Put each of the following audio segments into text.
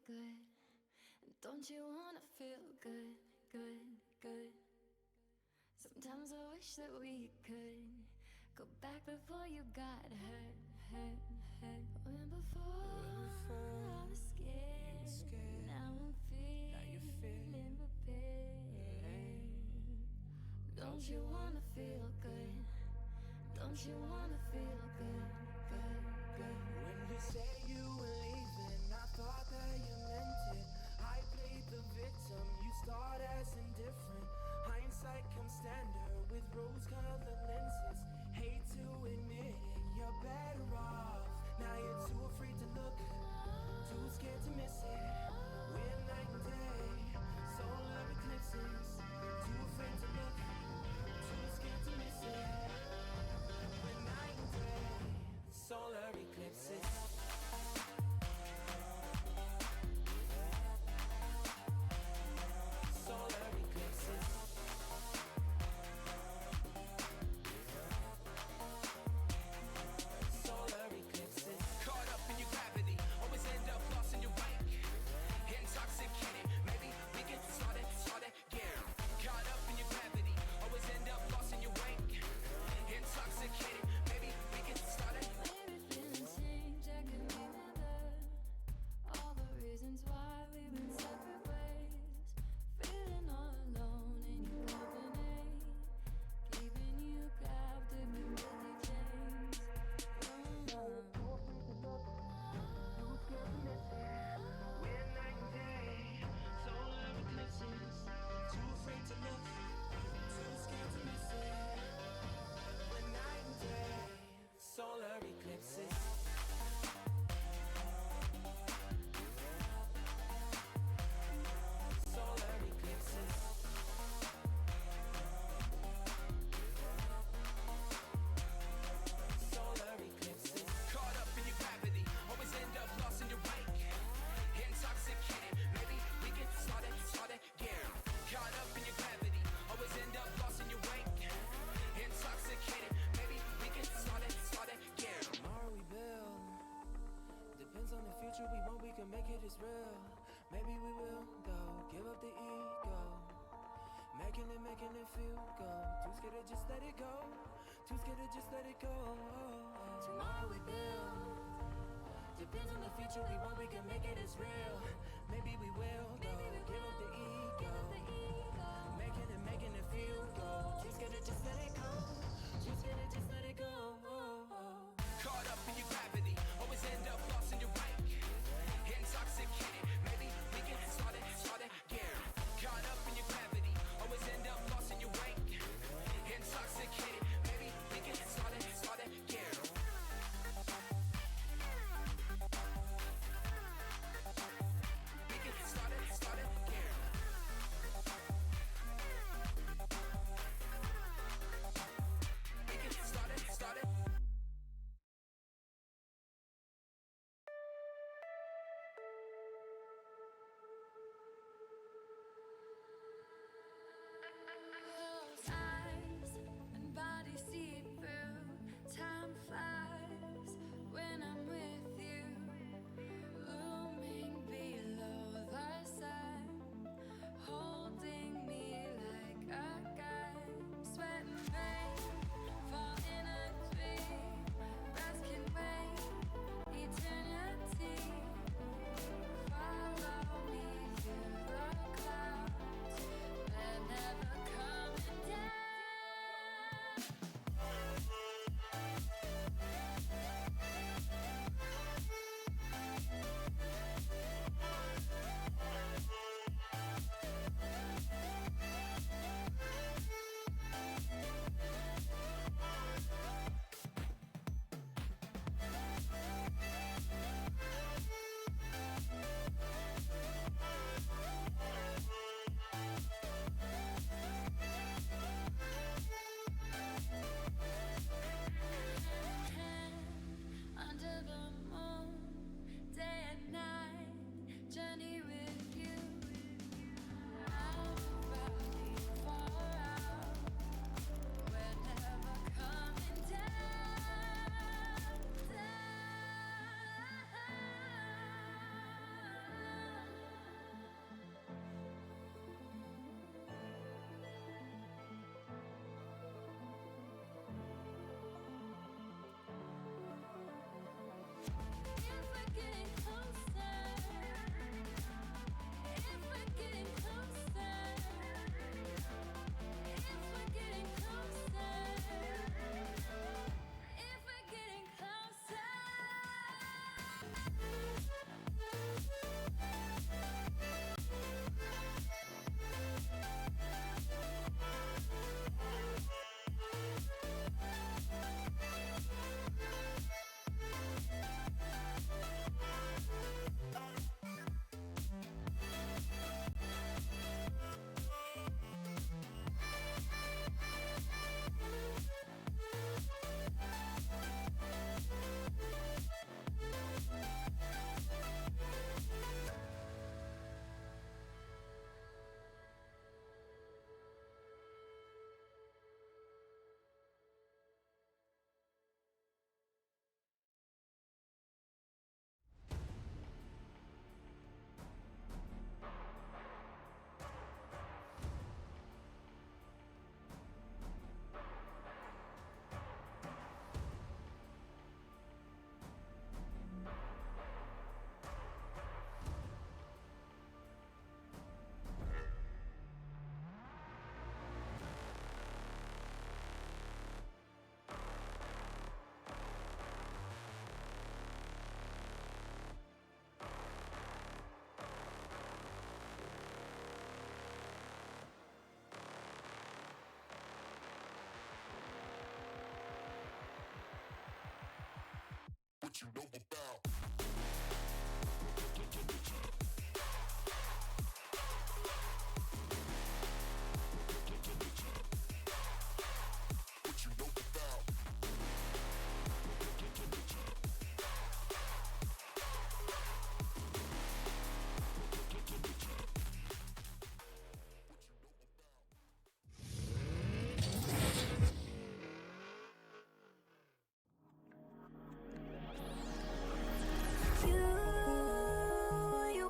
good? Don't you wanna feel good, good, good? Sometimes I wish that we could go back before you got hurt, hurt, hurt. When before I was scared, now I'm feeling prepared. Don't you wanna feel good? Don't you wanna feel good, good, good? When you say you were leaving, I thought that you meant it. I played the victim, you start as indifferent. Hindsight comes standard with rose-colored lenses. Hate to admit it, you're better off. Now you're too afraid to look, too scared to miss it. We're night and day, solar eclipses. Too afraid to look, too scared to miss it. We're night and day, solar eclipses. Solar eclipses. Solar eclipses. Caught up in your gravity, always end up lost in your wake. Intoxicated, maybe we can start again. Caught up in your gravity, always end up lost in your wake. Intoxicated, maybe we can start it. Maybe feelings change, I can remember all the reasons why we've been separate ways. Feeling all alone in your company, keeping you captive in busy chains. We're night and day, solar eclipses. Too afraid to look, too scared to miss it. We're night and day, solar eclipses. Solar eclipses. Solar eclipses. Caught up in your gravity, always end up lost in your wake. Intoxicated, maybe we can start again. Caught up in your gravity, always end up lost in your wake. Intoxicated, maybe we can start again. Tomorrow we build. Depends on the future we want, we can make it as real. Maybe we will go, give up the ego. Making it feel good. Too scared to just let it go. Too scared to just let it go. Tomorrow we build. Depends on the future we want, we can make it as real. Maybe we will go, give up the ego. Making it feel good. Too scared to just let it go. Too scared to just let it go. Caught up in your gravity, always end up lost in your wake. Intoxicated, maybe we can start again. Caught up in your gravity, always end up lost in your wake. Intoxicated, maybe we can start again. We can start again. You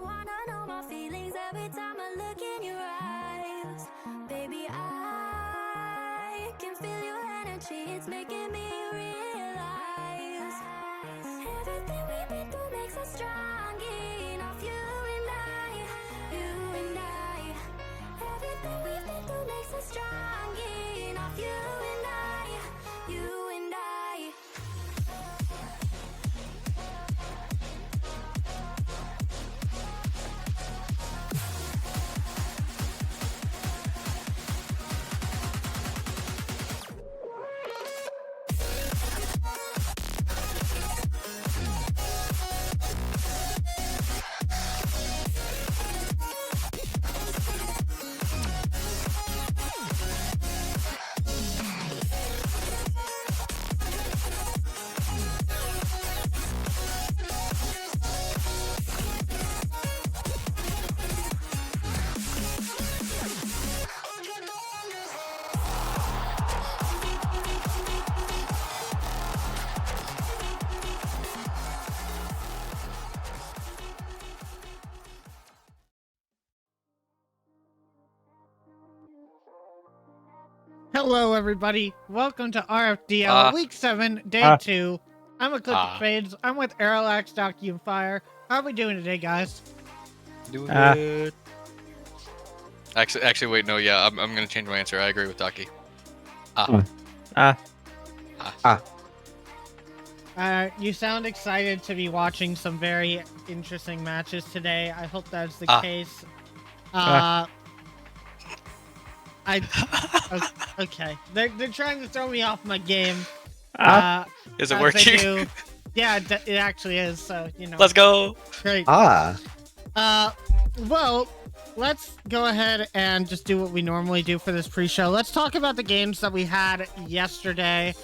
wanna know my feelings every time I look in your eyes. Baby, I can feel your energy, it's making me realize everything we've been through makes us strong enough. You and I, everything we've been through makes us strong enough. You and I. Hello, everybody. Welcome to RFDL Week 7, Day 2. I'm a Clip Fades. I'm with Aerolax, Docky, and Fire. How are we doing today, guys? Doing good. Actually, wait, no, yeah, I'm gonna change my answer. I agree with Docky. You sound excited to be watching some very interesting matches today. I hope that's the case. Okay. They're trying to throw me off my game. Is it working? Yeah, it actually is. So, you know. Let's go. Great. Well, let's go ahead and just do what we normally do for this pre-show. Let's talk about the games that we had yesterday.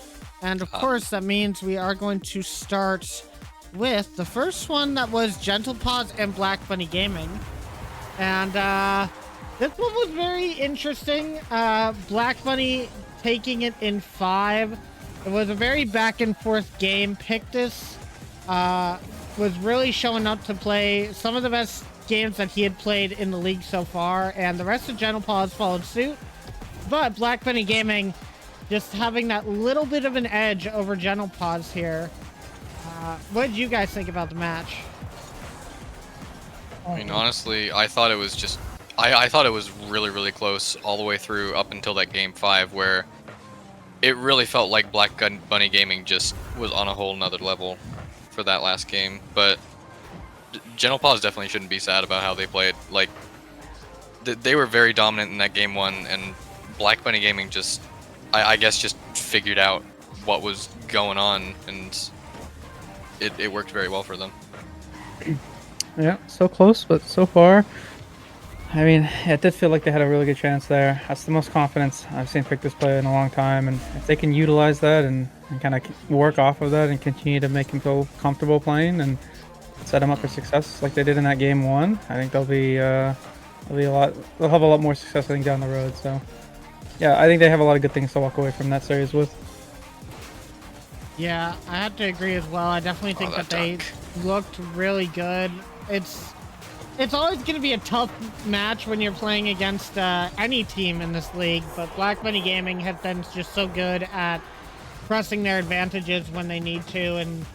And of course, that means we are going to start with the first one that was Gentle Paws and Black Bunny Gaming. And, this one was very interesting. Black Bunny taking it in 5. It was a very back and forth game. Pictus was really showing up to play some of the best games that he had played in the league so far, and the rest of Gentle Paws followed suit. But Black Bunny Gaming just having that little bit of an edge over Gentle Paws here. What did you guys think about the match? I mean, honestly, I thought it was just... I thought it was really, really close all the way through up until that game 5, where it really felt like Black Bunny Gaming just was on a whole nother level for that last game. But Gentle Paws definitely shouldn't be sad about how they played. Like, they were very dominant in that game 1, and Black Bunny Gaming just, I guess, just figured out what was going on, and it worked very well for them. Yeah, so close, but so far, I mean, it did feel like they had a really good chance there. That's the most confidence I've seen Pictus play in a long time, and if they can utilize that and kind of work off of that and continue to make him feel comfortable playing and set him up for success like they did in that game 1, I think they'll have a lot more success, I think, down the road. So yeah, I think they have a lot of good things to walk away from that series with. Yeah, I have to agree as well. I definitely think that they looked really good. It's always going to be a tough match when you're playing against any team in this league, but Black Bunny Gaming has been just so good at pressing their advantages when they need to, and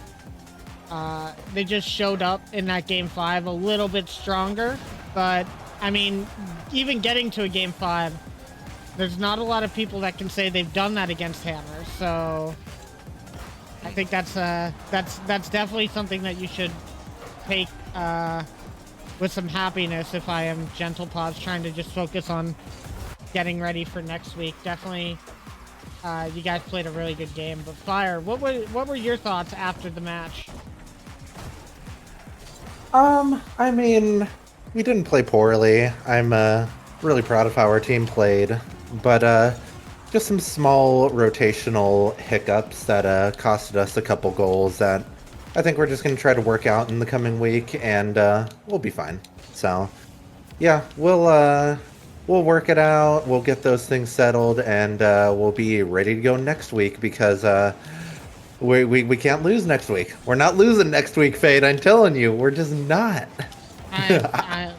they just showed up in that game 5 a little bit stronger. But I mean, even getting to a game 5, there's not a lot of people that can say they've done that against Hammer. So I think that's definitely something that you should take with some happiness. If I am Gentle Paws, trying to just focus on getting ready for next week. Definitely, you guys played a really good game. But Fire, what were your thoughts after the match? I mean, we didn't play poorly. I'm really proud of how our team played, but just some small rotational hiccups that costed us a couple goals that I think we're just going to try to work out in the coming week, and we'll be fine. So, yeah, we'll work it out. We'll get those things settled, and we'll be ready to go next week because we can't lose next week. We're not losing next week, Fade. I'm telling you, we're just not. I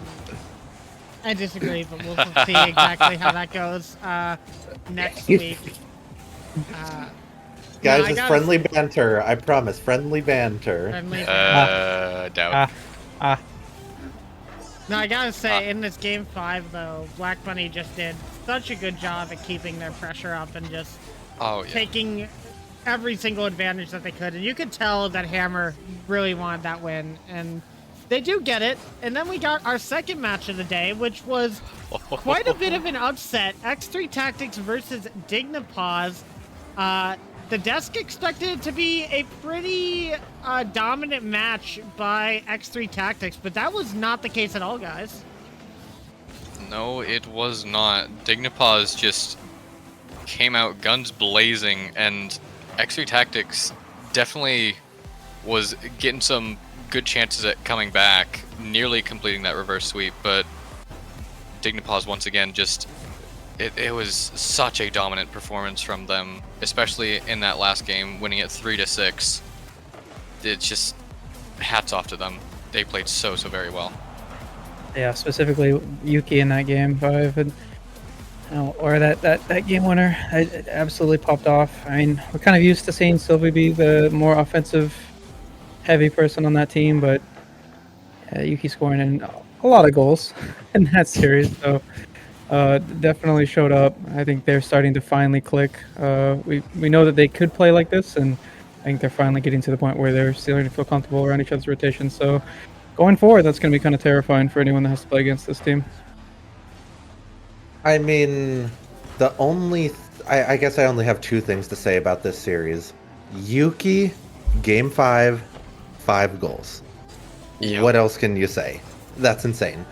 disagree, but we'll see exactly how that goes next week. Guys, it's friendly banter. I promise, friendly banter. Friendly banter. Doubt. No, I gotta say, in this game 5, though, Black Bunny just did such a good job at keeping their pressure up and just taking every single advantage that they could. And you could tell that Hammer really wanted that win, and they do get it. And then we got our second match of the day, which was quite a bit of an upset. X3 Tactics versus Dignipause. The desk expected it to be a pretty dominant match by X3 Tactics, but that was not the case at all, guys. No, it was not. Dignipause just came out guns blazing, and X3 Tactics definitely was getting some good chances at coming back, nearly completing that reverse sweep, but Dignipause once again just... It was such a dominant performance from them, especially in that last game, winning it 3-6. It's just hats off to them. They played so very well. Yeah, specifically Yuki in that game 5, and or that game winner, it absolutely popped off. I mean, we're kind of used to seeing Sylvie be the more offensive, heavy person on that team, but Yuki scoring in a lot of goals in that series, so. Definitely showed up. I think they're starting to finally click. We know that they could play like this, and I think they're finally getting to the point where they're starting to feel comfortable around each other's rotations. So going forward, that's going to be kind of terrifying for anyone that has to play against this team. I mean, I guess I only have two things to say about this series. Yuki, game 5, 5 goals. Yep. What else can you say? That's insane.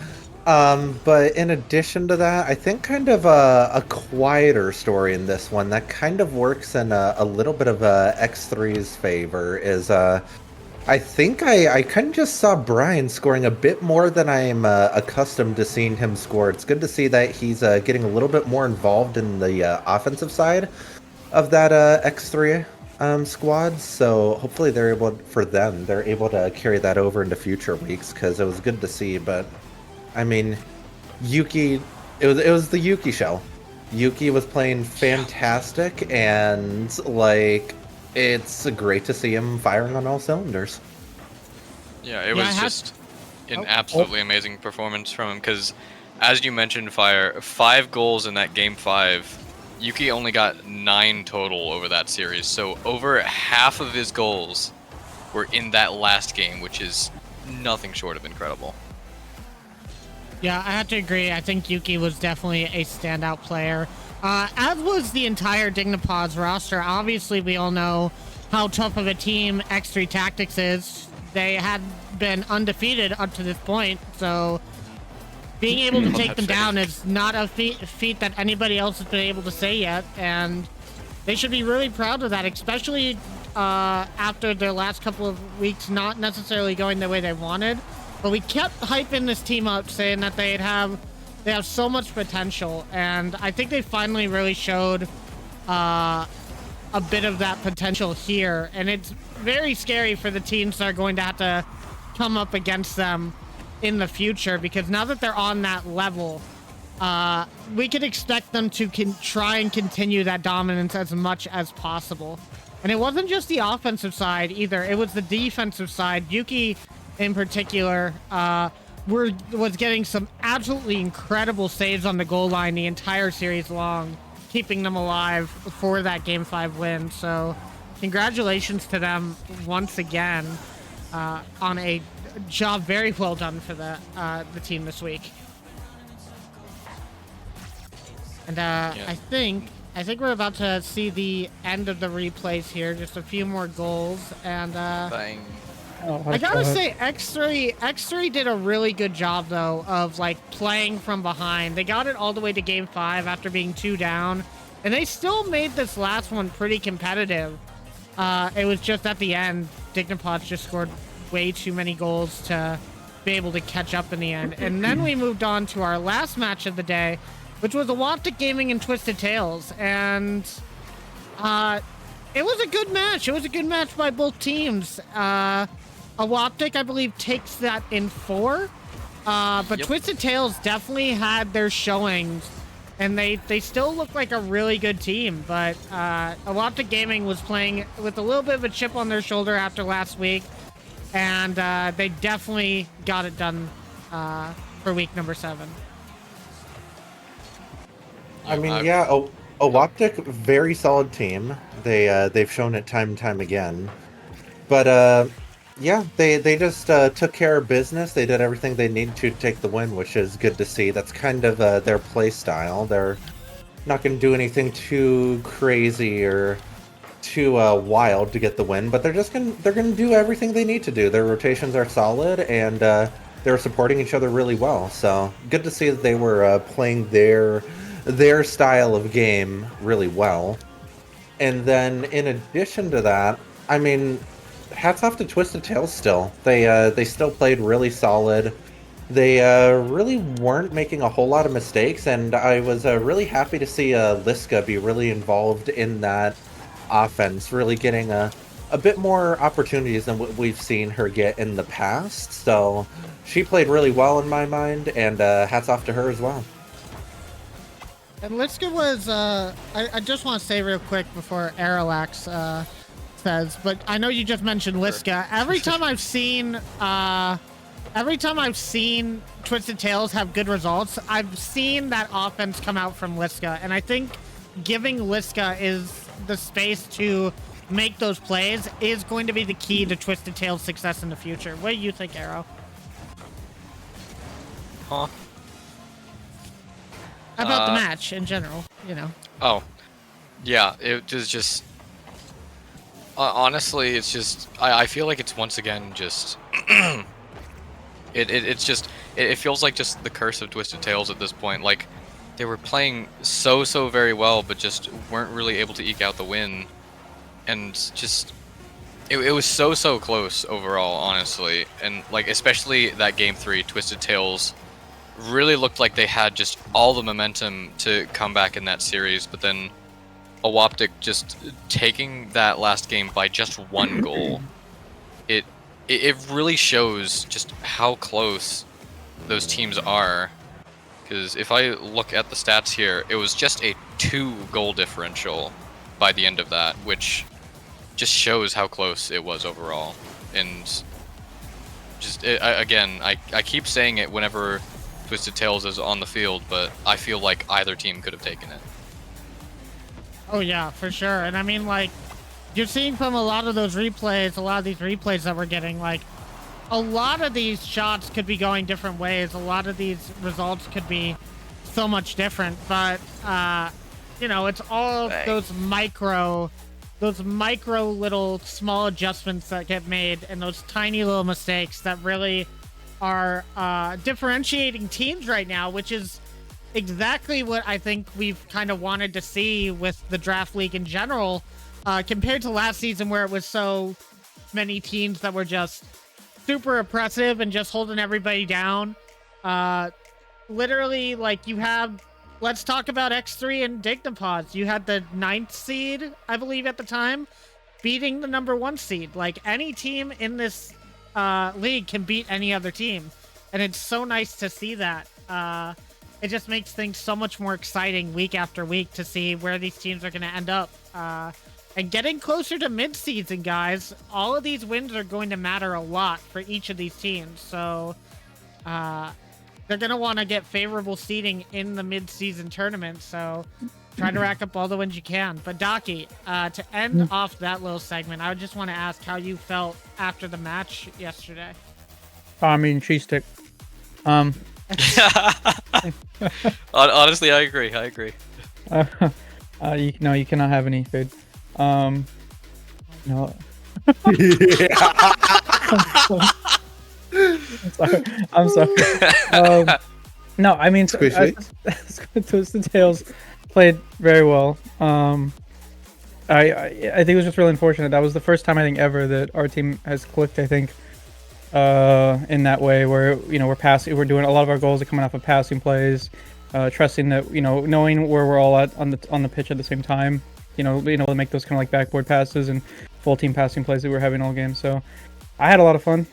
But in addition to that, I think kind of a quieter story in this one that kind of works in a little bit of X3's favor is I think I kind of just saw Brian scoring a bit more than I'm accustomed to seeing him score. It's good to see that he's getting a little bit more involved in the offensive side of that X3 squad. So hopefully they're able to carry that over into future weeks, because it was good to see. But I mean, Yuki, it was the Yuki show. Yuki was playing fantastic, and like, it's great to see him firing on all cylinders. Yeah, it was just an absolutely amazing performance from him, because as you mentioned, 5 goals in that game 5. Yuki only got 9 total over that series, so over half of his goals were in that last game, which is nothing short of incredible. Yeah, I have to agree. I think Yuki was definitely a standout player. As was the entire Dignipause roster. Obviously, we all know how tough of a team X3 Tactics is. They had been undefeated up to this point, so being able to take them down is not a feat that anybody else has been able to say yet, and they should be really proud of that, especially after their last couple of weeks not necessarily going the way they wanted. But we kept hyping this team up, saying that they have so much potential, and I think they finally really showed a bit of that potential here. And it's very scary for the teams that are going to have to come up against them in the future, because now that they're on that level, we could expect them to try and continue that dominance as much as possible. And it wasn't just the offensive side either; it was the defensive side. Yuki, in particular, was getting some absolutely incredible saves on the goal line the entire series long, keeping them alive for that Game 5 win. So congratulations to them once again on a job very well done for the team this week. And I think we're about to see the end of the replays here. Just a few more goals, and Bang. I gotta say, X3 did a really good job though of like playing from behind. They got it all the way to game 5 after being 2 down, and they still made this last one pretty competitive. It was just at the end, Dignipods just scored way too many goals to be able to catch up in the end. And then we moved on to our last match of the day, which was Awoptic Gaming and Twisted Tales, and it was a good match. It was a good match by both teams. Awoptic, I believe, takes that in 4. But Yep. Twisted Tales definitely had their showings, and they still look like a really good team. But Awoptic Gaming was playing with a little bit of a chip on their shoulder after last week, and they definitely got it done for week number 7. I mean, yeah, Awoptic, very solid team. They've shown it time and time again. But yeah, they just took care of business. They did everything they needed to take the win, which is good to see. That's kind of their play style. They're not going to do anything too crazy or too wild to get the win, but they're gonna do everything they need to do. Their rotations are solid, and they're supporting each other really well. So good to see that they were playing their style of game really well. And then in addition to that, I mean, hats off to Twisted Tales still. They still played really solid. They really weren't making a whole lot of mistakes, and I was really happy to see Liska be really involved in that offense, really getting a bit more opportunities than what we've seen her get in the past. So she played really well in my mind, and hats off to her as well. And Liska was, I just want to say real quick before Aralax says, but I know you just mentioned Liska. Every time I've seen Twisted Tales have good results, I've seen that offense come out from Liska, and I think giving Liska is the space to make those plays is going to be the key to Twisted Tales' success in the future. What do you think, Arrow? Huh? About the match in general, you know. Oh, yeah, it was just... honestly, it's just... I feel like it's once again just... It feels like just the curse of Twisted Tales at this point. Like, they were playing so very well, but just weren't really able to eke out the win. And just... It was so close overall, honestly. And, like, especially that Game 3, Twisted Tales really looked like they had just all the momentum to come back in that series, but then Awoptic just taking that last game by just 1 goal. It really shows just how close those teams are. Because if I look at the stats here, it was just a 2-goal differential by the end of that, which just shows how close it was overall. And just, again, I keep saying it whenever Twisted Tales is on the field, but I feel like either team could have taken it. Oh yeah, for sure. And I mean, like, you're seeing from a lot of these replays that we're getting, like, a lot of these shots could be going different ways. A lot of these results could be so much different, but you know, it's all those micro little small adjustments that get made, and those tiny little mistakes that really are differentiating teams right now, which is exactly what I think we've kind of wanted to see with the draft league in general, compared to last season where it was so many teams that were just super oppressive and just holding everybody down. Literally, like, you have, let's talk about X3 and Dignipods. You had the 9th seed, I believe at the time, beating the number 1 seed. Like, any team in this league can beat any other team, and it's so nice to see that. It just makes things so much more exciting week after week to see where these teams are going to end up. And getting closer to mid-season, guys, all of these wins are going to matter a lot for each of these teams. So they're going to want to get favorable seeding in the mid-season tournament. So try to rack up all the wins you can. But Daki, to end off that little segment, I would just want to ask how you felt after the match yesterday. I mean, cheese stick. Honestly, I agree. You cannot have any food. No. I'm sorry. No, I mean, Twisted Tales played very well. I think it was just really unfortunate. That was the first time I think ever that our team has clicked. I think in that way where we're doing a lot of our goals are coming off of passing plays, trusting that knowing where we're all at on the pitch at the same time. To make those kind of like backboard passes and full team passing plays that we were having all game. So I had a lot of fun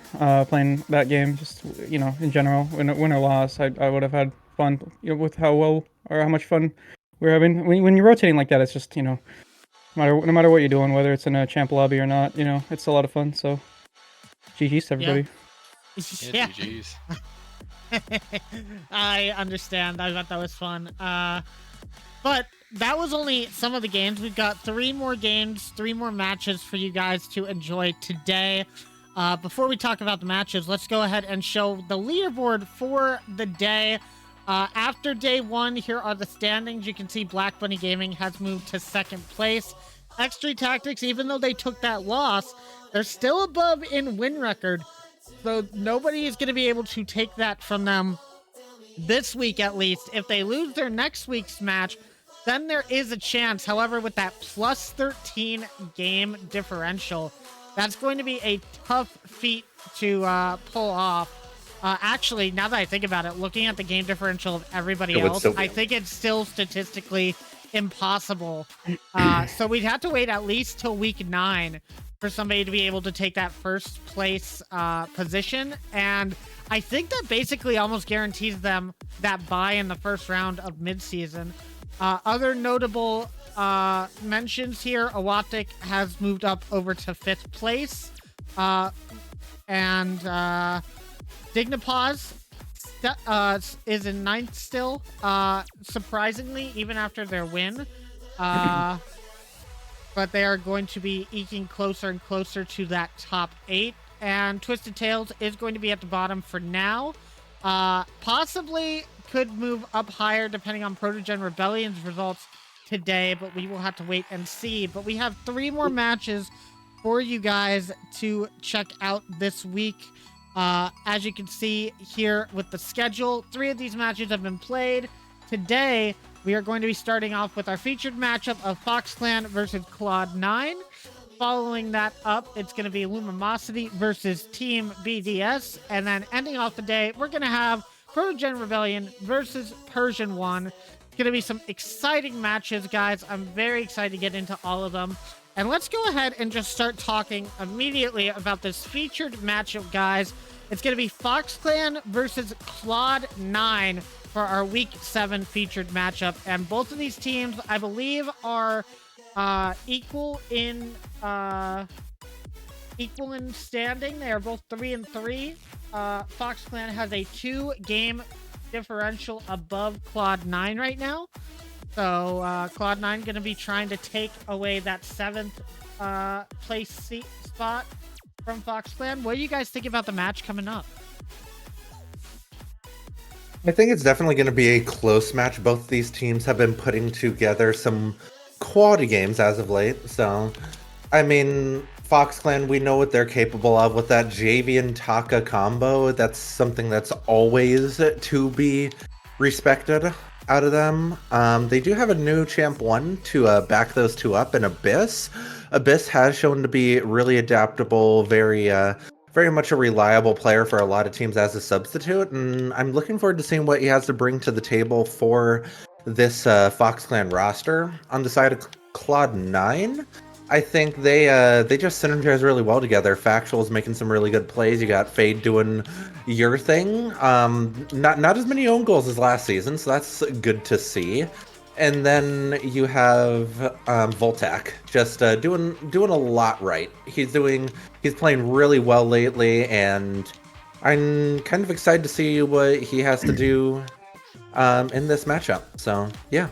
playing that game. Just in general, win or loss, I would have had fun. With how well or how much fun we're having. When you're rotating like that, it's just no matter what you're doing, whether it's in a champ lobby or not, it's a lot of fun. So GG's to everybody. Yeah, GG's. I understand. I thought that was fun. But that was only some of the games. We've got 3 more games, 3 more matches for you guys to enjoy today. Before we talk about the matches, let's go ahead and show the leaderboard for the day. After day 1, here are the standings. You can see Black Bunny Gaming has moved to 2nd place. X3 Tactics, even though they took that loss, they're still above in win record. So nobody is going to be able to take that from them this week, at least. If they lose their next week's match, then there is a chance. However, with that plus 13 game differential, that's going to be a tough feat to pull off. Actually, now that I think about it, looking at the game differential of everybody else, I think it's still statistically impossible. So we'd have to wait at least till week 9 for somebody to be able to take that first place position. And I think that basically almost guarantees them that bye in the first round of midseason. Other notable mentions here, Awatik has moved up over to 5th place. And Dignipause is in 9th still, surprisingly, even after their win. But they are going to be eking closer and closer to that top 8. And Twisted Tales is going to be at the bottom for now. Possibly could move up higher depending on Protogen Rebellion's results today, but we will have to wait and see. But we have 3 more matches for you guys to check out this week. As you can see here with the schedule, 3 of these matches have been played. Today, we are going to be starting off with our featured matchup of FoxClan versus Claude9. Following that up, it's going to be LumiMawcity versus Team BDS. And then ending off the day, we're going to have Protogen Rebellion versus Purrsion 1. It's going to be some exciting matches, guys. I'm very excited to get into all of them. And let's go ahead and just start talking immediately about this featured matchup, guys. It's going to be FoxClan versus Claude9 for our Week 7 featured matchup. And both of these teams, I believe, are equal in standing. They are both 3-3. FoxClan has a 2-game differential above Claude9 right now. So Claude9 going to be trying to take away that 7th place spot from FoxClan. What do you guys think about the match coming up? I think it's definitely going to be a close match. Both these teams have been putting together some quality games as of late. So, I mean, FoxClan, we know what they're capable of with that JV and Taka combo. That's something that's always to be respected out of them. They do have a new Champ 1 to back those 2 up in Abyss. Abyss has shown to be really adaptable, very much a reliable player for a lot of teams as a substitute, and I'm looking forward to seeing what he has to bring to the table for this FoxClan roster. On the side of Claude9, I think they just synergize really well together. Factual's making some really good plays. You got Fade doing your thing. Not as many own goals as last season, so that's good to see. And then you have Voltac just doing a lot right. He's playing really well lately, and I'm kind of excited to see what he has to do in this matchup. So yeah.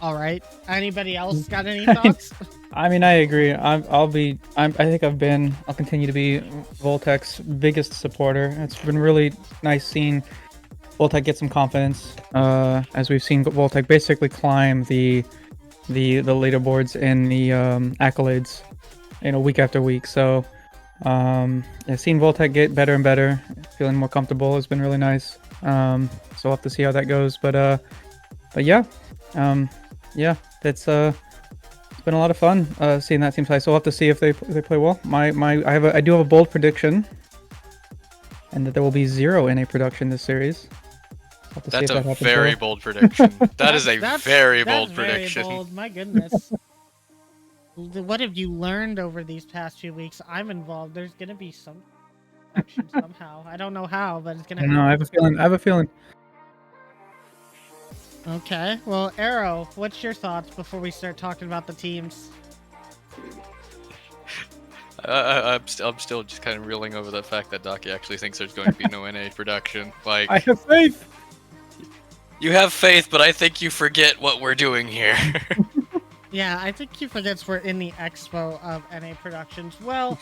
All right. Anybody else got any thoughts? I mean, I agree. I'll continue to be Voltec's biggest supporter. It's been really nice seeing Voltec get some confidence, as we've seen Voltec basically climb the the leaderboards and the accolades, week after week. So I've seen Voltec get better and better, feeling more comfortable has been really nice. So we'll have to see how that goes. But yeah, that's it's been a lot of fun seeing that team play. So we'll have to see if they play well. I do have a bold prediction, and that there will be 0 NA production this series. That's a very bold prediction. That is a very bold very prediction. Bold. My goodness. What have you learned over these past few weeks? I'm involved. There's gonna be some action somehow. I don't know how, but it's gonna happen. No, I have a feeling. Okay. Well, Arrow, what's your thoughts before we start talking about the teams? I'm still just kind of reeling over the fact that Daki actually thinks there's going to be no NA production. Like, I have faith. You have faith, but I think you forget what we're doing here. Yeah, I think he forgets we're in the expo of NA Productions. Well,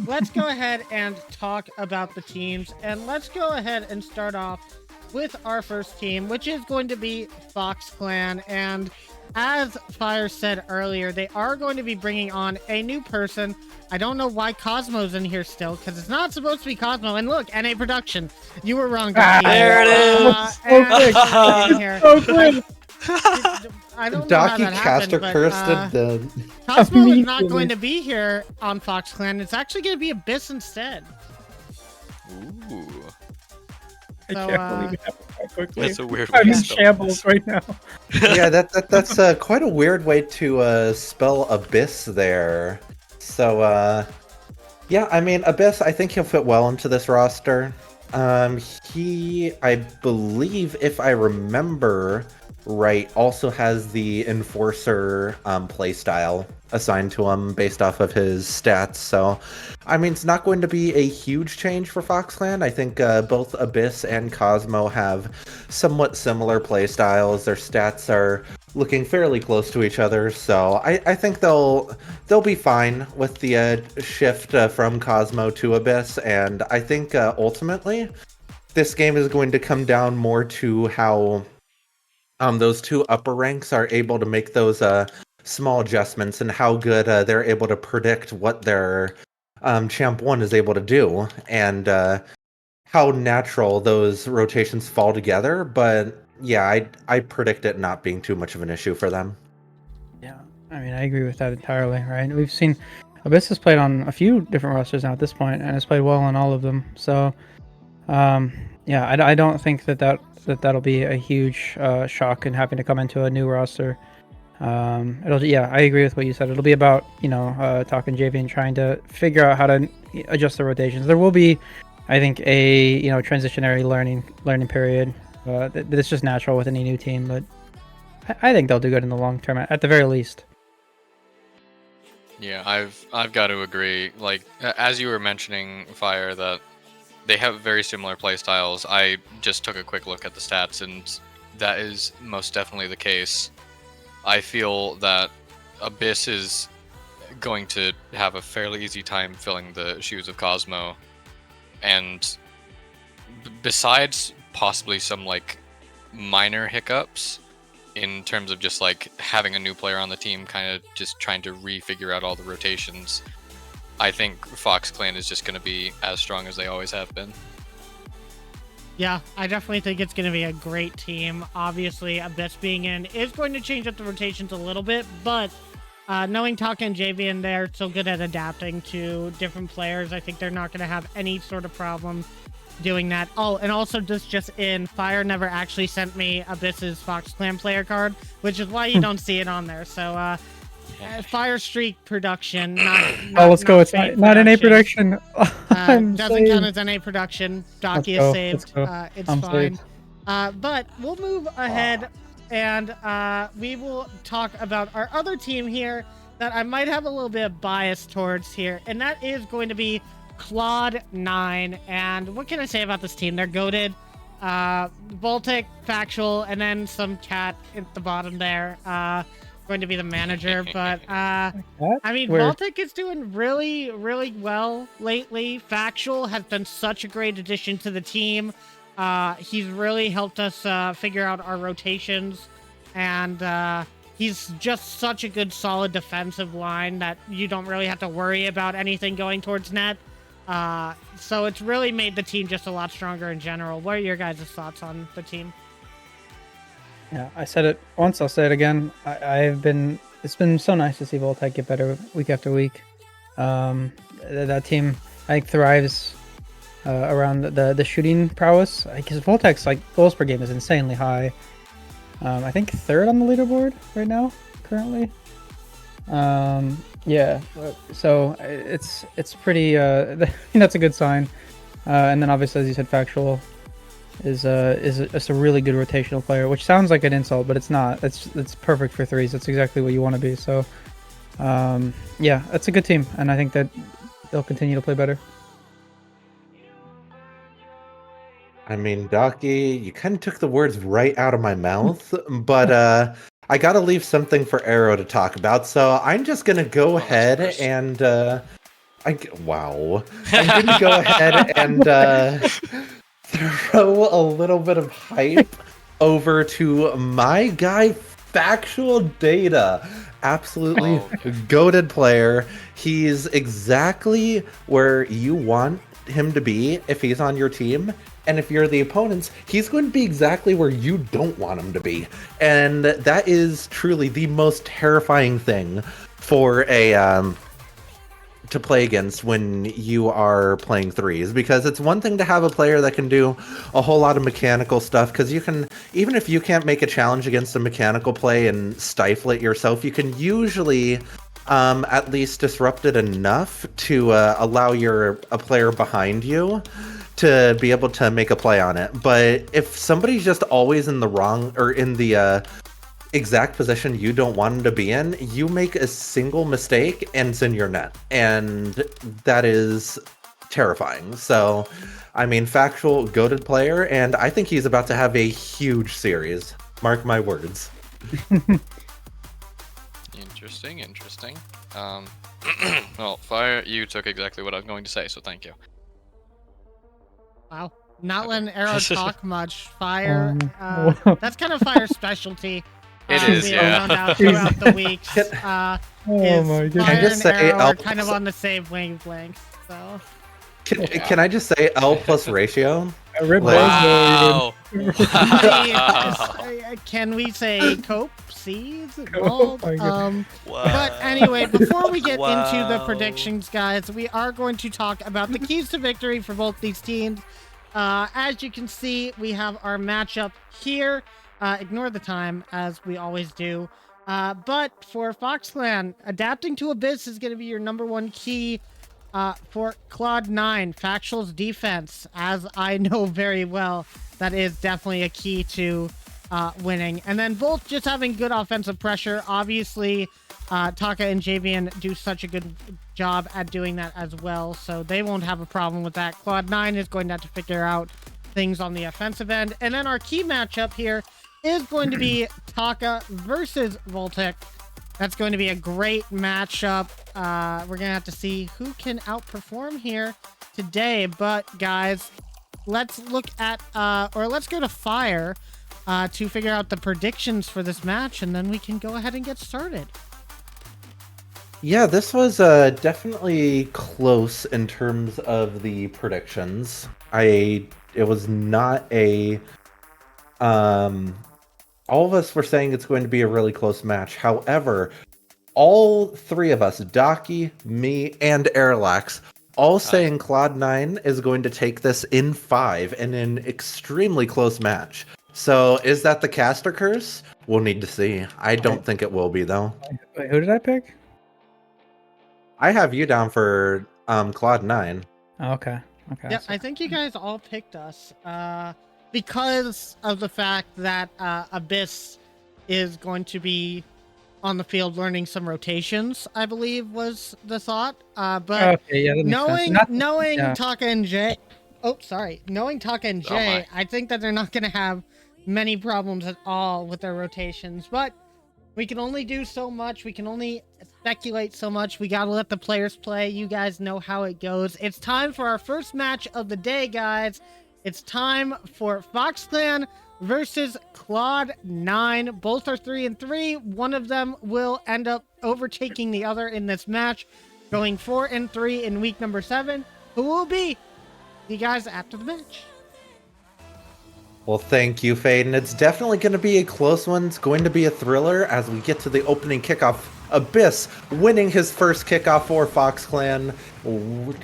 let's go ahead and talk about the teams, and let's go ahead and start off with our first team, which is going to be Fox Clan. And as Fire said earlier, they are going to be bringing on a new person. I don't know why Cosmo's in here still, because it's not supposed to be Cosmo. And look, NA Production. You were wrong, Docky. There it is. So quick. I don't know Docky how that happened, Caster but, cursed the Cosmo is not going to be here on Fox Clan. It's actually going to be Abyss instead. Ooh. I So, can't believe it happened that quickly. That's a weird I'm way in to spell shambles right now. yeah, that's quite a weird way to spell Abyss there. So, yeah, I mean, Abyss, I think he'll fit well into this roster. I believe, if I remember right, also has the Enforcer playstyle assigned to him based off of his stats. So, I mean, it's not going to be a huge change for Fox Clan. I think both Abyss and Cosmo have somewhat similar playstyles. Their stats are looking fairly close to each other, so I think they'll be fine with the shift from Cosmo to Abyss. And I think ultimately this game is going to come down more to how those two upper ranks are able to make those small adjustments and how good they're able to predict what their Champ 1 is able to do, and how natural those rotations fall together. But yeah, I predict it not being too much of an issue for them. Yeah, I mean, I agree with that entirely, right? We've seen Abyss has played on a few different rosters now at this point, and has played well on all of them. So, yeah, I don't think that'll be a huge shock in having to come into a new roster. Yeah, I agree with what you said. It'll be about, talking JV and trying to figure out how to adjust the rotations. There will be, I think, a transitionary learning period. It's just natural with any new team, but I think they'll do good in the long term, at the very least. Yeah, I've got to agree. Like, as you were mentioning, Fire, that they have very similar playstyles. I just took a quick look at the stats, and that is most definitely the case. I feel that Abyss is going to have a fairly easy time filling the shoes of Cosmo, and besides possibly some like minor hiccups in terms of just like having a new player on the team, kind of just trying to refigure out all the rotations, I think Fox Clan is just going to be as strong as they always have been. Yeah, I definitely think it's going to be a great team. Obviously, Abyss being in is going to change up the rotations a little bit, but knowing Taka and JV in there, so good at adapting to different players, I think they're not going to have any sort of problem doing that. Oh, and also just in, Fire never actually sent me Abyss's Fox Clan player card, which is why you don't see it on there. So, Fire Streak production. Let's go. It's not NA production. Doesn't count as NA production. Docky is saved. It's I'm fine. saved. But we'll move ahead, and we will talk about our other team here that I might have a little bit of bias towards here, and that is going to be Claude 9. And what can I say about this team? They're goated. Voltic, Factual, and then some cat at the bottom there. Going to be the manager, but I mean, Voltic is doing really, really well lately. Factual has been such a great addition to the team. He's really helped us figure out our rotations, and he's just such a good, solid defensive line that you don't really have to worry about anything going towards net. So it's really made the team just a lot stronger in general. What are your guys' thoughts on the team? Yeah, I said it once, I'll say it again. It's been so nice to see Voltec get better week after week. That team, I think, thrives around the shooting prowess. Because Voltec's goals per game is insanely high. I think 3rd on the leaderboard right now, currently. Yeah, so it's pretty. That's a good sign. And then obviously, as you said, Factual is a really good rotational player, which sounds like an insult, but it's not. It's perfect for threes. That's exactly what you want to be. So, yeah, that's a good team, and I think that they'll continue to play better. I mean, Docky, you kind of took the words right out of my mouth, but I got to leave something for Arrow to talk about, so I'm just going to go ahead and I'm going to go ahead and throw a little bit of hype over to my guy, Factual Data. Absolutely goated player. He's exactly where you want him to be if he's on your team. And if you're the opponents, he's going to be exactly where you don't want him to be. And that is truly the most terrifying thing for a to play against when you are playing threes, because it's one thing to have a player that can do a whole lot of mechanical stuff, because you can, even if you can't make a challenge against a mechanical play and stifle it yourself, you can usually at least disrupt it enough to allow a player behind you to be able to make a play on it. But if somebody's just always in the wrong, or in the exact position you don't want them to be in, you make a single mistake and it's in your net, and that is terrifying. So, I mean, Factual, goated player, and I think he's about to have a huge series. Mark my words. Interesting. Well, Fire, you took exactly what I was going to say, so thank you. Wow. Not letting Arrow talk much. Fire. That's kind of Fire's specialty. It is, yeah. Found out throughout the weeks. Oh my goodness. Fire I just and say Arrow are L kind of on the same wavelength. So. Can I just say L plus ratio? Wow. Can we say cope? Seeds? Involved? Wow. But anyway, before we get into the predictions, guys, we are going to talk about the keys to victory for both these teams. As you can see, we have our matchup here. Ignore the time, as we always do. But for FoxClan, adapting to Abyss is going to be your #1 key. For Claude 9, Factual's defense, as I know very well, that is definitely a key to winning. And then both just having good offensive pressure. Obviously, Taka and Javian do such a good job at doing that as well, so they won't have a problem with that. Claude 9 is going to have to figure out things on the offensive end. And then our key matchup here is going to be Taka versus Voltec. That's going to be a great matchup. We're going to have to see who can outperform here today. But guys, let's look at, or let's go to Fire to figure out the predictions for this match, and then we can go ahead and get started. Yeah, this was definitely close in terms of the predictions. It was not a... all of us were saying it's going to be a really close match. However, all three of us, Docky, me, and Airlax, all saying Cloud9 is going to take this in 5 in an extremely close match. So is that the caster curse? We'll need to see. I don't think it will be, though. Wait, who did I pick? I have you down for Cloud9. Oh, okay. Yeah, I think you guys all picked us. Because of the fact that Abyss is going to be on the field learning some rotations, I believe was the thought. But okay, yeah, knowing yeah. Taka and Jay, knowing Taka and Jay, I think that they're not going to have many problems at all with their rotations. But we can only do so much. We can only speculate so much. We got to let the players play. You guys know how it goes. It's time for our first match of the day, guys. It's time for FoxClan versus Claude9. Both are 3-3. One of them will end up overtaking the other in this match, going 4-3 in week number 7. Who will be? See you guys after the match. Well, thank you, Faden. It's definitely going to be a close one. It's going to be a thriller as we get to the opening kickoff. Abyss winning his first kickoff for Fox Clan.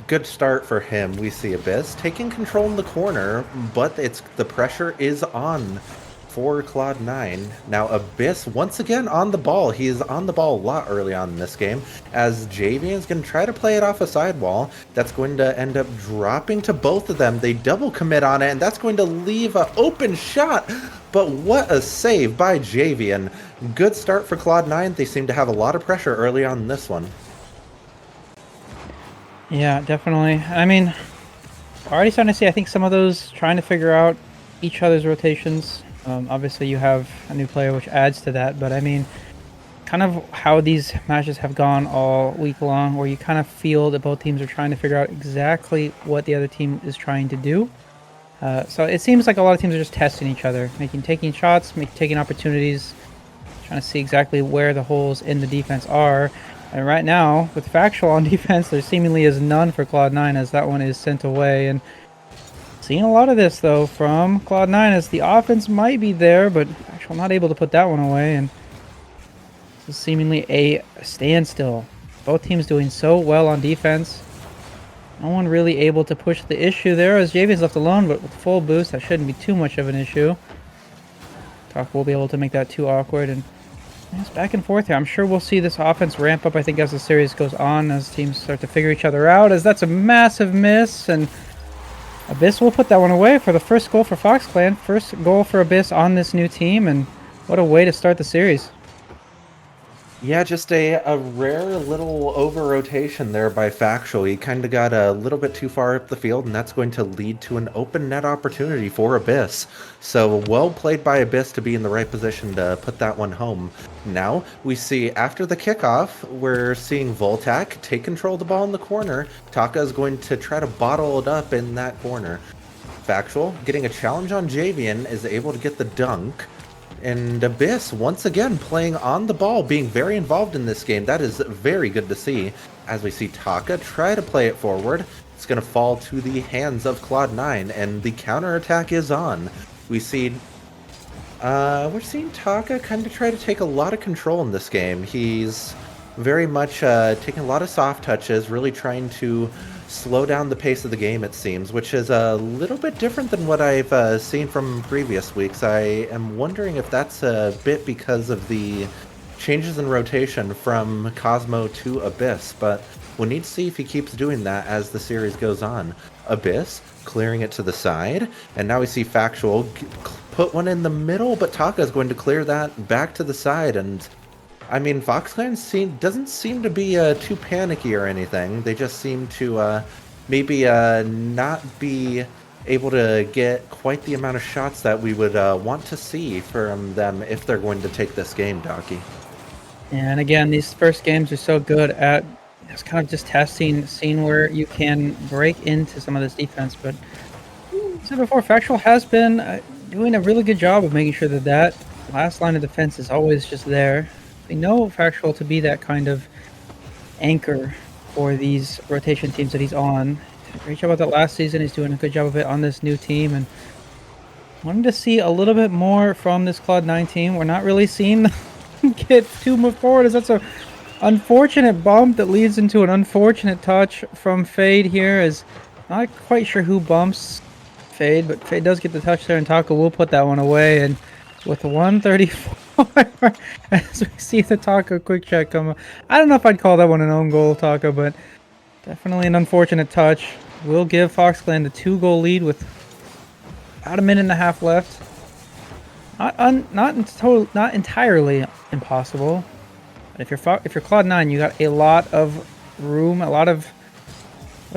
Good start for him. We see Abyss taking control in the corner, but the pressure is on for Cloud9. Now Abyss once again on the ball. He is on the ball a lot early on in this game, as Javian is going to try to play it off a sidewall. That's going to end up dropping to both of them. They double commit on it, and that's going to leave an open shot. But what a save by Javian. Good start for Cloud9. They seem to have a lot of pressure early on in this one. Yeah, definitely. I mean, already starting to see, I think, some of those trying to figure out each other's rotations. Obviously, you have a new player, which adds to that. But, I mean, kind of how these matches have gone all week long, where you kind of feel that both teams are trying to figure out exactly what the other team is trying to do. So it seems like a lot of teams are just testing each other, taking shots, taking opportunities, trying to see exactly where the holes in the defense are. And right now, with Factual on defense, there seemingly is none for Cloud9, as that one is sent away. And seeing a lot of this, though, from Cloud9, as the offense might be there, but Factual not able to put that one away. And this is seemingly a standstill. Both teams doing so well on defense. No one really able to push the issue there, as Javian's left alone, but with full boost, that shouldn't be too much of an issue. Talk will be able to make that too awkward, and it's back and forth here. I'm sure we'll see this offense ramp up, I think, as the series goes on, as teams start to figure each other out, as that's a massive miss, and Abyss will put that one away for the first goal for Fox Clan. First goal for Abyss on this new team, and what a way to start the series. Yeah, just a rare little over-rotation there by Factual. He kind of got a little bit too far up the field, and that's going to lead to an open net opportunity for Abyss. So well played by Abyss to be in the right position to put that one home. Now we see after the kickoff, we're seeing Voltac take control of the ball in the corner. Taka is going to try to bottle it up in that corner. Factual getting a challenge on Javian is able to get the dunk. And Abyss, once again, playing on the ball, being very involved in this game. That is very good to see. As we see Taka try to play it forward, it's going to fall to the hands of Cloud9, and the counterattack is on. We're seeing Taka kind of try to take a lot of control in this game. He's very much taking a lot of soft touches, really trying to slow down the pace of the game, it seems, which is a little bit different than what I've seen from previous weeks. I am wondering if that's a bit because of the changes in rotation from Cosmo to Abyss, but we'll need to see if he keeps doing that as the series goes on. Abyss clearing it to the side, and now we see Factual put one in the middle, but Taka is going to clear that back to the side. And I mean, Fox Clan doesn't seem to be too panicky or anything. They just seem to maybe not be able to get quite the amount of shots that we would want to see from them if they're going to take this game, Docky. And again, these first games are so good at just kind of just testing, seeing where you can break into some of this defense. But as I said before, Factual has been doing a really good job of making sure that that last line of defense is always just there. We know Factual to be that kind of anchor for these rotation teams that he's on. Great job with that last season. He's doing a good job of it on this new team, and wanted to see a little bit more from this Cloud9 team. We're not really seeing them get too much forward, as that's a unfortunate bump that leads into an unfortunate touch from Fade here. Is not quite sure who bumps Fade, but Fade does get the touch there, and Taka will put that one away. And with 134, as we see the Taka quick check come up. I don't know if I'd call that one an own goal, Taka, but definitely an unfortunate touch. Will give Fox Clan the 2-goal lead with about a minute and a half left. Not entirely impossible. But if you're Cloud9, you got a lot of room, a lot of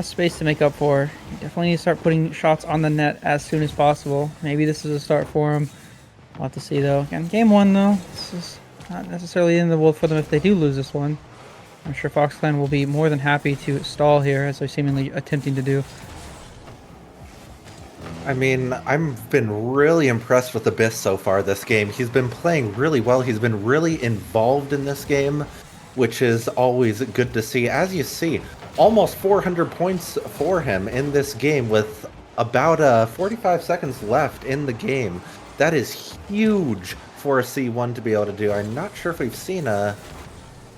space to make up for. You definitely need to start putting shots on the net as soon as possible. Maybe this is a start for him. We'll have to see, though. Again, game one, though, this is not necessarily in the world for them if they do lose this one. I'm sure Fox Clan will be more than happy to stall here, as they're seemingly attempting to do. I mean, I've been really impressed with Abyss so far this game. He's been playing really well. He's been really involved in this game, which is always good to see. As you see, almost 400 points for him in this game with about 45 seconds left in the game. That is huge for a C1 to be able to do. I'm not sure if we've seen a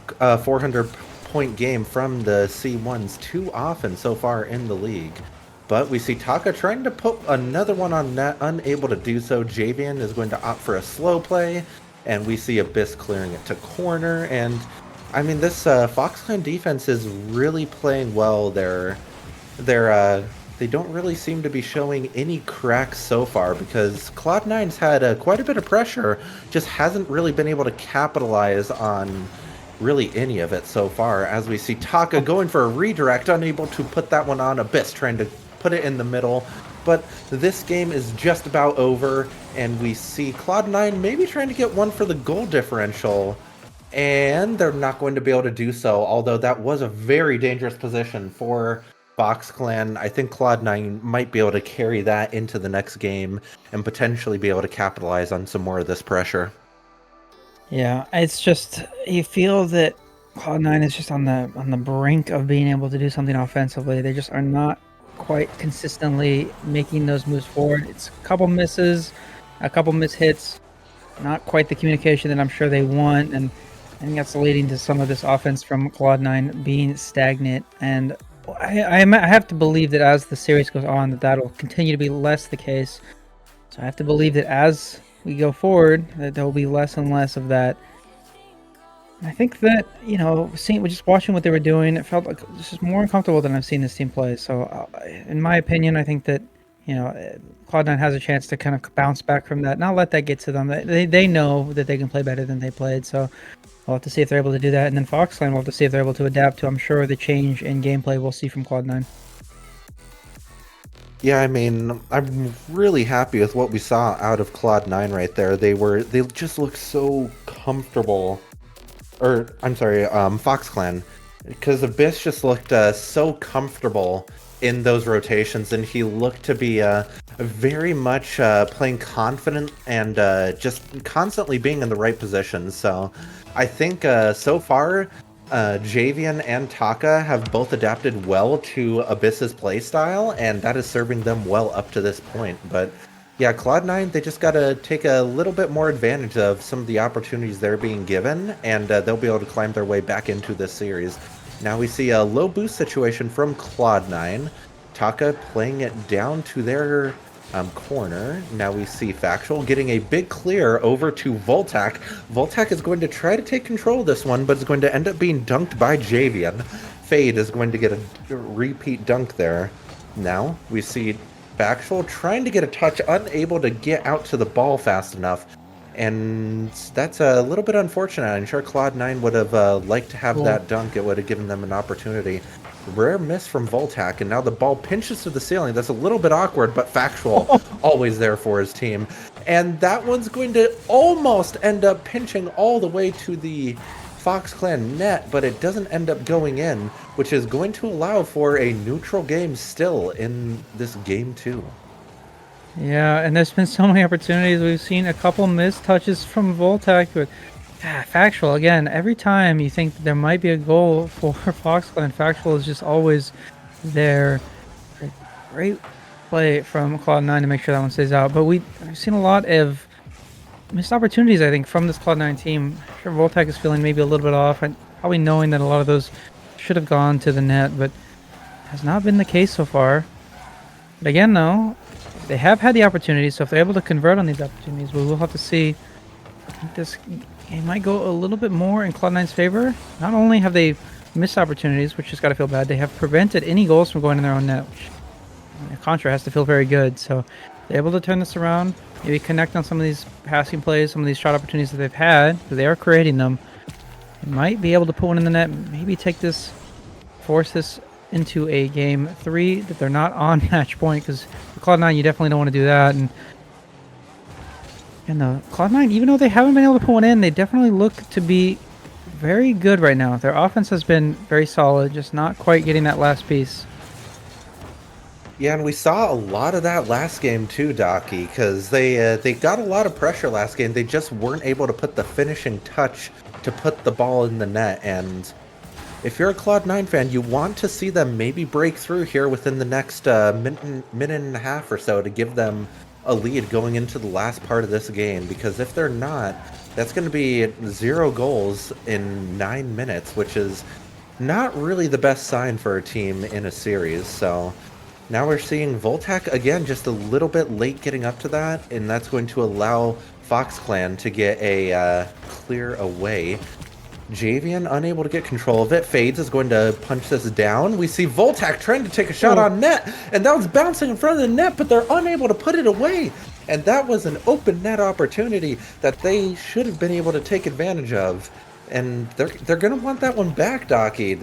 400-point game from the C1s too often so far in the league. But we see Taka trying to put another one on net, unable to do so. Javian is going to opt for a slow play, and we see Abyss clearing it to corner. And I mean, this Fox Clan defense is really playing well. They don't really seem to be showing any cracks so far because Cloud9's had quite a bit of pressure, just hasn't really been able to capitalize on really any of it so far. As we see Taka going for a redirect, unable to put that one on. Abyss trying to put it in the middle, but this game is just about over, and we see Cloud9 maybe trying to get one for the goal differential, and they're not going to be able to do so, although that was a very dangerous position for Fox Clan. I think Cloud9 might be able to carry that into the next game and potentially be able to capitalize on some more of this pressure. Yeah, it's just you feel that Cloud9 is just on the brink of being able to do something offensively. They just are not quite consistently making those moves forward. It's a couple misses, a couple mishits, not quite the communication that I'm sure they want, and I think that's leading to some of this offense from Cloud9 being stagnant. And I have to believe that as the series goes on, that'll continue to be less the case. So I have to believe that as we go forward, that there will be less and less of that. I think that, just watching what they were doing, it felt like this is more uncomfortable than I've seen this team play. So, in my opinion, I think that, Cloud9 has a chance to kind of bounce back from that, not let that get to them. They know that they can play better than they played, so we'll have to see if they're able to do that. And then Fox Clan, we'll have to see if they're able to adapt to, I'm sure, the change in gameplay we'll see from Cloud9. Yeah, I mean, I'm really happy with what we saw out of Cloud9 right there. They just look so comfortable. Or, I'm sorry, Fox Clan. Because Abyss just looked so comfortable in those rotations, and he looked to be very much playing confident and just constantly being in the right position. So I think so far, Javian and Taka have both adapted well to Abyss's playstyle, and that is serving them well up to this point. But yeah, Cloud9, they just got to take a little bit more advantage of some of the opportunities they're being given, and they'll be able to climb their way back into this series. Now we see a low boost situation from Cloud9. Taka playing it down to their corner. Now we see Factual getting a big clear over to Voltac. Voltac is going to try to take control of this one, but it's going to end up being dunked by Javian. Fade is going to get a repeat dunk there. Now we see Factual trying to get a touch, unable to get out to the ball fast enough. And that's a little bit unfortunate. I'm sure Cloud9 would have liked to have that dunk. It would have given them an opportunity. Rare miss from Voltac, and now the ball pinches to the ceiling. That's a little bit awkward, but Factual always there for his team. And that one's going to almost end up pinching all the way to the Fox Clan net, but it doesn't end up going in, which is going to allow for a neutral game still in this game 2. Yeah, and there's been so many opportunities. We've seen a couple missed touches from Voltac, but Factual, again, every time you think there might be a goal for Fox Clan, Factual is just always there. Great play from Cloud9 to make sure that one stays out. But we've seen a lot of missed opportunities, I think, from this Cloud9 team. I'm sure Voltac is feeling maybe a little bit off, and probably knowing that a lot of those should have gone to the net, but has not been the case so far. But again, though, they have had the opportunities, so if they're able to convert on these opportunities, we will have to see. I think this game might go a little bit more in Cloud9's favor. Not only have they missed opportunities, which has got to feel bad, they have prevented any goals from going in their own net, which Contra has to feel very good. So they're able to turn this around, maybe connect on some of these passing plays, some of these shot opportunities that they've had, because they are creating them. They might be able to put one in the net, maybe take this, force this into a game 3 that they're not on match point, because for Cloud9 you definitely don't want to do that. And Cloud9, even though they haven't been able to put one in, they definitely look to be very good right now. Their offense has been very solid, just not quite getting that last piece. Yeah, and we saw a lot of that last game too, Docky, because they got a lot of pressure last game. They just weren't able to put the finishing touch to put the ball in the net. And if you're a Cloud9 fan, you want to see them maybe break through here within the next minute and a half or so to give them a lead going into the last part of this game. Because if they're not, that's going to be 0 goals in 9 minutes, which is not really the best sign for a team in a series. So now we're seeing Voltac again just a little bit late getting up to that, and that's going to allow FoxClan to get a clear away. Javian unable to get control of it. Fades is going to punch this down. We see Voltac trying to take a shot on net, and that was bouncing in front of the net, but they're unable to put it away. And that was an open net opportunity that they should have been able to take advantage of. And they're going to want that one back, Docky.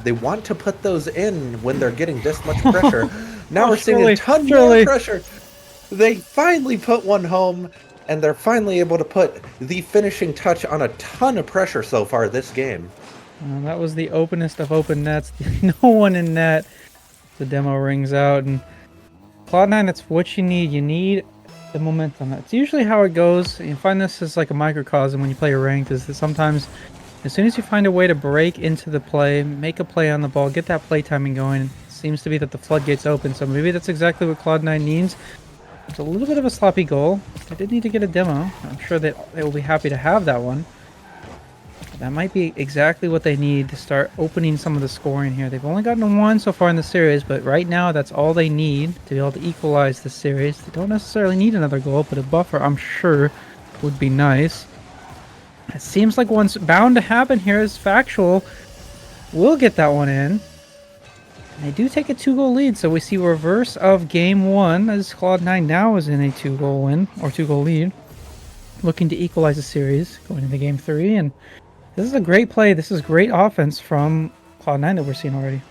They want to put those in when they're getting this much pressure. Now we're seeing a ton more pressure. They finally put one home, and they're finally able to put the finishing touch on a ton of pressure so far this game. That was the openest of open nets. No one in net. The demo rings out, and Cloud9, that's what you need. You need the momentum. That's usually how it goes. You find this as like a microcosm when you play ranked, is that sometimes as soon as you find a way to break into the play, make a play on the ball, get that play timing going, it seems to be that the floodgates open. So maybe that's exactly what Cloud9 needs. It's a little bit of a sloppy goal. They did need to get a demo. I'm sure that they will be happy to have that one. But that might be exactly what they need to start opening some of the scoring here. They've only gotten one so far in the series, but right now that's all they need to be able to equalize the series. They don't necessarily need another goal, but a buffer, I'm sure, would be nice. It seems like what's bound to happen here is Factual will get that one in. And they do take a 2-goal lead, so we see reverse of game 1 as Cloud9 now is in a 2-goal win, or 2-goal lead. Looking to equalize the series going into game 3, and this is a great play. This is great offense from Cloud9 that we're seeing already.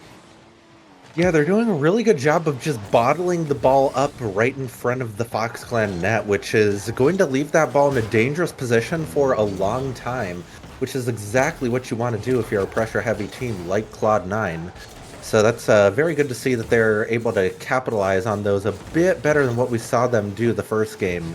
Yeah, they're doing a really good job of just bottling the ball up right in front of the FoxClan net, which is going to leave that ball in a dangerous position for a long time, which is exactly what you want to do if you're a pressure-heavy team like Cloud9. So that's very good to see that they're able to capitalize on those a bit better than what we saw them do the first game.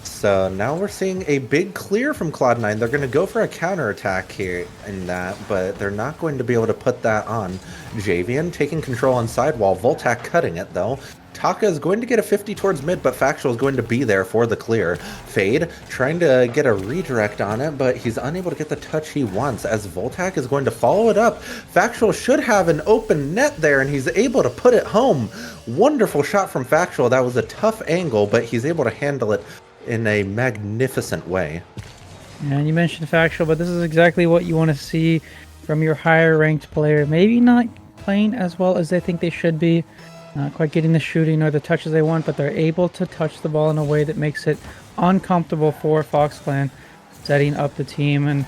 So now we're seeing a big clear from Cloud9. They're going to go for a counterattack here in that, but they're not going to be able to put that on. Javian taking control on sidewall. Voltac cutting it, though. Taka is going to get a 50 towards mid, but Factual is going to be there for the clear. Fade trying to get a redirect on it, but he's unable to get the touch he wants as Voltac is going to follow it up. Factual should have an open net there, and he's able to put it home. Wonderful shot from Factual. That was a tough angle, but he's able to handle it in a magnificent way. And you mentioned Factual, but this is exactly what you want to see from your higher ranked player. Maybe not playing as well as they think they should be, not quite getting the shooting or the touches they want, but they're able to touch the ball in a way that makes it uncomfortable for FoxClan setting up the team. And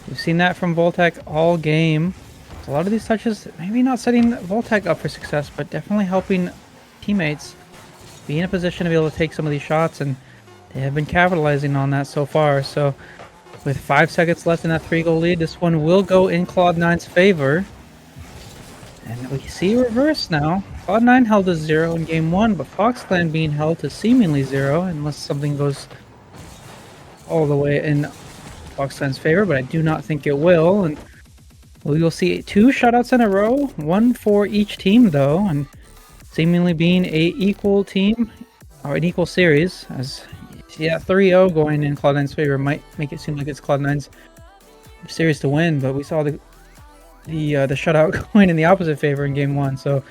we've seen that from Voltac all game. So a lot of these touches, maybe not setting Voltac up for success, but definitely helping teammates be in a position to be able to take some of these shots, and they have been capitalizing on that so far. So with 5 seconds left in that 3-goal lead, this one will go in Cloud9's favor. And we see a reverse now. Cloud9 held to 0 in game 1, but FoxClan being held to seemingly 0 unless something goes all the way in FoxClan's favor, but I do not think it will. And we will see 2 shutouts in a row, 1 for each team though, and seemingly being a equal team or an equal series, as yeah, 3-0 going in Cloud9's favor might make it seem like it's Cloud9's series to win, but we saw the shutout going in the opposite favor in game 1. So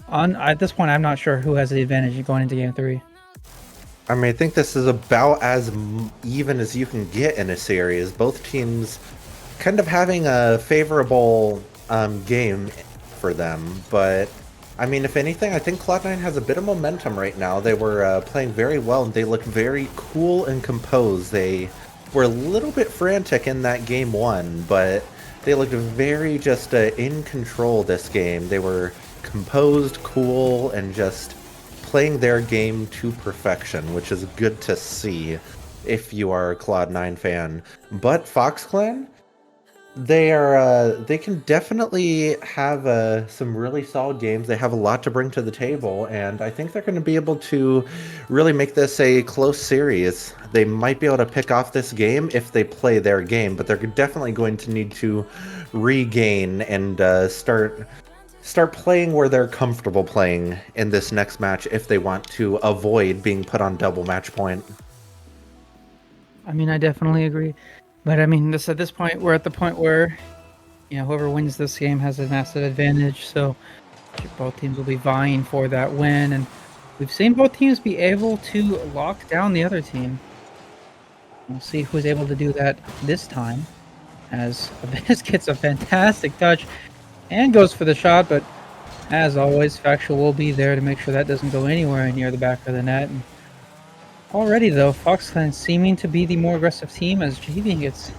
at this point, I'm not sure who has the advantage going into game 3. I mean, I think this is about as even as you can get in a series. Both teams kind of having a favorable game for them, but I mean, if anything, I think Cloud9 has a bit of momentum right now. They were playing very well, and they look very cool and composed. They were a little bit frantic in that game 1, but they looked very just in control this game. They were composed, cool, and just playing their game to perfection, which is good to see if you are a Cloud9 fan. But FoxClan, They can definitely have some really solid games. They have a lot to bring to the table, and I think they're going to be able to really make this a close series. They might be able to pick off this game if they play their game, but they're definitely going to need to regain and start playing where they're comfortable playing in this next match if they want to avoid being put on double match point. I mean, I definitely agree. But I mean, at this point, we're at the point where, whoever wins this game has a massive advantage. So both teams will be vying for that win. And we've seen both teams be able to lock down the other team. We'll see who's able to do that this time. As Abyss gets a fantastic touch and goes for the shot. But as always, Factual will be there to make sure that doesn't go anywhere near the back of the net. And already, though, FoxClan seeming to be the more aggressive team as JV gets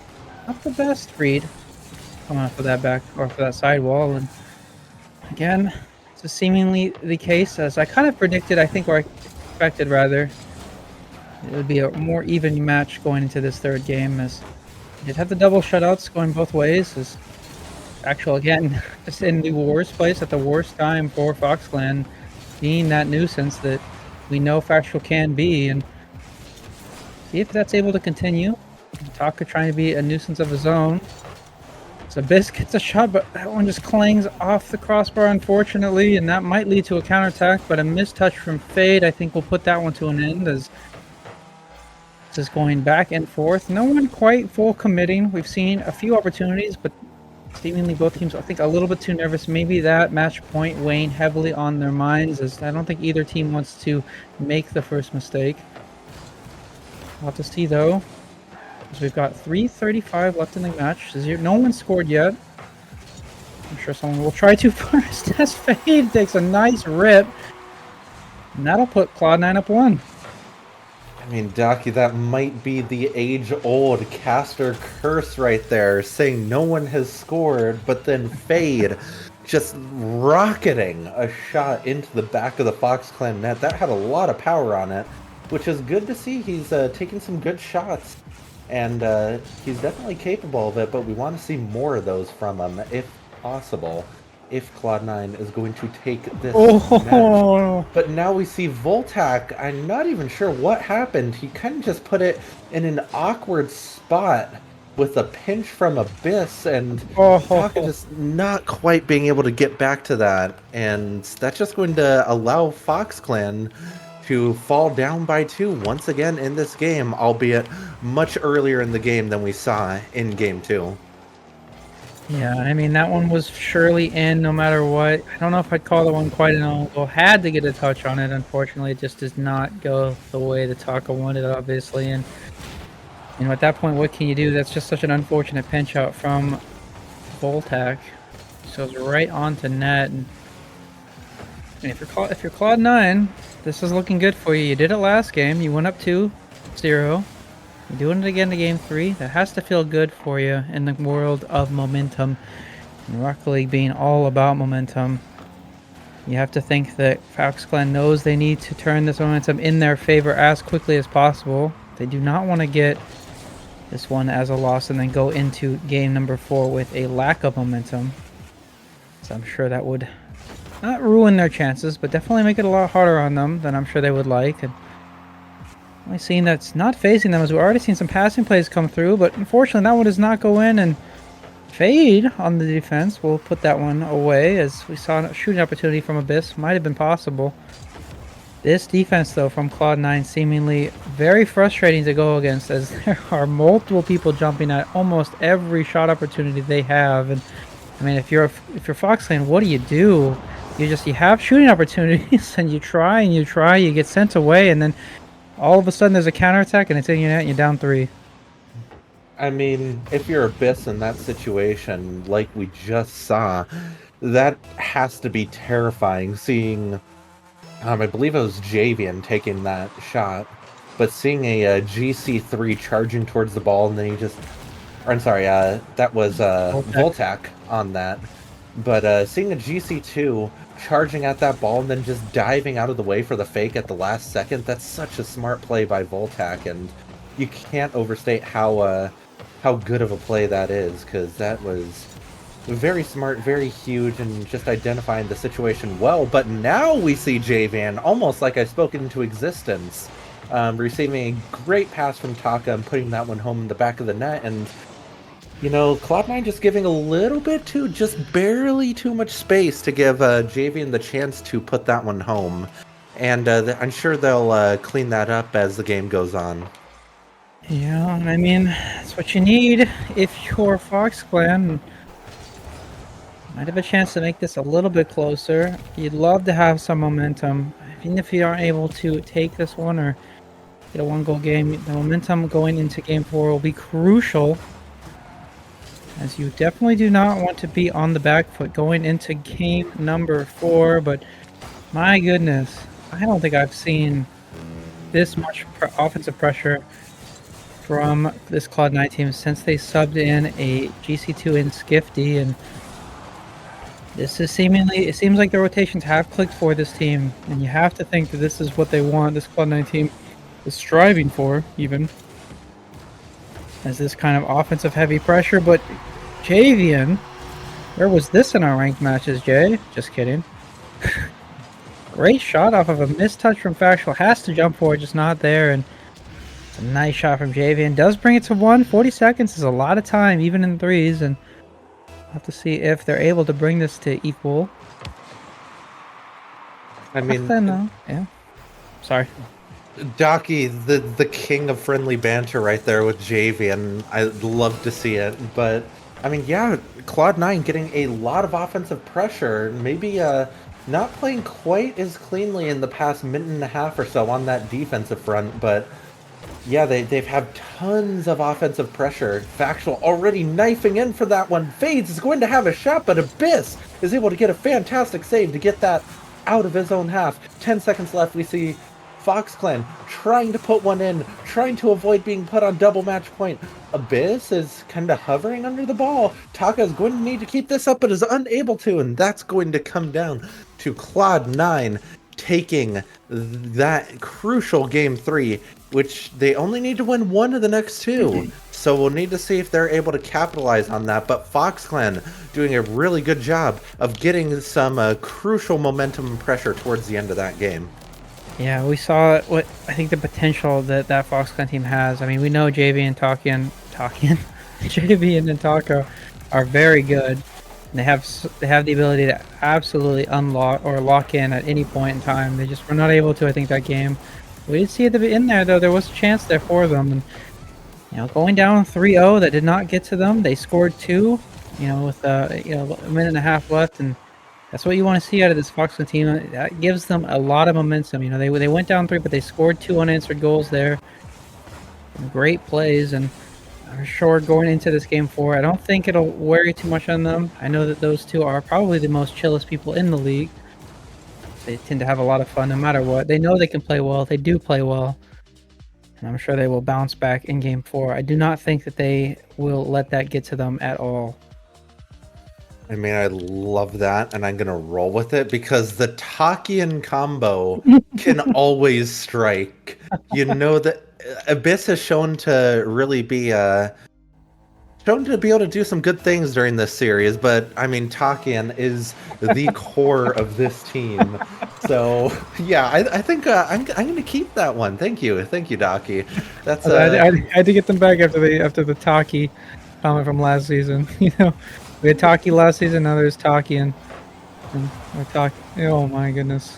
not the best read coming off of that back or for that sidewall. And again, this is seemingly the case as I kind of predicted, I think, or I expected rather. It would be a more even match going into this third game as we did have the double shutouts going both ways. As Actual, again, just in the worst place at the worst time for FoxClan, being that nuisance that we know Factual can be. And see if that's able to continue. Taka trying to be a nuisance of his own. So Abyss gets a shot, but that one just clangs off the crossbar, unfortunately, and that might lead to a counterattack, but a missed touch from Fade, I think, will put that one to an end as this is going back and forth. No one quite full committing. We've seen a few opportunities, but seemingly both teams, I think, a little bit too nervous. Maybe that match point weighing heavily on their minds, as I don't think either team wants to make the first mistake. We'll have to see, though, as we've got 3:35 left in the match. No one scored yet. I'm sure someone will try to first as Fade takes a nice rip. And that'll put Cloud9 up 1. I mean, Docky, that might be the age-old caster curse right there, saying no one has scored, but then Fade just rocketing a shot into the back of the FoxClan net. That had a lot of power on it, which is good to see. He's taking some good shots, and he's definitely capable of it, but we want to see more of those from him, if possible, if Cloud9 is going to take this match. But now we see Voltac. I'm not even sure what happened. He kind of just put it in an awkward spot with a pinch from Abyss, and Taka just not quite being able to get back to that. And that's just going to allow FoxClan to fall down by 2 once again in this game, albeit much earlier in the game than we saw in Game 2. Yeah, I mean, that one was surely in no matter what. I don't know if I'd call that one quite an all. Had to get a touch on it. Unfortunately, it just does not go the way the Taka wanted, obviously. And, at that point, what can you do? That's just such an unfortunate pinch out from Voltac. So it's right onto net. And if you're Cloud9, this is looking good for you. You did it last game. You went up 2-0. You're doing it again to Game 3. That has to feel good for you in the world of momentum. And Rocket League being all about momentum. You have to think that FoxClan knows they need to turn this momentum in their favor as quickly as possible. They do not want to get this one as a loss and then go into game number 4 with a lack of momentum. So I'm sure that would not ruin their chances, but definitely make it a lot harder on them than I'm sure they would like. And only seeing that's not facing them, as we've already seen some passing plays come through, but unfortunately that one does not go in, and Fade on the defense will put that one away, as we saw a shooting opportunity from Abyss. Might have been possible. This defense, though, from Cloud9 seemingly very frustrating to go against, as there are multiple people jumping at almost every shot opportunity they have. And I mean, if you're FoxClan, what do? You have shooting opportunities, and you try, you get sent away, and then all of a sudden there's a counterattack and it's in your net and you're down 3. I mean, if you're Abyss in that situation, like we just saw, that has to be terrifying, seeing, I believe it was Javian taking that shot, but seeing a GC3 charging towards the ball, and then he just, or I'm sorry, that was Voltac on that, but seeing a GC2 charging at that ball and then just diving out of the way for the fake at the last second, that's such a smart play by Voltac, and you can't overstate how how good of a play that is, because that was very smart, very huge, and just identifying the situation well. But now we see Javian, almost like I spoke into existence, receiving a great pass from Taka and putting that one home in the back of the net. And, you know, Cloud9 just giving a little bit too, just barely too much space to give Javian the chance to put that one home. And I'm sure they'll clean that up as the game goes on. Yeah, I mean, that's what you need if you're Fox Clan. Might have a chance to make this a little bit closer. You'd love to have some momentum. Even if you aren't able to take this one or get a one-goal game, the momentum going into Game 4 will be crucial, as you definitely do not want to be on the back foot going into game number 4. But my goodness, I don't think I've seen this much offensive pressure from this Cloud9 team since they subbed in a GC2 in Skifty, and this is seemingly, it seems like the rotations have clicked for this team, and you have to think that this is what they want, this Cloud9 team is striving for, even, as this kind of offensive heavy pressure. But Javian, where was this in our ranked matches, Jay? Just kidding. Great shot off of a missed touch from Factual, has to jump for it, just not there, and a nice shot from Javian. Does bring it to 1. 40 seconds is a lot of time, even in threes, and have to see if they're able to bring this to equal. I mean, yeah. Sorry. Docky, the king of friendly banter right there with Javian. I'd love to see it. But, I mean, yeah, Cloud9 getting a lot of offensive pressure. Maybe not playing quite as cleanly in the past minute and a half or so on that defensive front, but yeah, they've had tons of offensive pressure. Factual already knifing in for that one. Fades is going to have a shot, but Abyss is able to get a fantastic save to get that out of his own half. 10 seconds left. We see Fox Clan trying to put one in, trying to avoid being put on double match point. Abyss is kind of hovering under the ball. Taka is going to need to keep this up, but is unable to, and that's going to come down to Cloud9 taking that crucial game 3, which they only need to win one of the next 2. So we'll need to see if they're able to capitalize on that. But Fox Clan doing a really good job of getting some crucial momentum and pressure towards the end of that game. Yeah, we saw what I think the potential that Fox Clan team has. I mean, we know JV and JV and Taka are very good. They have the ability to absolutely unlock or lock in at any point in time. They just were not able to, I think, that game. We did see it in there, though. There was a chance there for them. And, you know, going down 3-0, that did not get to them. They scored 2, you know, with a minute and a half left. And that's what you want to see out of this Fox Clan team. That gives them a lot of momentum. You know, they went down 3, but they scored 2 unanswered goals there. Great plays. And I'm sure going into this game 4, I don't think it'll worry too much on them. I know that those two are probably the most chillest people in the league. They tend to have a lot of fun no matter what. They know they can play well. They do play well. And I'm sure they will bounce back in game 4. I do not think that they will let that get to them at all. I mean, I love that, and I'm going to roll with it because the Takian combo can always strike. You know that Abyss has shown to really be able to do some good things during this series, but I mean, Takian is the core of this team. So yeah, I think I'm going to keep that one. Thank you, Docky. That's I had to get them back after the Taki comment from last season. You know, we had Taki last season. Now there's Taki and we're Taki. Oh my goodness.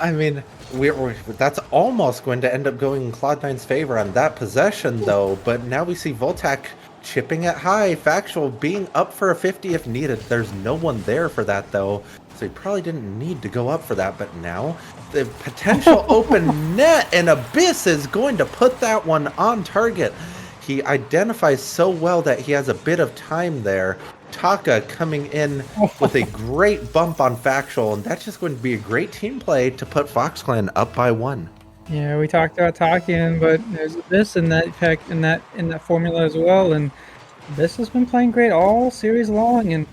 I mean, that's almost going to end up going in Cloud9's favor on that possession, though. But now we see Voltac chipping it high. Factual being up for a 50 if needed. There's no one there for that, though. So he probably didn't need to go up for that. But now the potential open net, and Abyss is going to put that one on target. He identifies so well that he has a bit of time there. Taka coming in with a great bump on Factual, and that's just going to be a great team play to put Fox Clan up by 1. Yeah, we talked about Takian, but there's Abyss in that effect in that formula as well, and Abyss has been playing great all series long, and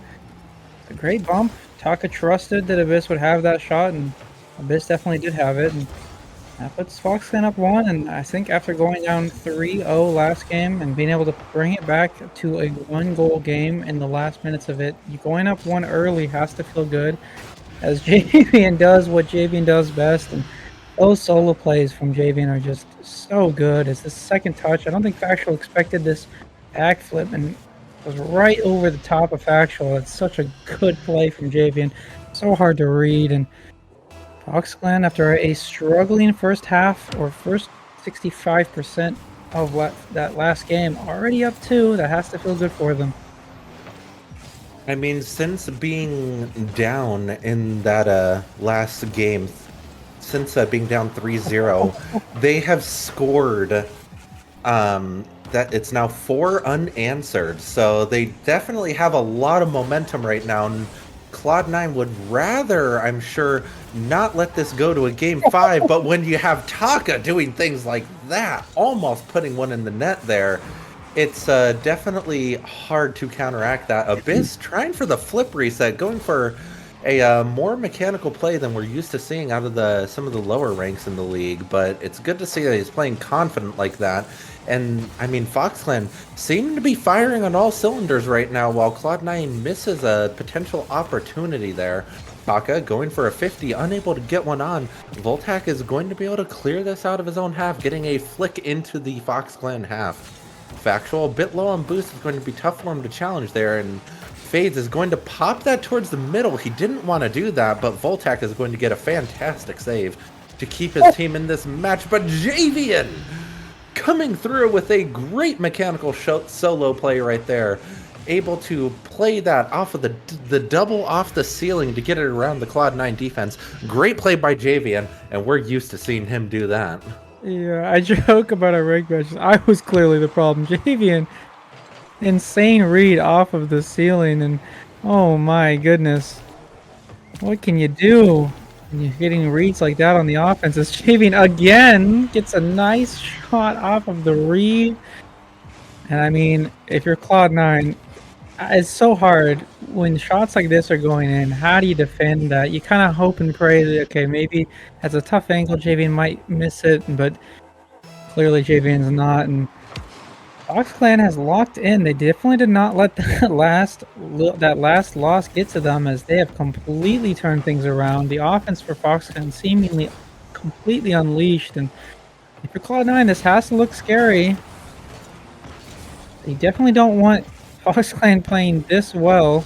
it's a great bump. Taka trusted that Abyss would have that shot, and Abyss definitely did have it. And That puts Foxclan up 1, and I think after going down 3-0 last game and being able to bring it back to a 1-goal game in the last minutes of it, you going up 1 early has to feel good, as Javian does what Javian does best, and those solo plays from Javian are just so good. It's the second touch. I don't think Factual expected this backflip, and it was right over the top of Factual. It's such a good play from Javian. So hard to read, and Foxclan, after a struggling first half, or first 65% of that last game, already up 2. That has to feel good for them. I mean, since being down in that last game, since being down 3-0, they have scored that it's now 4 unanswered. So they definitely have a lot of momentum right now. And Cloud9 would rather, I'm sure, not let this go to a game 5, but when you have Taka doing things like that, almost putting one in the net there, it's definitely hard to counteract that. Abyss trying for the flip reset, going for a more mechanical play than we're used to seeing out of some of the lower ranks in the league, but it's good to see that he's playing confident like that. And, I mean, Foxclan seem to be firing on all cylinders right now, while Cloud9 misses a potential opportunity there. Taka going for a 50, unable to get one on. Voltac is going to be able to clear this out of his own half, getting a flick into the Foxclan half. Factual, a bit low on boost, is going to be tough for him to challenge there, and Fades is going to pop that towards the middle. He didn't want to do that, but Voltac is going to get a fantastic save to keep his team in this match. But Javian coming through with a great mechanical solo play right there, able to play that off of the double off the ceiling to get it around the Cloud9 defense. Great play by Javian, and we're used to seeing him do that. Yeah, I joke about our rank matches. I was clearly the problem. Javian, insane read off of the ceiling, and oh my goodness, what can you do when you're getting reads like that on the offense? As Javian again gets a nice shot off of the read, and I mean, if you're Cloud9, it's so hard when shots like this are going in. How do you defend that? You kind of hope and pray that, okay, maybe that's a tough angle, Javian might miss it, but clearly Javian's not. And Foxclan has locked in. They definitely did not let that last loss get to them, as they have completely turned things around. The offense for Foxclan seemingly completely unleashed, and if you're Cloud9, this has to look scary. You definitely don't want Foxclan playing this well.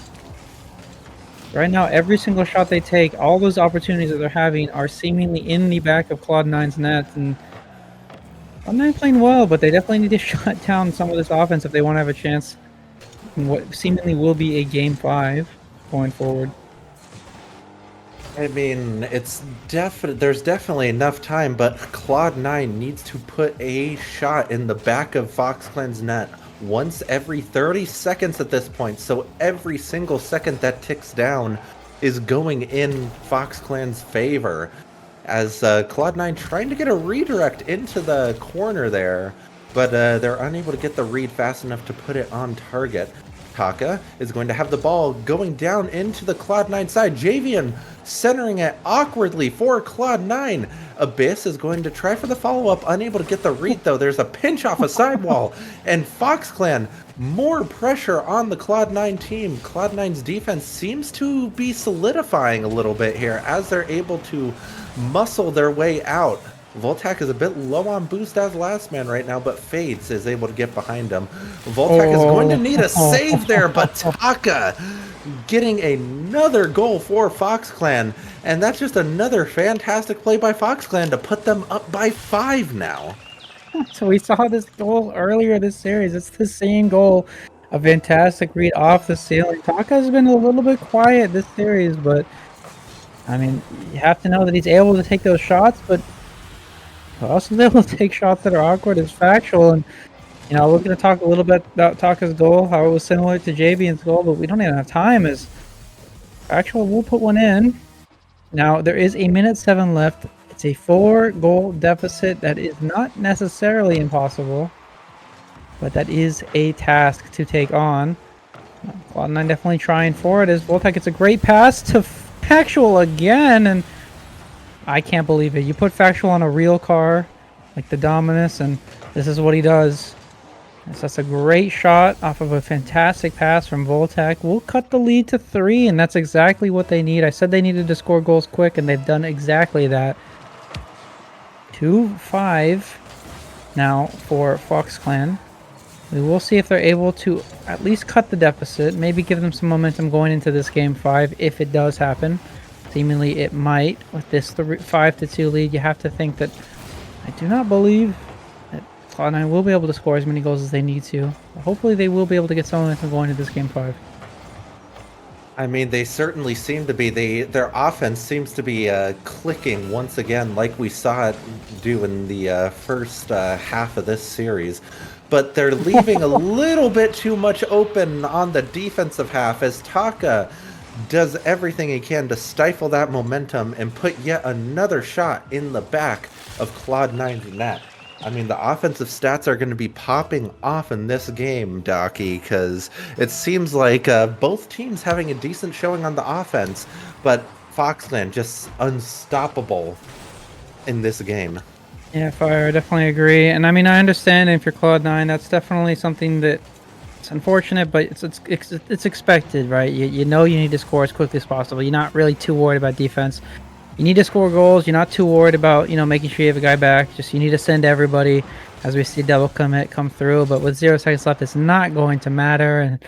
Right now, every single shot they take, all those opportunities that they're having are seemingly in the back of Cloud9's net, and Cloud9 playing well, but they definitely need to shut down some of this offense if they want to have a chance in what seemingly will be a game 5 going forward. I mean, there's definitely enough time, but Cloud9 needs to put a shot in the back of Foxclan's net once every 30 seconds at this point, so every single second that ticks down is going in Foxclan's favor, as Cloud9 trying to get a redirect into the corner there, but they're unable to get the read fast enough to put it on target. Taka is going to have the ball going down into the Cloud9 side. Javian centering it awkwardly for Cloud9. Abyss is going to try for the follow-up, unable to get the read though. There's a pinch off a sidewall, and Foxclan, more pressure on the Cloud9 team. Cloud9's defense seems to be solidifying a little bit here as they're able to muscle their way out. Voltac is a bit low on boost as last man right now, but Fades is able to get behind him. Voltac is going to need a save there, but Taka getting another goal for Foxclan, and that's just another fantastic play by Foxclan to put them up by 5 now. So we saw this goal earlier this series. It's the same goal. A fantastic read off the ceiling. Taka's been a little bit quiet this series, but I mean, you have to know that he's able to take those shots, but also able to take shots that are awkward is Factual. And you know, we're going to talk a little bit about Taka's goal, how it was similar to Javian's goal, but we don't even have time, as Factual will put one in. Now, there is 1:07 left. It's a 4-goal deficit. That is not necessarily impossible, but that is a task to take on. Cloud9 definitely trying for it, as Voltac gets a great pass to Factual again, and I can't believe it. You put Factual on a real car, like the Dominus, and this is what he does. So that's a great shot off of a fantastic pass from Voltac. We'll cut the lead to 3, and that's exactly what they need. I said they needed to score goals quick, and they've done exactly that. 2-5 now for Fox Clan. We will see if they're able to at least cut the deficit, maybe give them some momentum going into this game 5 if it does happen. Seemingly it might. With this 5-2 lead, you have to think that I do not believe that Cloud9 will be able to score as many goals as they need to. But hopefully they will be able to get some momentum going into this game 5. I mean, they certainly seem to be. Their offense seems to be clicking once again, like we saw it do in the first half of this series. But they're leaving a little bit too much open on the defensive half as Taka does everything he can to stifle that momentum and put yet another shot in the back of Cloud9's net. I mean, the offensive stats are going to be popping off in this game, Docky, because it seems like both teams having a decent showing on the offense, but Foxland just unstoppable in this game. Yeah, Fire, I definitely agree. And I mean, I understand if you're Cloud9, that's definitely something that it's unfortunate, but it's expected, right? You know you need to score as quickly as possible. You're not really too worried about defense. You need to score goals. You're not too worried about, making sure you have a guy back. Just you need to send everybody as we see double commit come through. But with 0 seconds left, it's not going to matter. And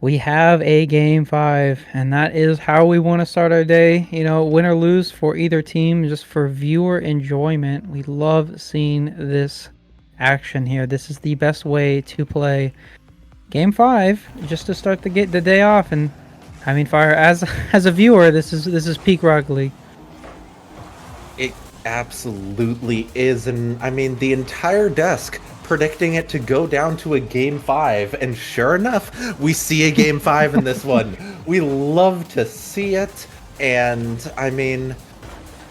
we have a game 5, and that is how we want to start our day. Win or lose for either team, just for viewer enjoyment. We love seeing this action here. This is the best way to play game 5, just to start the day off. And I mean, Fire, as a viewer, this is peak Rocket League. It absolutely is, and I mean, the entire desk predicting it to go down to a game 5, and sure enough, we see a game 5 in this one. We love to see it, and I mean,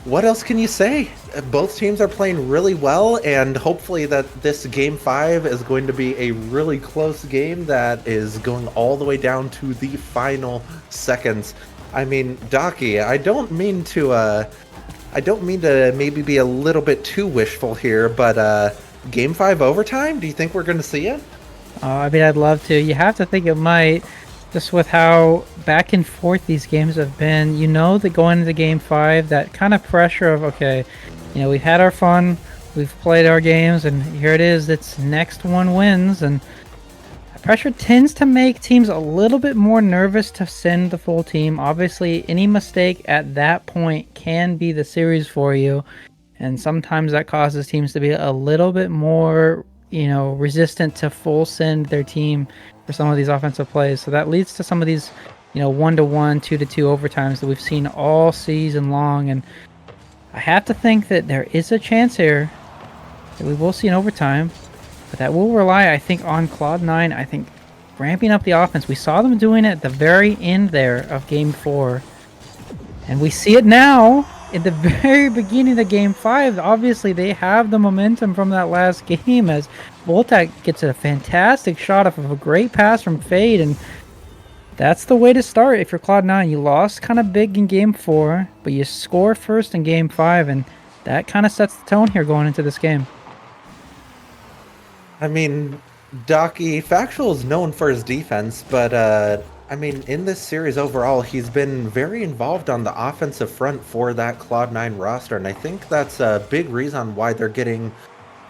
what else can you say? Both teams are playing really well, and hopefully that this game 5 is going to be a really close game that is going all the way down to the final seconds. I mean, Docky, I don't mean to maybe be a little bit too wishful here, but game 5 overtime? Do you think we're going to see it? I mean, I'd love to. You have to think it might, just with how back and forth these games have been. That going into game 5, that kind of pressure of, okay, we've had our fun, we've played our games, and here it is, it's next one wins, and pressure tends to make teams a little bit more nervous to send the full team. Obviously, any mistake at that point can be the series for you, and sometimes that causes teams to be a little bit more, resistant to full send their team for some of these offensive plays. So that leads to some of these, 1-1, 2-2 overtimes that we've seen all season long. And I have to think that there is a chance here that we will see an overtime, but that will rely, I think, on Cloud9. I think ramping up the offense. We saw them doing it at the very end there of game 4, and we see it now in the very beginning of game 5. Obviously, they have the momentum from that last game as Voltac gets a fantastic shot off of a great pass from Fade, and that's the way to start if you're Cloud9. You lost kind of big in game 4, but you score first in game 5, and that kind of sets the tone here going into this game. I mean, Docky, Factual is known for his defense, but I mean, in this series overall, he's been very involved on the offensive front for that Cloud9 roster, and I think that's a big reason why they're getting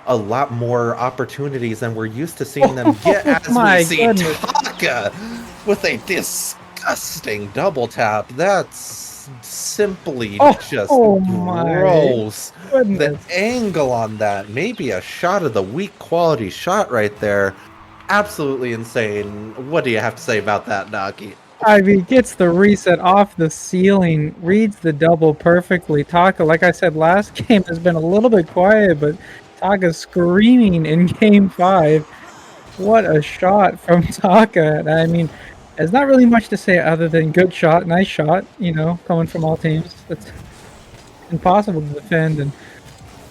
a lot more opportunities than we're used to seeing them get, as we see Taka with a disgusting double tap. That's simply just gross. The angle on that, maybe a shot of the weak quality shot right there. Absolutely insane. What do you have to say about that, Naki? I mean, gets the reset off the ceiling, reads the double perfectly. Taka, like I said, last game has been a little bit quiet, but Taka's screaming in game 5. What a shot from Taka. I mean, there's not really much to say other than good shot, nice shot, coming from all teams. That's impossible to defend, and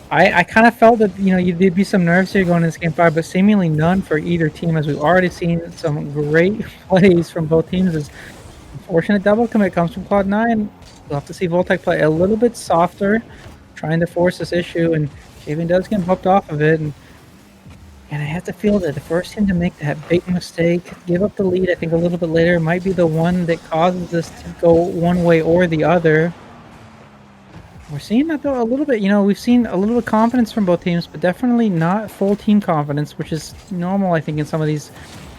I kind of felt that, there'd be some nerves here going into game 5, but seemingly none for either team, as we've already seen some great plays from both teams. As unfortunate double commit comes from Cloud9. We'll have to see Voltec play a little bit softer, trying to force this issue, and Javian does get bumped off of it, and I have to feel that the first team to make that big mistake, give up the lead, I think a little bit later, might be the one that causes this to go one way or the other. We're seeing that though a little bit, we've seen a little bit of confidence from both teams, but definitely not full team confidence, which is normal, I think, in some of these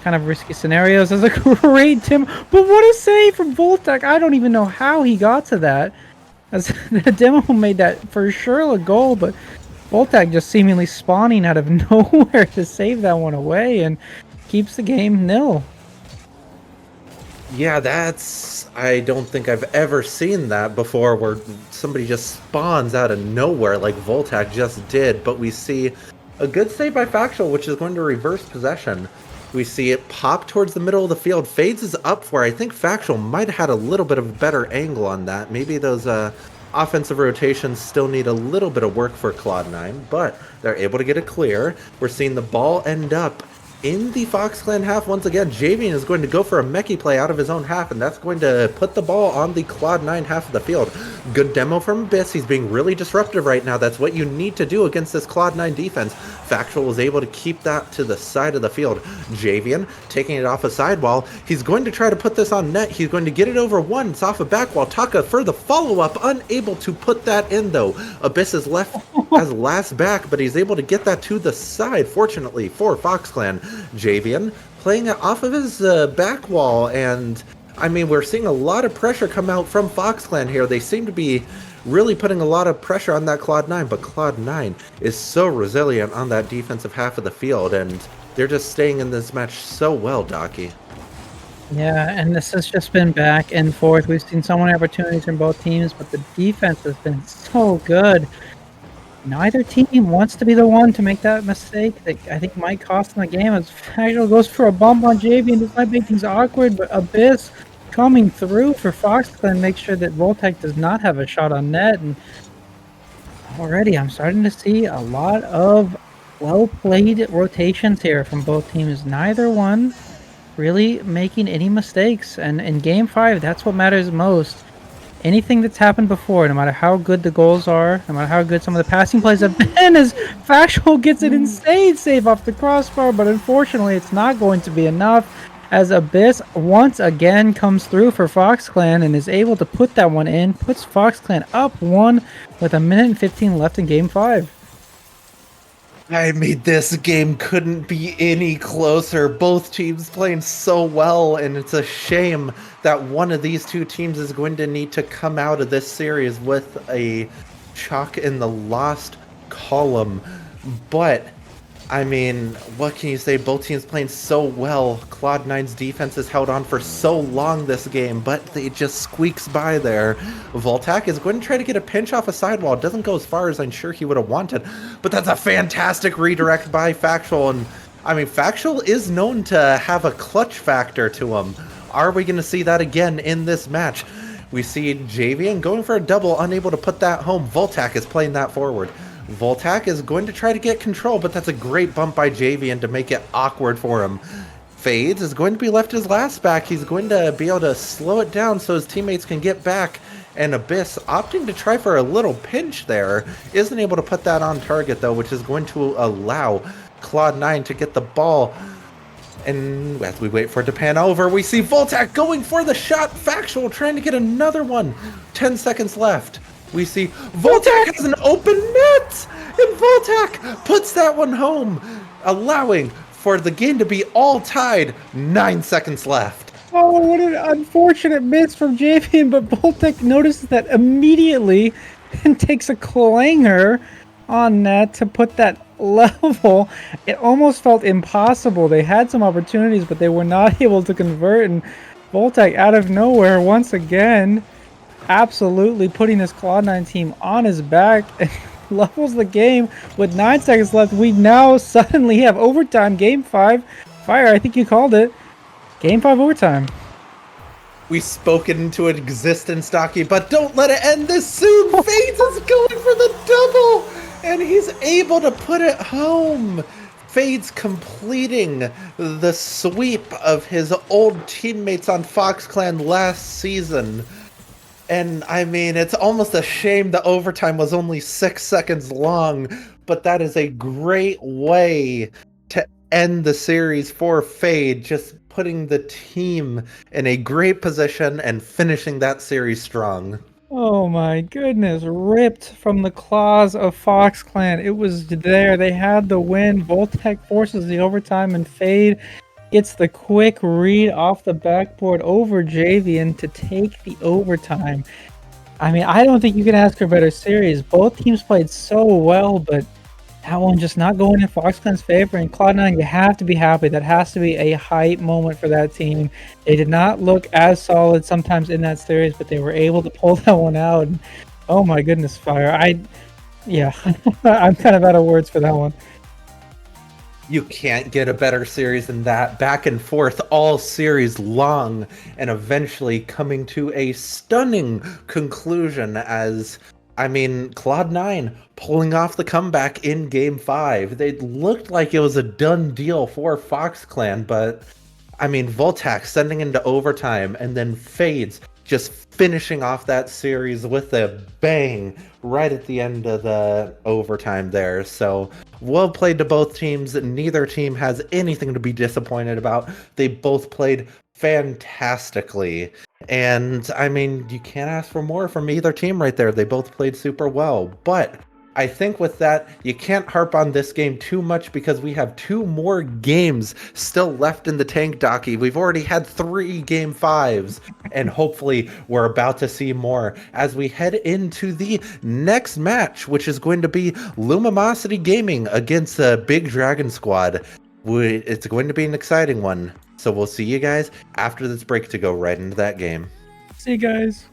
kind of risky scenarios. That's a great Tim, but what a save from Voltec! I don't even know how he got to that. As the demo made that for sure a goal, but Voltec just seemingly spawning out of nowhere to save that one away and keeps the game 0. Yeah, I don't think I've ever seen that before, where somebody just spawns out of nowhere like Voltec just did, but we see a good save by Factual, which is going to reverse possession. We see it pop towards the middle of the field. Fades is up for it. I think Factual might have had a little bit of a better angle on that. Maybe those offensive rotations still need a little bit of work for Cloud9, but they're able to get it clear. We're seeing the ball end up in the Fox Clan half once again. Javian is going to go for a Mechie play out of his own half, and that's going to put the ball on the Cloud9 half of the field. Good demo from Abyss. He's being really disruptive right now. That's what you need to do against this Cloud9 defense. Factual was able to keep that to the side of the field. Javian taking it off a sidewall. He's going to try to put this on net. He's going to get it over one. It's off a back wall. Taka for the follow-up, unable to put that in though. Abyss is left as last back, but he's able to get that to the side, fortunately for Fox Clan. Javian playing it off of his back wall, and I mean, we're seeing a lot of pressure come out from Fox Clan here. They seem to be really putting a lot of pressure on that Cloud9, but Cloud9 is so resilient on that defensive half of the field, and they're just staying in this match so well, Docky. Yeah, and this has just been back and forth. We've seen so many opportunities from both teams, but the defense has been so good. Neither team wants to be the one to make that mistake that I think might cost them the game. As Factual goes for a bump on Javian, this might make things awkward, but Abyss coming through for Fox Clan makes sure that Voltec does not have a shot on net. And already I'm starting to see a lot of well-played rotations here from both teams. Neither one really making any mistakes. And in Game 5, that's what matters most. Anything that's happened before, no matter how good the goals are, no matter how good some of the passing plays have been, as Factual gets an insane save off the crossbar, but unfortunately it's not going to be enough, as Abyss once again comes through for Fox Clan and is able to put that one in, puts Fox Clan up 1 with 1:15 left in Game 5. I mean, this game couldn't be any closer. Both teams playing so well, and it's a shame that one of these two teams is going to need to come out of this series with a chalk in the lost column. But, I mean, what can you say? Both teams playing so well. Cloud9's defense has held on for so long this game, but it just squeaks by there. Voltec is going to try to get a pinch off a sidewall. It doesn't go as far as I'm sure he would have wanted, but that's a fantastic redirect by Factual. And, I mean, Factual is known to have a clutch factor to him. Are we going to see that again in this match? We see Javian going for a double, unable to put that home. Voltec is playing that forward. Voltec is going to try to get control, but that's a great bump by Javian to make it awkward for him. Fades is going to be left as last back. He's going to be able to slow it down so his teammates can get back. And Abyss opting to try for a little pinch there. Isn't able to put that on target though, which is going to allow Cloud9 to get the ball. And as we wait for it to pan over, we see Voltec going for the shot. Factual trying to get another one. 10 seconds left. We see Voltec has an open net, and Voltec puts that one home, allowing for the game to be all tied. 9 seconds left. Oh, what an unfortunate miss from Javian, but Voltec notices that immediately and takes a clanger on net to put that level. It almost felt impossible. They had some opportunities, but they were not able to convert, and Voltec out of nowhere once again absolutely putting this Cloud9 team on his back and levels the game with 9 seconds left. We now suddenly have overtime. Game 5. Fire, I think you called it. Game 5 overtime. We spoke it into existence, Docky, but don't let it end this soon. Fades is going for the double, and he's able to put it home. Fades completing the sweep of his old teammates on Fox Clan last season. And I mean, it's almost a shame the overtime was only 6 seconds long, but that is a great way to end the series for Fade, just putting the team in a great position and finishing that series strong. Oh my goodness, ripped from the claws of Fox Clan. It was there. They had the win. Voltec forces the overtime, and Fade gets the quick read off the backboard over Javian to take the overtime. I mean, I don't think you can ask for a better series. Both teams played so well, but that one just not going in Fox Clan's favor. And Cloud9, you have to be happy. That has to be a hype moment for that team. They did not look as solid sometimes in that series, but they were able to pull that one out. And, oh my goodness, Fire. Yeah, I'm kind of out of words for that one. You can't get a better series than that. Back and forth all series long, and eventually coming to a stunning conclusion as, I mean, Cloud9 pulling off the comeback in Game 5. They looked like it was a done deal for Fox Clan, but, I mean, Voltax sending into overtime, and then Fades just finishing off that series with a bang right at the end of the overtime there. So, well played to both teams. Neither team has anything to be disappointed about. They both played fantastically. And, I mean, you can't ask for more from either team right there. They both played super well. But I think with that, you can't harp on this game too much because we have 2 more games still left in the tank, Docky. We've already had 3 Game 5s, and hopefully we're about to see more as we head into the next match, which is going to be LumiMawcity Gaming against the Big Dragon Squad. It's going to be an exciting one. So we'll see you guys after this break to go right into that game. See you guys.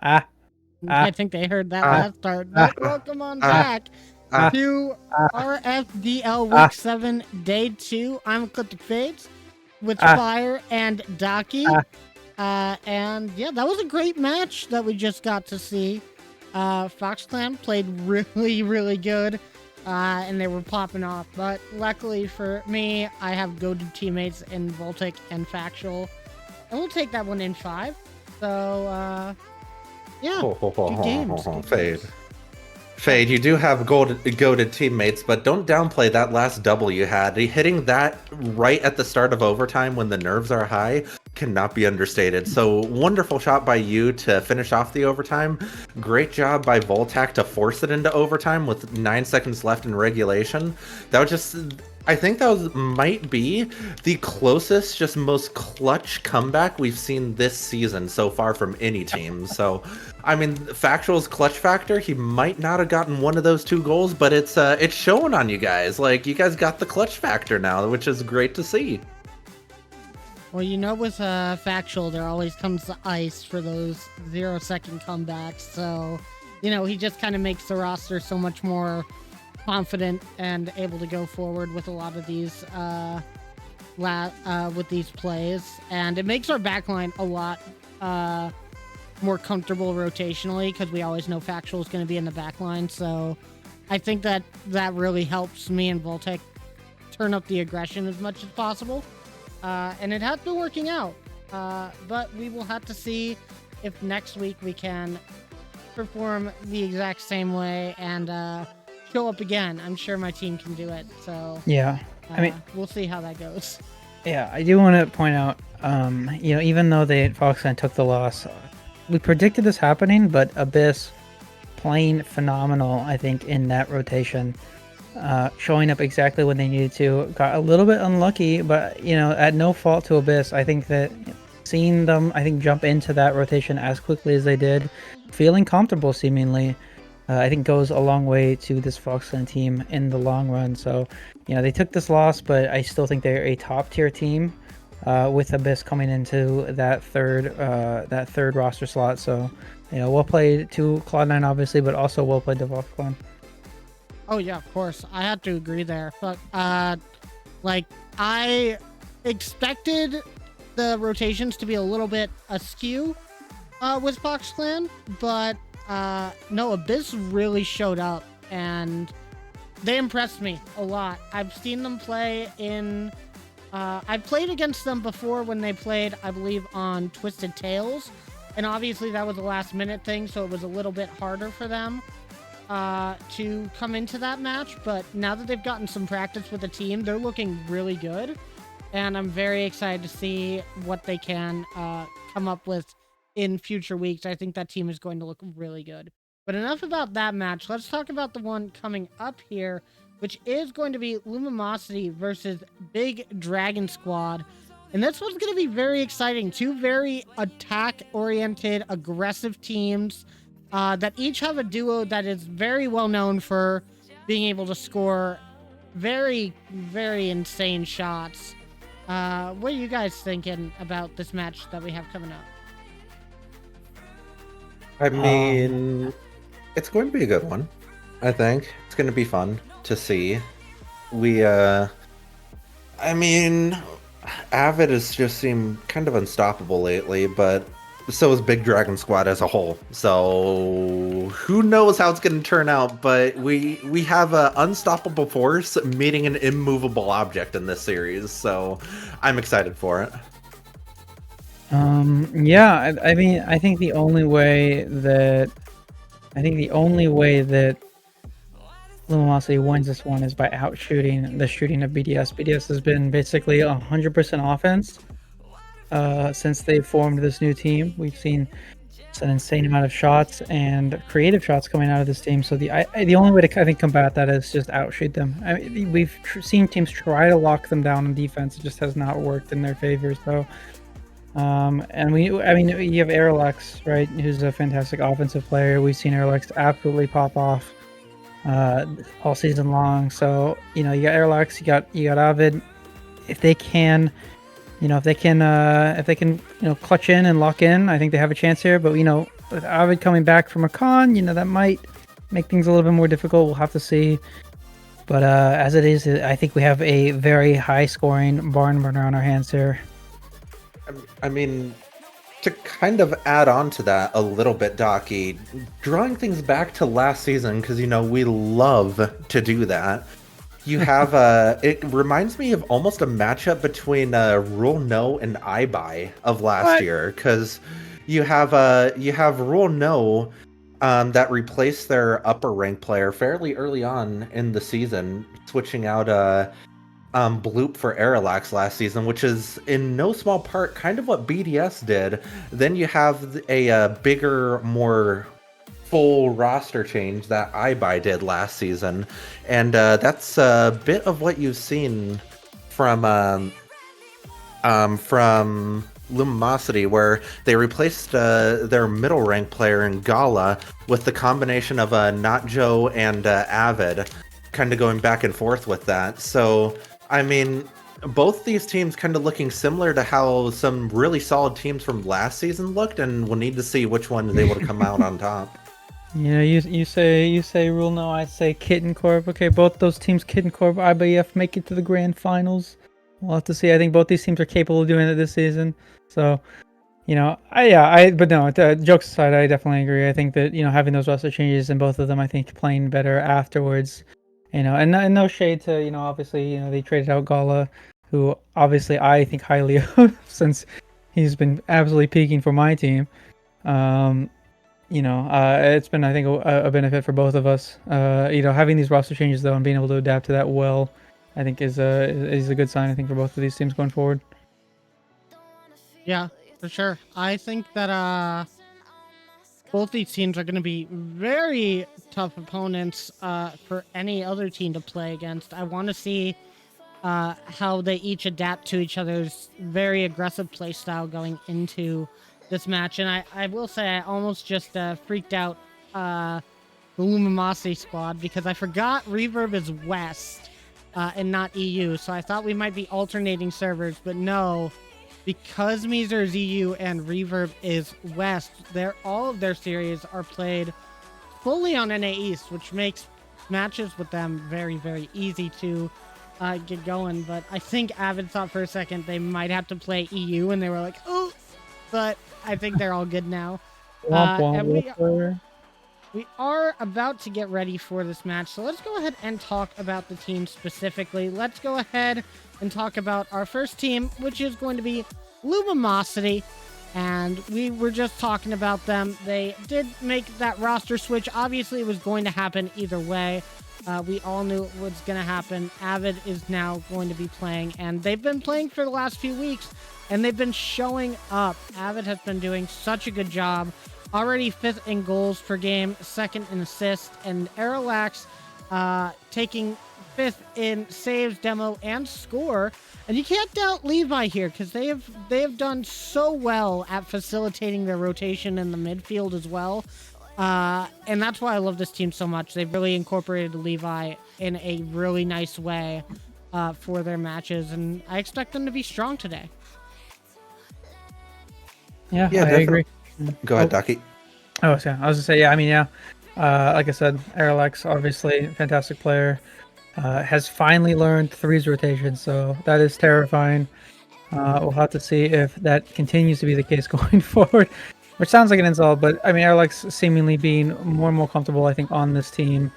I think they heard that last start. But welcome on back to RFDL Week 7, Day 2. I'm Ecliptic Fades with Fire and Daki. And yeah, that was a great match that we just got to see. Fox Clan played really, really good. And they were popping off. But luckily for me, I have goated teammates in Voltic and Factual. And we'll take that one in 5. So, yeah. Good games. Fade, you do have goated teammates, but don't downplay that last double you had. Hitting that right at the start of overtime when the nerves are high cannot be understated. So wonderful shot by you to finish off the overtime. Great job by Voltac to force it into overtime with 9 seconds left in regulation. That was just... I think that might be the closest, just most clutch comeback we've seen this season so far from any team. So, I mean, Factual's clutch factor, he might not have gotten one of those 2 goals, but it's showing on you guys. Like, you guys got the clutch factor now, which is great to see. Well, you know, with Factual, there always comes the ice for those 0-second comebacks. So, you know, he just kind of makes the roster so much more confident and able to go forward with a lot of these with these plays, and it makes our backline a lot more comfortable rotationally because we always know Factual is going to be in the backline. So I think that really helps me and Voltec turn up the aggression as much as possible, and it has been working out, but we will have to see if next week we can perform the exact same way and show up again. I'm sure my team can do it. So yeah, I mean, we'll see how that goes. Yeah, I do want to point out, you know, even though Foxland took the loss, we predicted this happening, but Abyss playing phenomenal, I think, in that rotation, showing up exactly when they needed to. Got a little bit unlucky, but you know, at no fault to Abyss. I think that seeing them, I think, jump into that rotation as quickly as they did, feeling comfortable seemingly, I think goes a long way to this Foxland team in the long run. So, you know, they took this loss, but I still think they're a top tier team with Abyss coming into that third roster slot. So, you know, well played to Cloud9 obviously, but also well played to Foxland. Oh yeah, of course. I have to agree there. But like, I expected the rotations to be a little bit askew with Foxland, but no, Abyss really showed up and they impressed me a lot. I've seen them play in I've played against them before when they played, I believe, on Twisted Tales, and obviously that was a last minute thing, so it was a little bit harder for them to come into that match. But now that they've gotten some practice with the team, they're looking really good, and I'm very excited to see what they can come up with in future weeks. I think that team is going to look really good. But enough about that match. Let's talk about the one coming up here, which is going to be LumiMawcity versus Big Dragon Squad. And this one's going to be very exciting. 2 very attack-oriented, aggressive teams that each have a duo that is very well known for being able to score very, very insane shots. What are you guys thinking about this match that we have coming up? I mean, it's going to be a good one. I think it's going to be fun to see. I mean, Avid has just seemed kind of unstoppable lately, but so is Big Dragon Squad as a whole. So who knows how it's going to turn out, but we have an unstoppable force meeting an immovable object in this series, so I'm excited for it. Yeah, I mean, I think the only way that LumiMawcity wins this one is by outshooting the shooting of BDS. BDS has been basically 100% offense since they formed this new team. We've seen an insane amount of shots and creative shots coming out of this team. So the only way to, I think, combat that is just outshoot them. I mean, we've seen teams try to lock them down on defense. It just has not worked in their favor. So. And you have Aerolux, right, who's a fantastic offensive player. We've seen Aerolux absolutely pop off all season long. So, you know, you got Aerolux, you got Avid. If they can clutch in and lock in, I think they have a chance here. But, you know, with Avid coming back from a con, that might make things a little bit more difficult. We'll have to see. But as it is, I think we have a very high-scoring barn burner on our hands here. I mean, to kind of add on to that a little bit, Docky, drawing things back to last season, because, we love to do that. You have, it reminds me of almost a matchup between Rule No and iBuy of last year, because you have Rule No that replaced their upper rank player fairly early on in the season, switching out Bloop for Arilax last season, which is in no small part kind of what BDS did. Then you have a bigger, more full roster change that iBuy did last season, and that's a bit of what you've seen from LumiMawcity, where they replaced their middle rank player in Gala with the combination of Notjo and Avid, kind of going back and forth with that. So, I mean, both these teams kind of looking similar to how some really solid teams from last season looked, and we'll need to see which one is able to come out on top. Yeah, you say Rule No, I say Kitten Corp. Okay, both those teams, Kitten Corp, IBF, make it to the grand finals. We'll have to see. I think both these teams are capable of doing it this season. So, but no, jokes aside, I definitely agree. I think that, having those roster changes in both of them, I think playing better afterwards, and no shade to, obviously, they traded out Gala, who obviously I think highly of since he's been absolutely peaking for my team. It's been, I think, a benefit for both of us. Having these roster changes though and being able to adapt to that well, I think is a good sign. I think for both of these teams going forward. Yeah, for sure. I think that both these teams are going to be very tough opponents for any other team to play against. I want to see how they each adapt to each other's very aggressive play style going into this match. And I will say I almost just freaked out the LumiMawcity squad because I forgot Reverb is West and not EU. So I thought we might be alternating servers, but no. Because Meezer is EU and Reverb is West, all of their series are played fully on NA East, which makes matches with them very, very easy to get going. But I think Avid thought for a second they might have to play EU, and they were like, oh, but I think they're all good now. And we are about to get ready for this match, so let's go ahead and talk about the team specifically. Let's go ahead and talk about our first team, which is going to be LumiMawcity, and we were just talking about them. They did make that roster switch. Obviously, it was going to happen either way. We all knew it was going to happen. Avid is now going to be playing, and they've been playing for the last few weeks, and they've been showing up. Avid has been doing such a good job. Already 5th in goals per game, 2nd in assists, and Arilax taking 5th in saves, demo, and score. And you can't doubt Levi here because they have done so well at facilitating their rotation in the midfield as well. And that's why I love this team so much. They've really incorporated Levi in a really nice way for their matches, and I expect them to be strong today. Yeah, I agree. Go ahead, Docky. Oh, yeah. I was gonna say, like I said, Arilax, obviously fantastic player, has finally learned threes rotation, so that is terrifying. We'll have to see if that continues to be the case going forward, which sounds like an insult, but I mean, Arilax seemingly being more and more comfortable, I think, on this team,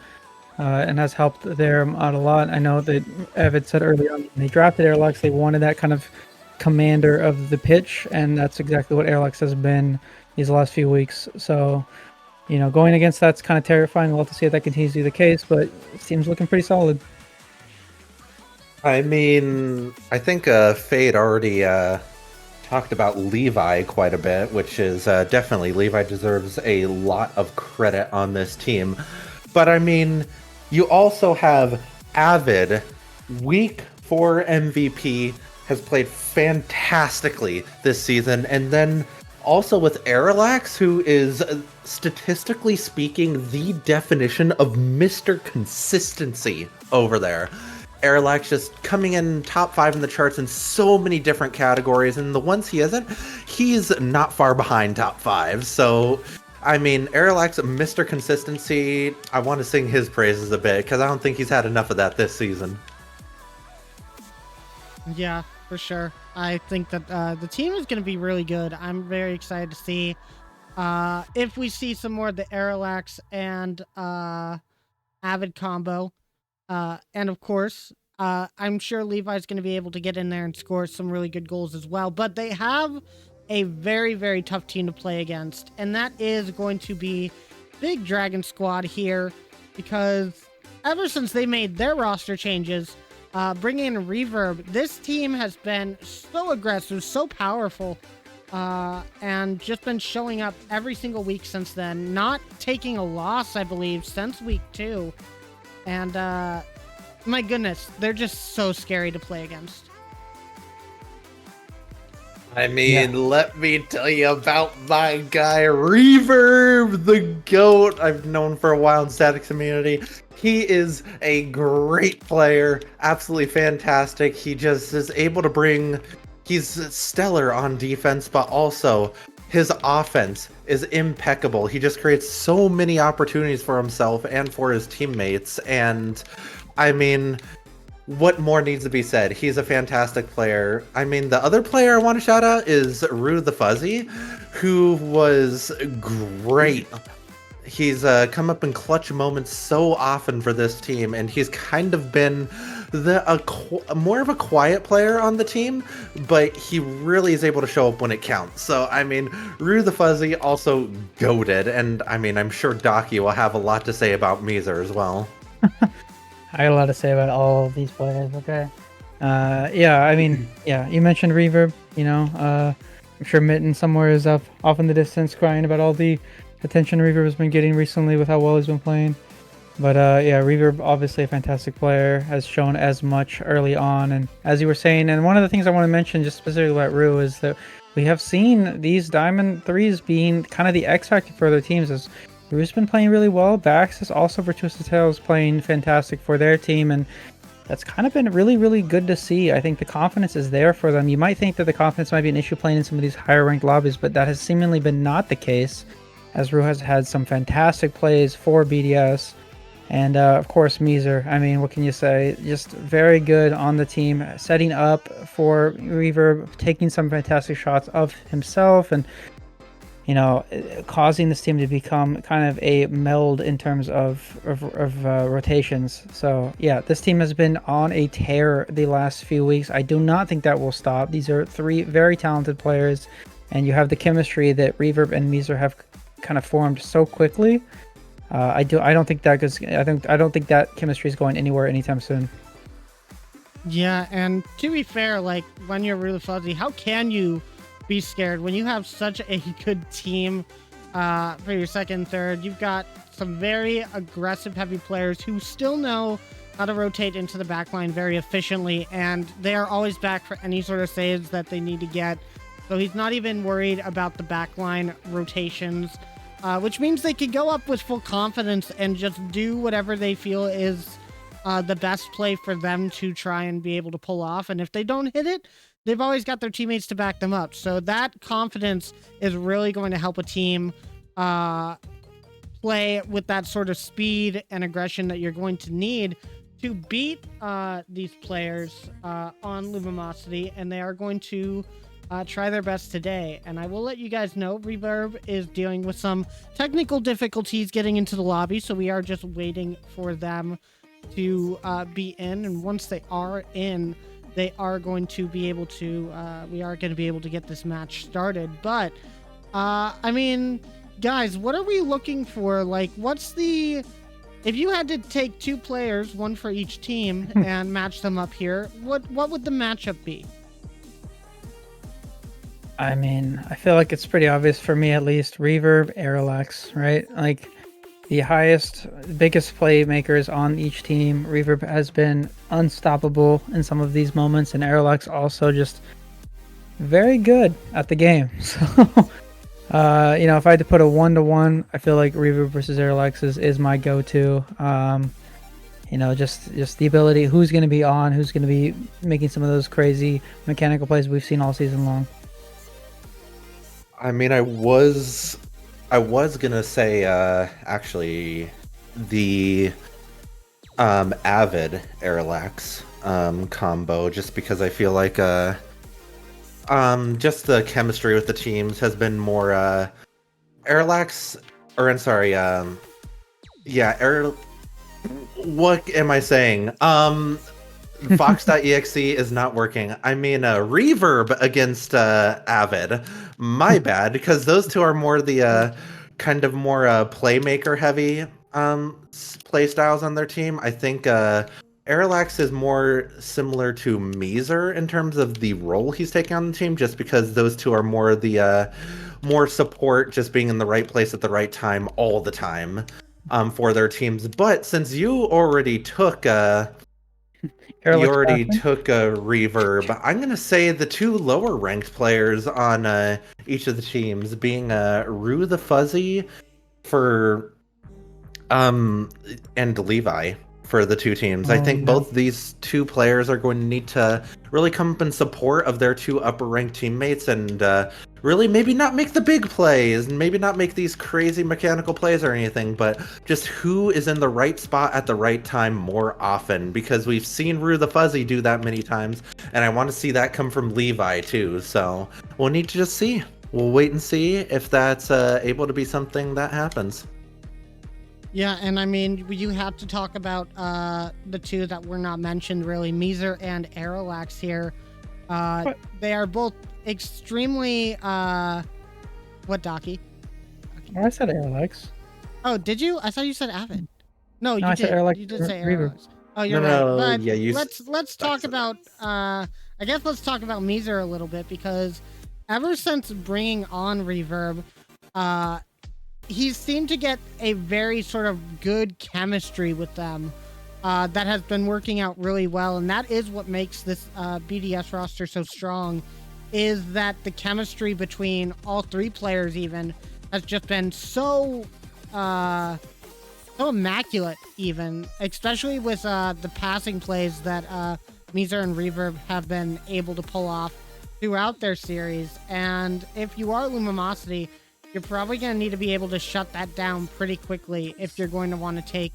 and has helped them out a lot. I know that Evid said earlier on when they drafted Arilax, they wanted that kind of commander of the pitch, and that's exactly what Arilax has been these last few weeks. So, going against that's kind of terrifying. We'll have to see if that continues to be the case, but it seems looking pretty solid. I mean, I think Fade already talked about Levi quite a bit, which is definitely Levi deserves a lot of credit on this team. But I mean, you also have Avid, week 4 MVP, has played fantastically this season, and then also with Arilax, who is, statistically speaking, the definition of Mr. Consistency over there. Arilax just coming in top 5 in the charts in so many different categories, and the ones he isn't, he's not far behind top 5. So, I mean, Arilax, Mr. Consistency, I want to sing his praises a bit, because I don't think he's had enough of that this season. Yeah, for sure. I think that the team is going to be really good. I'm very excited to see if we see some more of the Arilax and Avid combo. And of course, I'm sure Levi's going to be able to get in there and score some really good goals as well. But they have a very, very tough team to play against. And that is going to be Big Dragon Squad here. Because ever since they made their roster changes, bringing in Reverb, this team has been so aggressive, so powerful. And just been showing up every single week since then. Not taking a loss, I believe, since week 2. And, my goodness, they're just so scary to play against. I mean, let me tell you about my guy, Reverb, the GOAT I've known for a while in Static Community. He is a great player, absolutely fantastic. He just is able to bring... He's stellar on defense, but also his offense is impeccable. He just creates so many opportunities for himself and for his teammates. And, I mean... what more needs to be said? He's a fantastic player. I mean, the other player I want to shout out is Rue the Fuzzy, who was great. He's come up in clutch moments so often for this team, and he's kind of been more of a quiet player on the team, but he really is able to show up when it counts. So, I mean, Rue the Fuzzy also goated, and I mean, I'm sure Docky will have a lot to say about Meezer as well. I got a lot to say about all of these players, okay? Yeah, I mean, yeah, you mentioned Reverb, you know, I'm sure Mitten somewhere is off in the distance crying about all the attention Reverb has been getting recently with how well he's been playing. But yeah, Reverb, obviously a fantastic player, has shown as much early on. And as you were saying, and one of the things I want to mention just specifically about Rue is that we have seen these Diamond 3s being kind of the X factor for other teams. As Rue's been playing really well. Bax is also Virtuoso Tales playing fantastic for their team, and that's kind of been really, really good to see. I think the confidence is there for them. You might think that the confidence might be an issue playing in some of these higher ranked lobbies, but that has seemingly been not the case, as Rue has had some fantastic plays for BDS. And of course, Meezer. I mean, what can you say? Just very good on the team, setting up for Reverb, taking some fantastic shots of himself, and you know, causing this team to become kind of a meld in terms of rotations. So yeah, this team has been on a tear the last few weeks. I do not think that will stop. These are 3 very talented players, and you have the chemistry that Reverb and Meezer have kind of formed so quickly. I don't think that chemistry is going anywhere anytime soon. Yeah, and to be fair, like when you're really fuzzy, how can you be scared when you have such a good team for your second, third? You've got some very aggressive, heavy players who still know how to rotate into the backline very efficiently, and they are always back for any sort of saves that they need to get. So he's not even worried about the backline rotations, which means they can go up with full confidence and just do whatever they feel is the best play for them to try and be able to pull off. And if they don't hit it, they've always got their teammates to back them up. So that confidence is really going to help a team play with that sort of speed and aggression that you're going to need to beat these players on LumiMawcity, and they are going to try their best today. And I will let you guys know Reverb is dealing with some technical difficulties getting into the lobby, so we are just waiting for them to be in, and once they are in, they are going to be able to, we are going to be able to get this match started. But, I mean, guys, what are we looking for? Like, what's the, if you had to take 2 players, one for each team, and match them up here, what would the matchup be? I mean, I feel like it's pretty obvious for me, at least. Reverb, Arilax, right? Like, the highest, biggest playmakers on each team. Reverb has been unstoppable in some of these moments, and Arilax also just very good at the game. So, you know, if I had to put a 1-to-1, I feel like Reverb versus Arilax is my go-to. You know, just the ability, who's going to be on, who's going to be making some of those crazy mechanical plays we've seen all season long. I mean, I was I was gonna say, actually, the Avid Airlax combo, just because I feel like just the chemistry with the teams has been more Airlax, or I'm sorry, yeah, what am I saying? Fox.exe is not working. I mean, Reverb against Avid. My bad, because those two are more the kind of more playmaker heavy play styles on their team. I think Arilax is more similar to Meezer in terms of the role he's taking on the team, just because those two are more the more support, just being in the right place at the right time all the time for their teams. But since you already took Airlock's passing. a reverb. I'm gonna say the two lower ranked players on each of the teams, being Rue the Fuzzy for and Levi for the two teams. I Oh, think no. both these two players are going to need to really come up in support of their two upper ranked teammates and really maybe not make the big plays and maybe not make these crazy mechanical plays or anything, but just who is in the right spot at the right time more often, because we've seen Rue the Fuzzy do that many times, and I want to see that come from Levi too. So we'll need to just see. We'll wait and see if that's able to be something that happens. Yeah, and I mean, you have to talk about the two that were not mentioned really, Meezer and Aerolax here. They are both extremely what, Docky? Oh, I said Airlox. Oh, did you? I thought you said Avid. No, you I did. said Airlox. You did say Reverb. Aerolax. Oh, you're No, right. no, But yeah, you let's talk about I guess let's talk about Meezer a little bit, because ever since bringing on Reverb, he's seemed to get a very sort of good chemistry with them that has been working out really well, and that is what makes this BDS roster so strong, is that the chemistry between all three players even has just been so immaculate, even, especially with the passing plays that Meezer and Reverb have been able to pull off throughout their series. And if you are LumiMawcity, you're probably going to need to be able to shut that down pretty quickly if you're going to want to take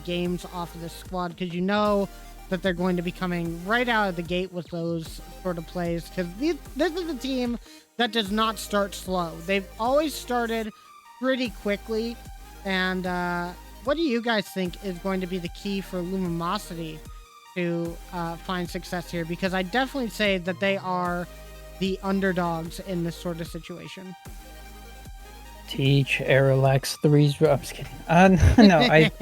games off of this squad, because you know that they're going to be coming right out of the gate with those sort of plays, because this is a team that does not start slow. They've always started pretty quickly. And what do you guys think is going to be the key for LumiMawcity to find success here? Because I definitely say that they are the underdogs in this sort of situation. Teach Aerolax threes. I'm just kidding. No, I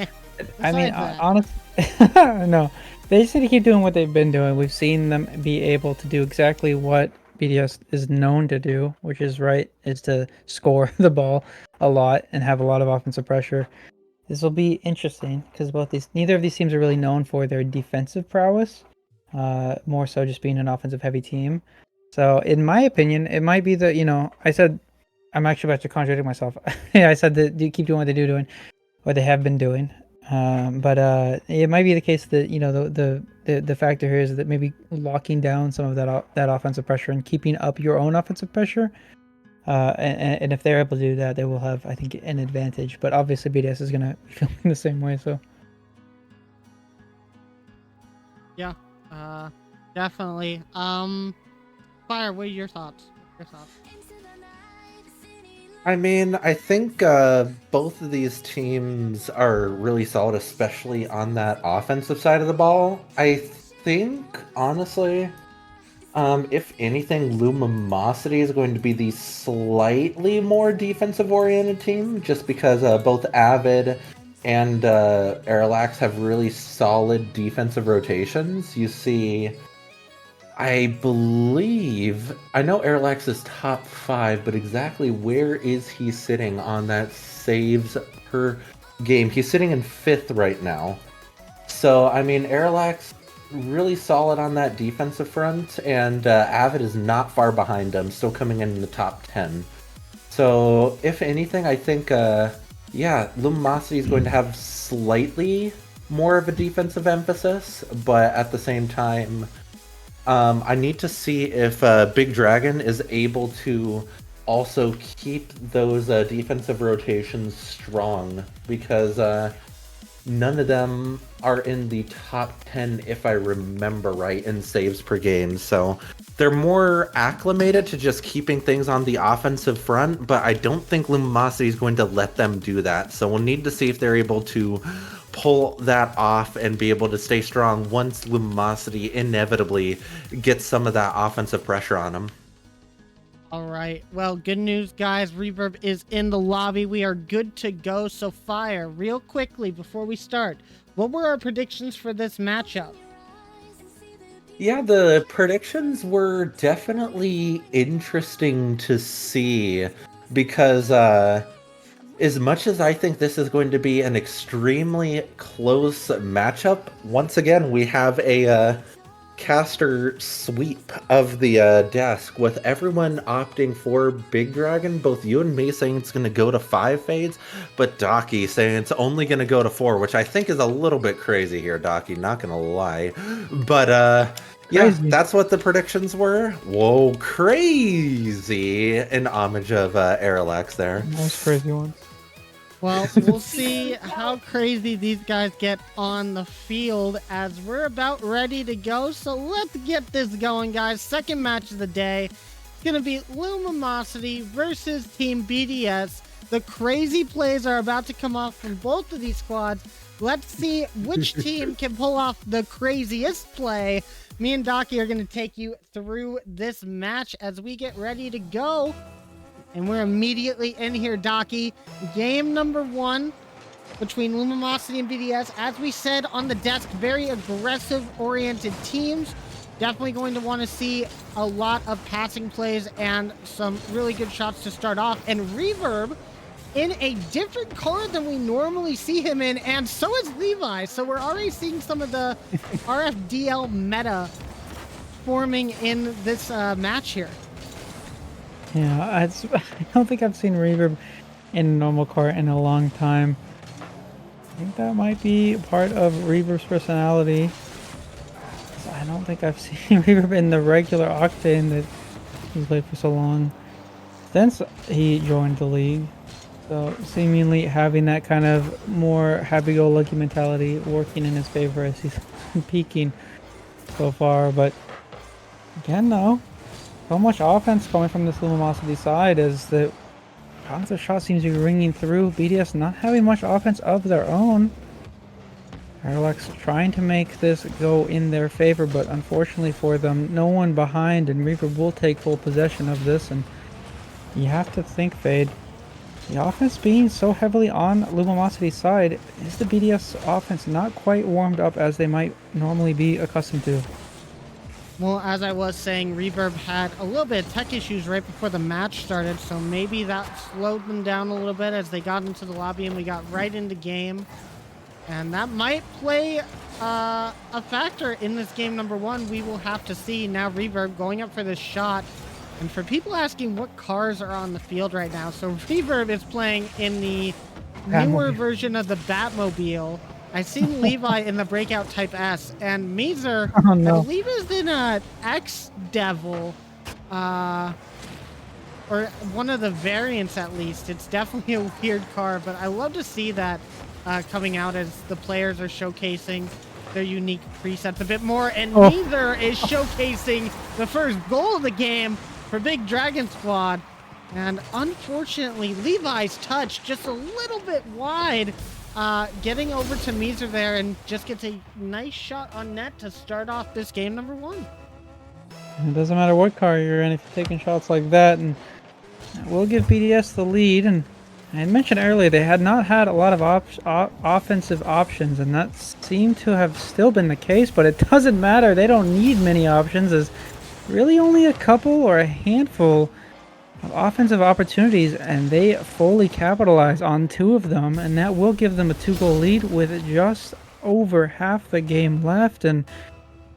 mean, honestly, no. They just need to keep doing what they've been doing. We've seen them be able to do exactly what BDS is known to do, which is to score the ball a lot and have a lot of offensive pressure. This will be interesting because neither of these teams are really known for their defensive prowess, more so just being an offensive heavy team. So in my opinion, it might be that, I said, I'm actually about to contradict myself. Yeah, I said that you keep doing what they're doing, what they have been doing. But it might be the case that the factor here is that maybe locking down some of that offensive pressure and keeping up your own offensive pressure. And if they're able to do that, they will have, I think, an advantage. But obviously, BDS is gonna be feeling the same way. So yeah, definitely. Fire, what are your thoughts? I mean, I think both of these teams are really solid, especially on that offensive side of the ball. I think, honestly, if anything, LumiMawcity is going to be the slightly more defensive-oriented team, just because both Avid and Aerolax have really solid defensive rotations. You see, I know Airlax is top 5, but exactly where is he sitting on that saves per game? He's sitting in 5th right now. So, I mean, Airlax really solid on that defensive front, and Avid is not far behind him, still coming in the top 10. So, if anything, I think, LumiMawcity is going to have slightly more of a defensive emphasis, but at the same time, I need to see if Big Dragon is able to also keep those defensive rotations strong, because none of them are in the top 10, if I remember right, in saves per game. So they're more acclimated to just keeping things on the offensive front, but I don't think LumiMawcity is going to let them do that. So we'll need to see if they're able to pull that off and be able to stay strong once LumiMawcity inevitably gets some of that offensive pressure on them. All right. Well, good news, guys. Reverb is in the lobby. We are good to go. So, Fire, real quickly before we start, what were our predictions for this matchup? Yeah, the predictions were definitely interesting to see, because as much as I think this is going to be an extremely close matchup, once again, we have a caster sweep of the desk, with everyone opting for Big Dragon. Both you and me saying it's going to go to 5 fades, but Docky saying it's only going to go to 4, which I think is a little bit crazy here, Docky, not going to lie. But yeah, that's what the predictions were. Whoa, crazy! In homage of Arilax there. Those crazy ones. Well, we'll see how crazy these guys get on the field as we're about ready to go. So let's get this going, guys. Second match of the day. It's going to be LumiMawcity versus Team BDS. The crazy plays are about to come off from both of these squads. Let's see which team can pull off the craziest play. Me and Docky are going to take you through this match as we get ready to go. And we're immediately in here, Docky. Game number 1 between LumiMawcity and BDS. As we said on the desk, very aggressive-oriented teams. Definitely going to want to see a lot of passing plays and some really good shots to start off. And Reverb in a different car than we normally see him in, and so is Levi. So we're already seeing some of the RFDL meta forming in this match here. Yeah, I don't think I've seen Reverb in a normal car in a long time. I think that might be part of Reverb's personality. I don't think I've seen Reverb in the regular Octane that he's played for so long since he joined the league. So seemingly having that kind of more happy-go-lucky mentality working in his favor as he's peaking so far. But again, though, so much offense coming from this LumiMawcity side as the positive shot seems to be ringing through. BDS not having much offense of their own. Parallax trying to make this go in their favor, but unfortunately for them, no one behind, and Reaper will take full possession of this. And you have to think, Fade, the offense being so heavily on LumiMawcity's side, is the BDS offense not quite warmed up as they might normally be accustomed to? Well, as I was saying, Reverb had a little bit of tech issues right before the match started, so maybe that slowed them down a little bit as they got into the lobby and we got right into game. And that might play a factor in this game number 1. We will have to see. Now Reverb going up for this shot. And for people asking what cars are on the field right now, so Reverb is playing in the newer version of the Batmobile. I've seen Levi in the Breakout Type S, and Meezer, oh, no. I believe, is in a X-Devil, or one of the variants at least. It's definitely a weird car, but I love to see that coming out as the players are showcasing their unique presets a bit more, and Meezer is showcasing the first goal of the game for Big Dragon Squad. And unfortunately, Levi's touch just a little bit wide. Getting over to Meezer there and just gets a nice shot on net to start off this game number 1. It doesn't matter what car you're in if you're taking shots like that, and we'll give BDS the lead. And I mentioned earlier they had not had a lot of offensive options, and that seemed to have still been the case, but it doesn't matter. They don't need many options. There's really only a couple or a handful of offensive opportunities, and they fully capitalize on 2 of them, and that will give them a 2-goal lead with just over half the game left. And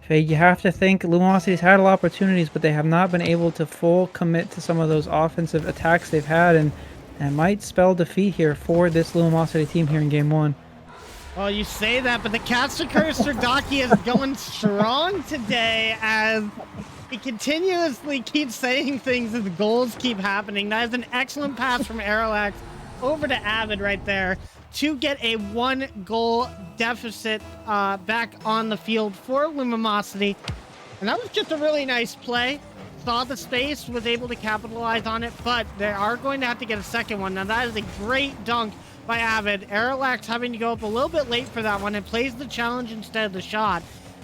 you have to think LumiMawcity's had a lot of opportunities, but they have not been able to full commit to some of those offensive attacks they've had, and it might spell defeat here for this LumiMawcity team here in game 1. Well, you say that, but the Caster Cursor Docky is going strong today as He continuously keeps saying things as the goals keep happening. That is an excellent pass from Aeroax over to Avid right there to get a 1-goal deficit back on the field for LumiMawcity. And that was just a really nice play. Saw the space, was able to capitalize on it, but they are going to have to get a second one. Now that is a great dunk by Avid. Aeroax having to go up a little bit late for that one and plays the challenge instead of the shot.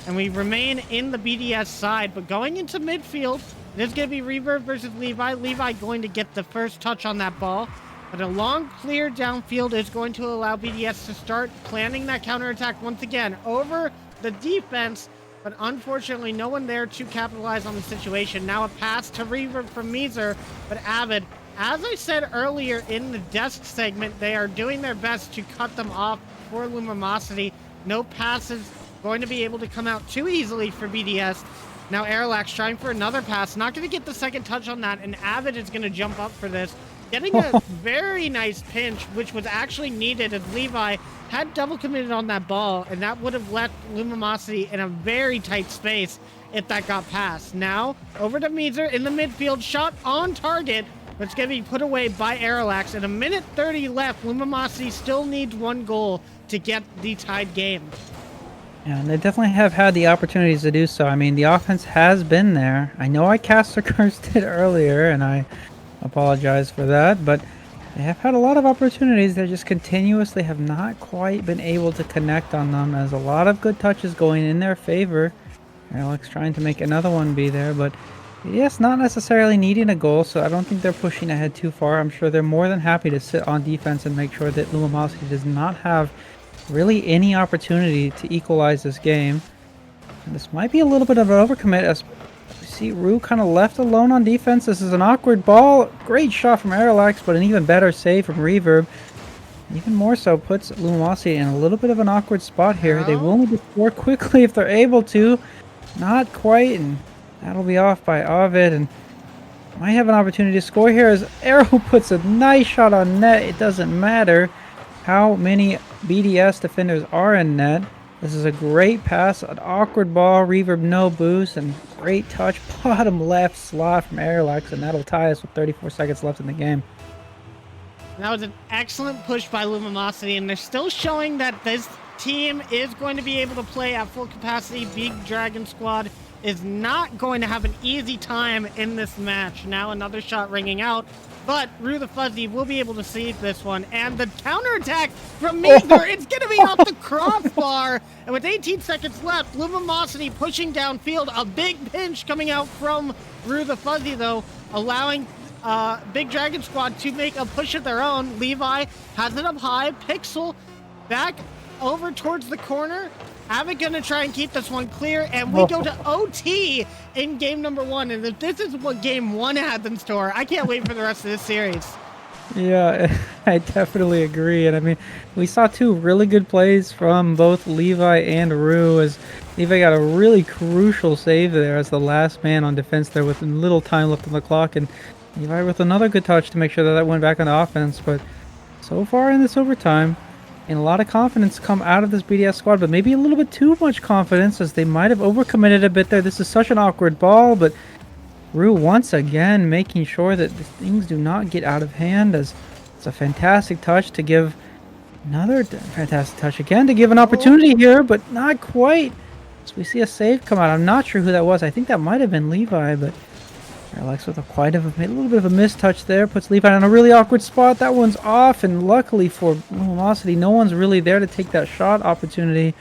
And we remain in the BDS side, but going into midfield, it is going to be Reverb versus Levi. Levi going to get the first touch on that ball, but a long clear downfield is going to allow BDS to start planning that counterattack once again over the defense, but unfortunately no one there to capitalize on the situation. Now a pass to Reverb from Meezer, but Avid, as I said earlier in the desk segment, they are doing their best to cut them off for LumiMawcity. No passes going to be able to come out too easily for BDS. Now Aeroax trying for another pass, not going to get the second touch on that, and Avid is going to jump up for this, getting a very nice pinch, which was actually needed as Levi had double committed on that ball, and that would have left LumiMawcity in a very tight space if that got passed. Now over to Meezer in the midfield, shot on target, but it's going to be put away by Aeroax. And a minute 30 left. LumiMawcity still needs 1 goal to get the tied game. Yeah, and they definitely have had the opportunities to do so. I mean, the offense has been there. I know I cast or cursed it earlier, and I apologize for that, but they have had a lot of opportunities. They just continuously have not quite been able to connect on them, as a lot of good touches going in their favor. Alex trying to make another one be there, but yes, not necessarily needing a goal, so I don't think they're pushing ahead too far. I'm sure they're more than happy to sit on defense and make sure that LumiMawcity does not have really any opportunity to equalize this game. And this might be a little bit of an overcommit, as we see Rue kind of left alone on defense. This is an awkward ball. Great shot from Aeroax, but an even better save from Reverb. Even more so puts LumiMawcity in a little bit of an awkward spot here. They will need to score quickly if they're able to. Not quite, and that'll be off by Ovid, and might have an opportunity to score here as Aero puts a nice shot on net. It doesn't matter how many BDS defenders are in net. This is a great pass, an awkward ball, Reverb no boost, and great touch, bottom left slot from Aeroax, and that'll tie us with 34 seconds left in the game. That was an excellent push by LumiMawcity, and they're still showing that this team is going to be able to play at full capacity. Big Dragon Squad is not going to have an easy time in this match. Now another shot ringing out, but Rue the Fuzzy will be able to save this one. And the counterattack from Meezer, it's going to be off the crossbar. And with 18 seconds left, LumiMawcity pushing downfield. A big pinch coming out from Rue the Fuzzy, though, allowing Big Dragon Squad to make a push of their own. Levi has it up high. Pixel back over towards the corner. Avid gonna try and keep this one clear, and we go to OT in game number 1. And if this is what game 1 had in store, I can't wait for the rest of this series. Yeah, I definitely agree. And I mean, we saw 2 really good plays from both Levi and Rue, as Levi got a really crucial save there as the last man on defense there with little time left on the clock, and Levi with another good touch to make sure that that went back on the offense. But so far in this overtime, and a lot of confidence come out of this BDS squad, but maybe a little bit too much confidence, as they might have overcommitted a bit there. This is such an awkward ball, but Rue once again making sure that things do not get out of hand, as it's a fantastic touch to give another fantastic touch again to give an opportunity here, but not quite. So we see a save come out. I'm not sure who that was. I think that might have been Levi, but Alex with a little bit of a mistouch there, puts Levi in a really awkward spot. That one's off, and luckily for LumiMawcity, no one's really there to take that shot opportunity.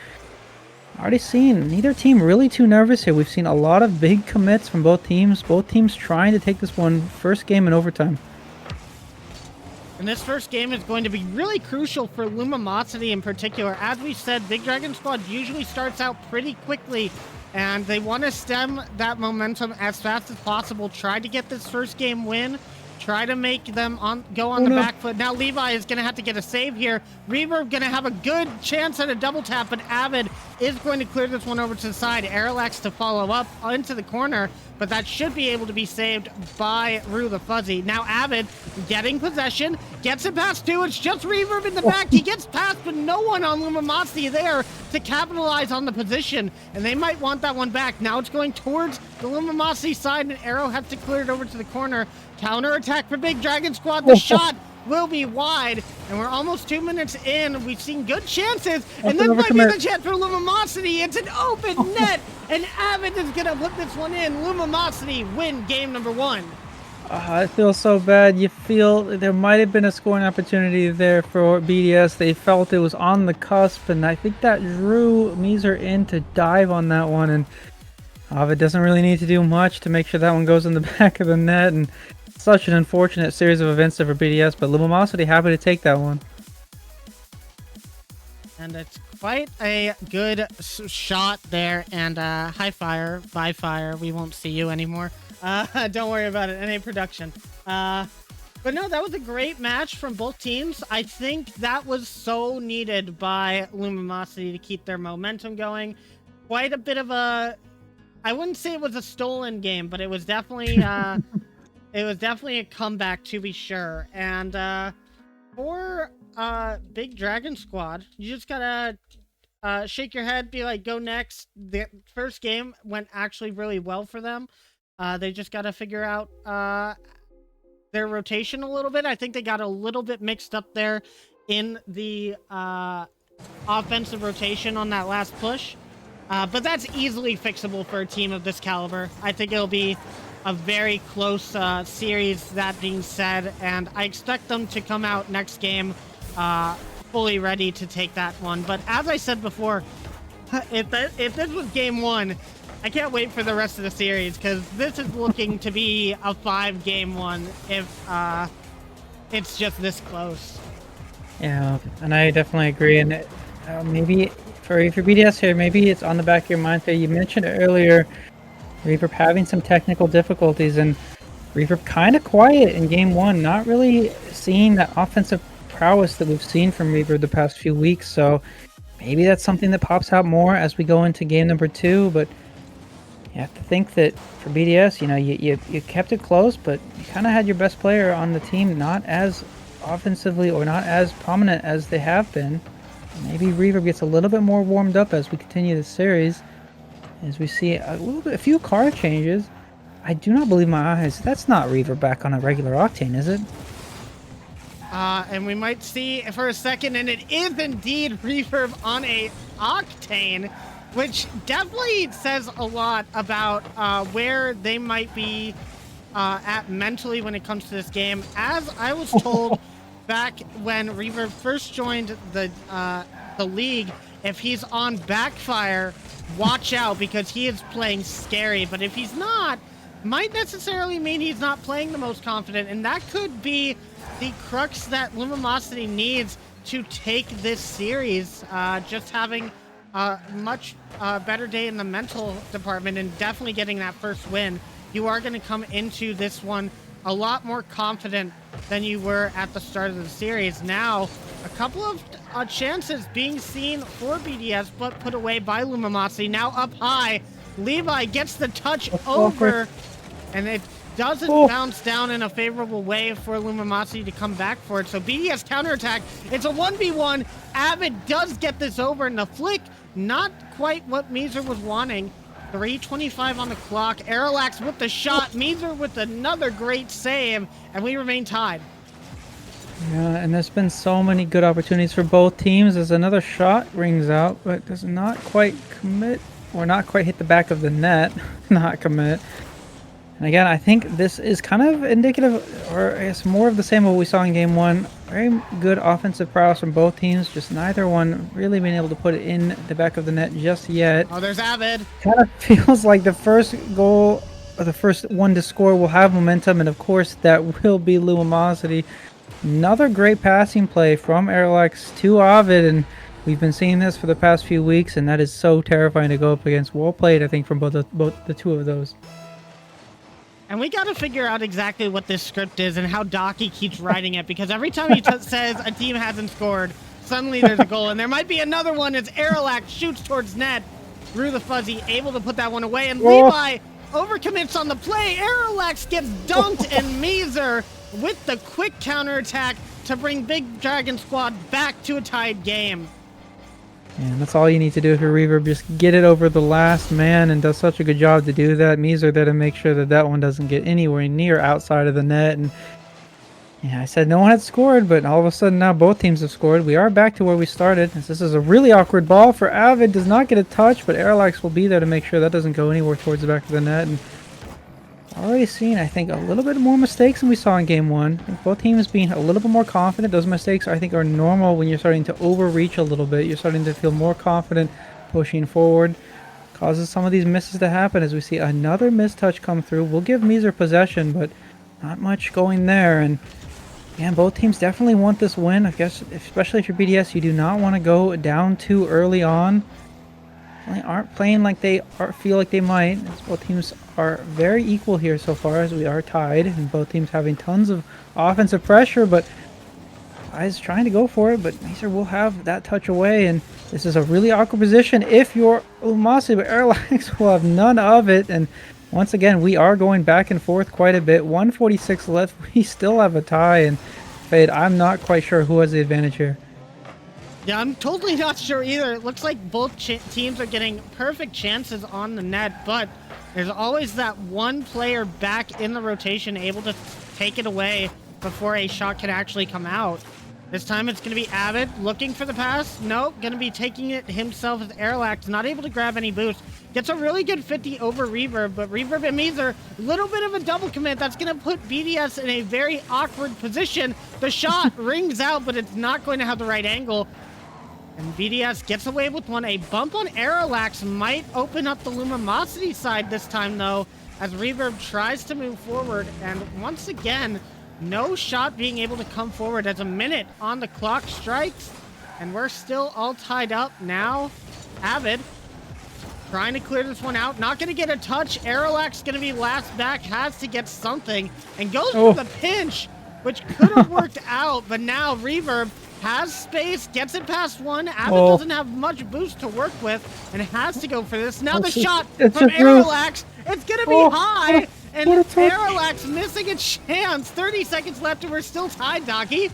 Already seen neither team really too nervous here. We've seen a lot of big commits from both teams trying to take this one first game in overtime. And this first game is going to be really crucial for LumiMawcity in particular. As we said, Big Dragon Squad usually starts out pretty quickly, and they want to stem that momentum as fast as possible. Try to get this first game win. try to make them go on the back foot. Now Levi is going to have to get a save here. Reverb going to have a good chance at a double tap, but Avid is going to clear this one over to the side. Arilax to follow up into the corner, but that should be able to be saved by Rue the Fuzzy. Now Avid getting possession, gets it past two. It's just Reverb in the back. He gets past, but no one on LumiMawcity there to capitalize on the position, and they might want that one back. Now it's going towards the LumiMawcity side, and Arrow has to clear it over to the corner. Counter attack for Big Dragon Squad. The shot will be wide, and we're almost 2 minutes in. We've seen good chances, and then might be the chance for LumiMawcity. It's an open net, and Avid is gonna put this one in. LumiMawcity win game number 1. I feel so bad. You feel there might have been a scoring opportunity there for BDS. They felt it was on the cusp, and I think that drew Meezer in to dive on that one, and Avid doesn't really need to do much to make sure that one goes in the back of the net, and such an unfortunate series of events there for BDS, but LumiMawcity happy to take that one. And it's quite a good shot there, and high fire, bye fire, we won't see you anymore. Don't worry about it, NA production. But no, that was a great match from both teams. I think that was so needed by LumiMawcity to keep their momentum going. Quite a bit of a, I wouldn't say it was a stolen game, but it was definitely a comeback, to be sure. And for Big Dragon Squad, you just gotta shake your head, be like, go next. The first game went actually really well for them. They just gotta figure out their rotation a little bit. I think they got a little bit mixed up there in the offensive rotation on that last push. But that's easily fixable for a team of this caliber. I think it'll be a very close series, that being said, and I expect them to come out next game fully ready to take that one. But as I said before, if this was game 1, I can't wait for the rest of the series, because this is looking to be a 5-game one if it's just this close. Yeah, and I definitely agree. And maybe for BDS here, maybe it's on the back of your mind that you mentioned earlier, Reverb having some technical difficulties, and Reverb kind of quiet in game 1, not really seeing that offensive prowess that we've seen from Reverb the past few weeks. So maybe that's something that pops out more as we go into game number 2. But you have to think that for BDS, you know, you kept it close, but you kind of had your best player on the team not as offensively or not as prominent as they have been. Maybe Reverb gets a little bit more warmed up as we continue the series, as we see a few car changes. I do not believe my eyes. That's not Reverb back on a regular Octane, is it? And we might see for a second, and it is indeed Reverb on a Octane, which definitely says a lot about where they might be at mentally when it comes to this game. As I was told back when Reverb first joined the league, if he's on Backfire, watch out, because he is playing scary. But if he's not, might necessarily mean he's not playing the most confident, and that could be the crux that LumiMawcity needs to take this series. Just having a much better day in the mental department and definitely getting that first win. You are going to come into this one a lot more confident than you were at the start of the series. Now, a couple of chances being seen for BDS, but put away by LumiMawcity. Now up high, Levi gets the touch over, and it doesn't bounce down in a favorable way for LumiMawcity to come back for it. So BDS counterattack. It's a 1v1. Avid does get this over, and the flick, not quite what Meezer was wanting. 3:25 on the clock. Arilax with the shot. Meezer with another great save, and we remain tied. Yeah, and there's been so many good opportunities for both teams as another shot rings out, but does not quite commit, or not quite hit the back of the net. Not commit. And again, I think this is kind of indicative, or it's more of the same of what we saw in game 1. Very good offensive prowess from both teams, just neither one really being able to put it in the back of the net just yet. Oh, there's Avid. Kind of feels like the first goal, or the first one to score, will have momentum, and of course that will be LumiMawcity. Another great passing play from Arilax to Avid, and we've been seeing this for the past few weeks, and that is so terrifying to go up against. Well played, I think, from both the two of those. And we got to figure out exactly what this script is and how Docky keeps writing it, because every time he says a team hasn't scored, suddenly there's a goal. And there might be another one as Aerolax shoots towards net. Rue the Fuzzy able to put that one away. And Levi overcommits on the play. Aerolax gets dunked, and Meezer with the quick counterattack to bring Big Dragon Squad back to a tied game. And that's all you need to do for Reverb. Just get it over the last man, and does such a good job to do that. Meezer there to make sure that that one doesn't get anywhere near outside of the net. And yeah, I said no one had scored, but all of a sudden now both teams have scored. We are back to where we started. This is a really awkward ball for Avid. Does not get a touch, but Aerolax will be there to make sure that doesn't go anywhere towards the back of the net. And already seen, I think, a little bit more mistakes than we saw in game one. I think both teams being a little bit more confident. Those mistakes, I think, are normal when you're starting to overreach a little bit. You're starting to feel more confident pushing forward. Causes some of these misses to happen as we see another missed touch come through. We'll give Meezer possession, but not much going there. And again, both teams definitely want this win. I guess, especially if you're BDS, you do not want to go down too early on. They aren't playing like they feel like they might. Both teams are very equal here so far, as we are tied, and both teams having tons of offensive pressure, but guys trying to go for it, but Meezer will have that touch away, and this is a really awkward position if you're LumiMawcity, but Aerolax will have none of it. And once again, we are going back and forth quite a bit. 146 left. We still have a tie, and Fade, I'm not quite sure who has the advantage here. Yeah, I'm totally not sure either. It looks like both teams are getting perfect chances on the net, but there's always that one player back in the rotation able to take it away before a shot can actually come out. This time it's going to be Avid looking for the pass. Nope, going to be taking it himself as Aerolax, not able to grab any boost. Gets a really good 50 over Reverb, but Reverb and Meezer, a little bit of a double commit. That's going to put BDS in a very awkward position. The shot rings out, but it's not going to have the right angle. And BDS gets away with one. A bump on Aerolax might open up the LumiMawcity side this time, though, as Reverb tries to move forward. And once again, no shot being able to come forward as a minute on the clock strikes. And we're still all tied up now. Avid trying to clear this one out. Not going to get a touch. Aerolax going to be last back. Has to get something. And goes for the pinch, which could have worked out. But now Reverb has space, gets it past one. Avid doesn't have much boost to work with and has to go for this. Now the shot from Aerolax. It's going to be high. And Aerolax missing a chance. 30 seconds left and we're still tied, Docky.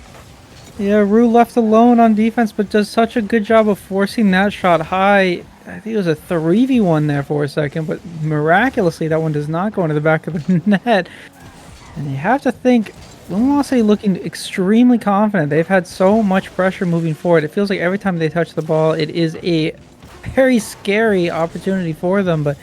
Yeah, Rue left alone on defense, but does such a good job of forcing that shot high. I think it was a 3v1 there for a second, but miraculously that one does not go into the back of the net. And you have to think, LumiMawcity looking extremely confident. They've had so much pressure moving forward. It feels like every time they touch the ball, it is a very scary opportunity for them, but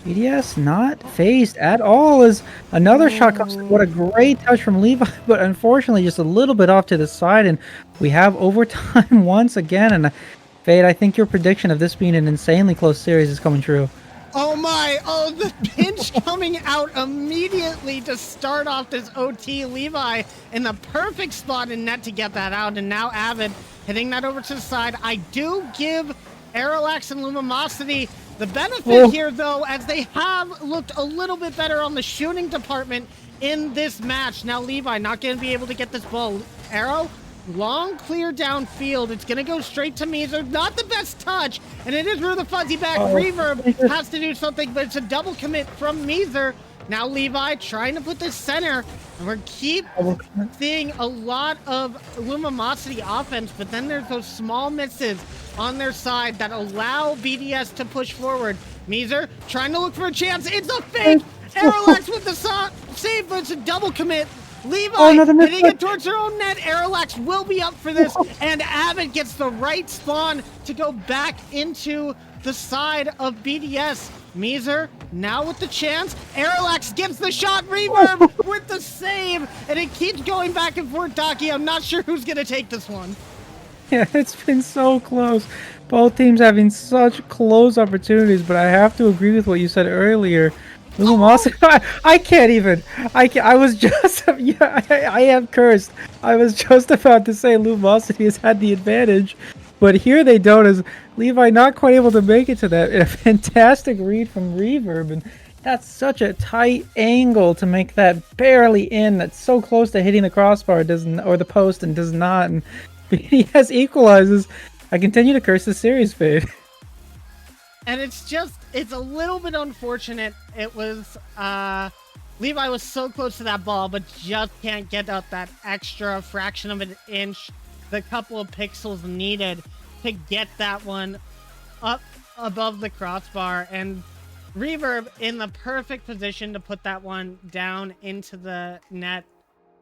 BDS not phased at all as another shot comes in. What a great touch from Levi, but unfortunately just a little bit off to the side, and we have overtime once again. And Fade, I think your prediction of this being an insanely close series is coming true. Oh my, the pinch coming out immediately to start off this OT. Levi in the perfect spot in net to get that out, and now Avid hitting that over to the side. I do give Aerolax and LumiMawcity the benefit here, though, as they have looked a little bit better on the shooting department in this match. Now Levi not going to be able to get this ball. Arrow, long clear downfield. It's going to go straight to Meezer. Not the best touch, and it is Rue the Fuzzy back. Reverb has to do something, but it's a double commit from Meezer. Now Levi trying to put this center, and we're keep seeing a lot of LumiMawcity offense, but then there's those small misses on their side that allow BDS to push forward. Meezer trying to look for a chance. It's a fake. Aerolax with the save, but it's a double commit. Levi hitting it towards her own net. Aerolax will be up for this, and Avid gets the right spawn to go back into the side of BDS. Meezer now with the chance. Aerolax gets the shot. Reverb with the save, and it keeps going back and forth. Docky, I'm not sure who's going to take this one. Yeah, it's been so close. Both teams having such close opportunities, but I have to agree with what you said earlier. LumiMawcity, I can't even. I was just. Yeah, I am cursed. I was just about to say LumiMawcity has had the advantage, but here they don't. As Levi not quite able to make it to that. A fantastic read from Reverb, and That's such a tight angle to make that barely in. That's so close to hitting the crossbar, doesn't, or the post, and does not. And BDS equalizes. I continue to curse the series, Fade. And it's a little bit unfortunate. It was, Levi was so close to that ball, but just can't get out that extra fraction of an inch, the couple of pixels needed to get that one up above the crossbar. And Reverb in the perfect position to put that one down into the net.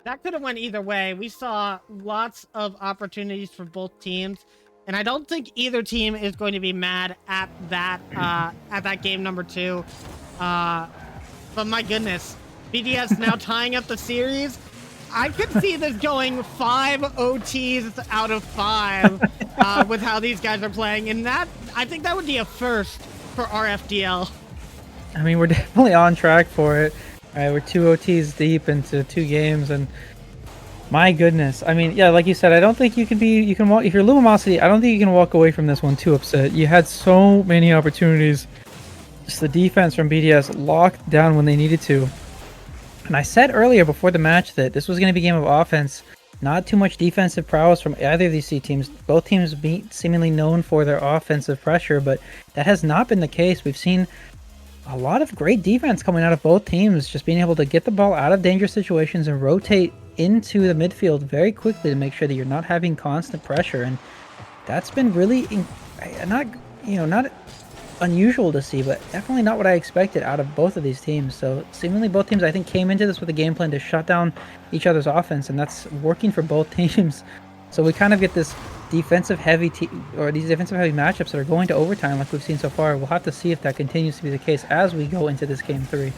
That could have went either way. We saw lots of opportunities for both teams, and I don't think either team is going to be mad at that game number 2. But my goodness, BDS now tying up the series. I could see this going 5 OTs out of 5 with how these guys are playing, and that, I think that would be a first for RFDL. I mean, we're definitely on track for it. All right, we're 2 OTs deep into 2 games, and my goodness. I mean, yeah, like you said, I don't think if you're LumiMawcity, I don't think you can walk away from this one too upset. You had so many opportunities. Just the defense from BDS locked down when they needed to. And I said earlier before the match that this was going to be a game of offense, not too much defensive prowess from either of these two teams. Both teams seemingly known for their offensive pressure, but that has not been the case. We've seen a lot of great defense coming out of both teams, just being able to get the ball out of dangerous situations and rotate into the midfield very quickly to make sure that you're not having constant pressure. And that's been really not unusual to see, but definitely not what I expected out of both of these teams. So seemingly both teams, I think, came into this with a game plan to shut down each other's offense, and that's working for both teams. So we kind of get this defensive heavy these defensive heavy matchups that are going to overtime like we've seen so far. We'll have to see if that continues to be the case as we go into this game 3.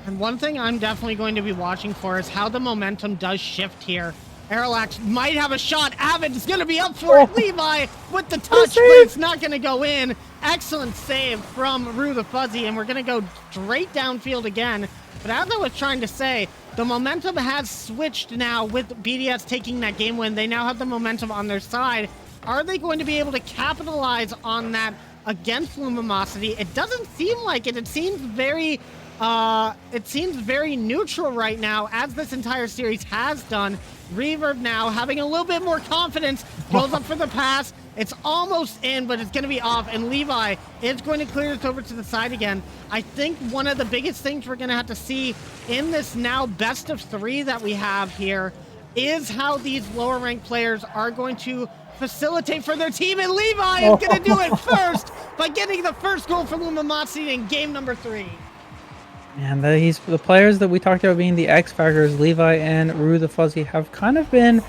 And one thing I'm definitely going to be watching for is how the momentum does shift here. Aerolax might have a shot. Avid's going to be up for it. Levi with the touch, but it's not going to go in. Excellent save from Rue the Fuzzy, and we're going to go straight downfield again. But as I was trying to say, the momentum has switched now with BDS taking that game win. They now have the momentum on their side. Are they going to be able to capitalize on that against LumiMawcity? It doesn't seem like it. It seems very neutral right now, as this entire series has done. Reverb now having a little bit more confidence, goes up for the pass. It's almost in, but it's going to be off, and Levi is going to clear this over to the side again. I think one of the biggest things we're going to have to see in this now best of 3 that we have here is how these lower ranked players are going to facilitate for their team, and Levi is going to do it first by getting the first goal for LumiMawcity in game number 3. And the players that we talked about being the X factors, Levi and Rue the Fuzzy, have kind of been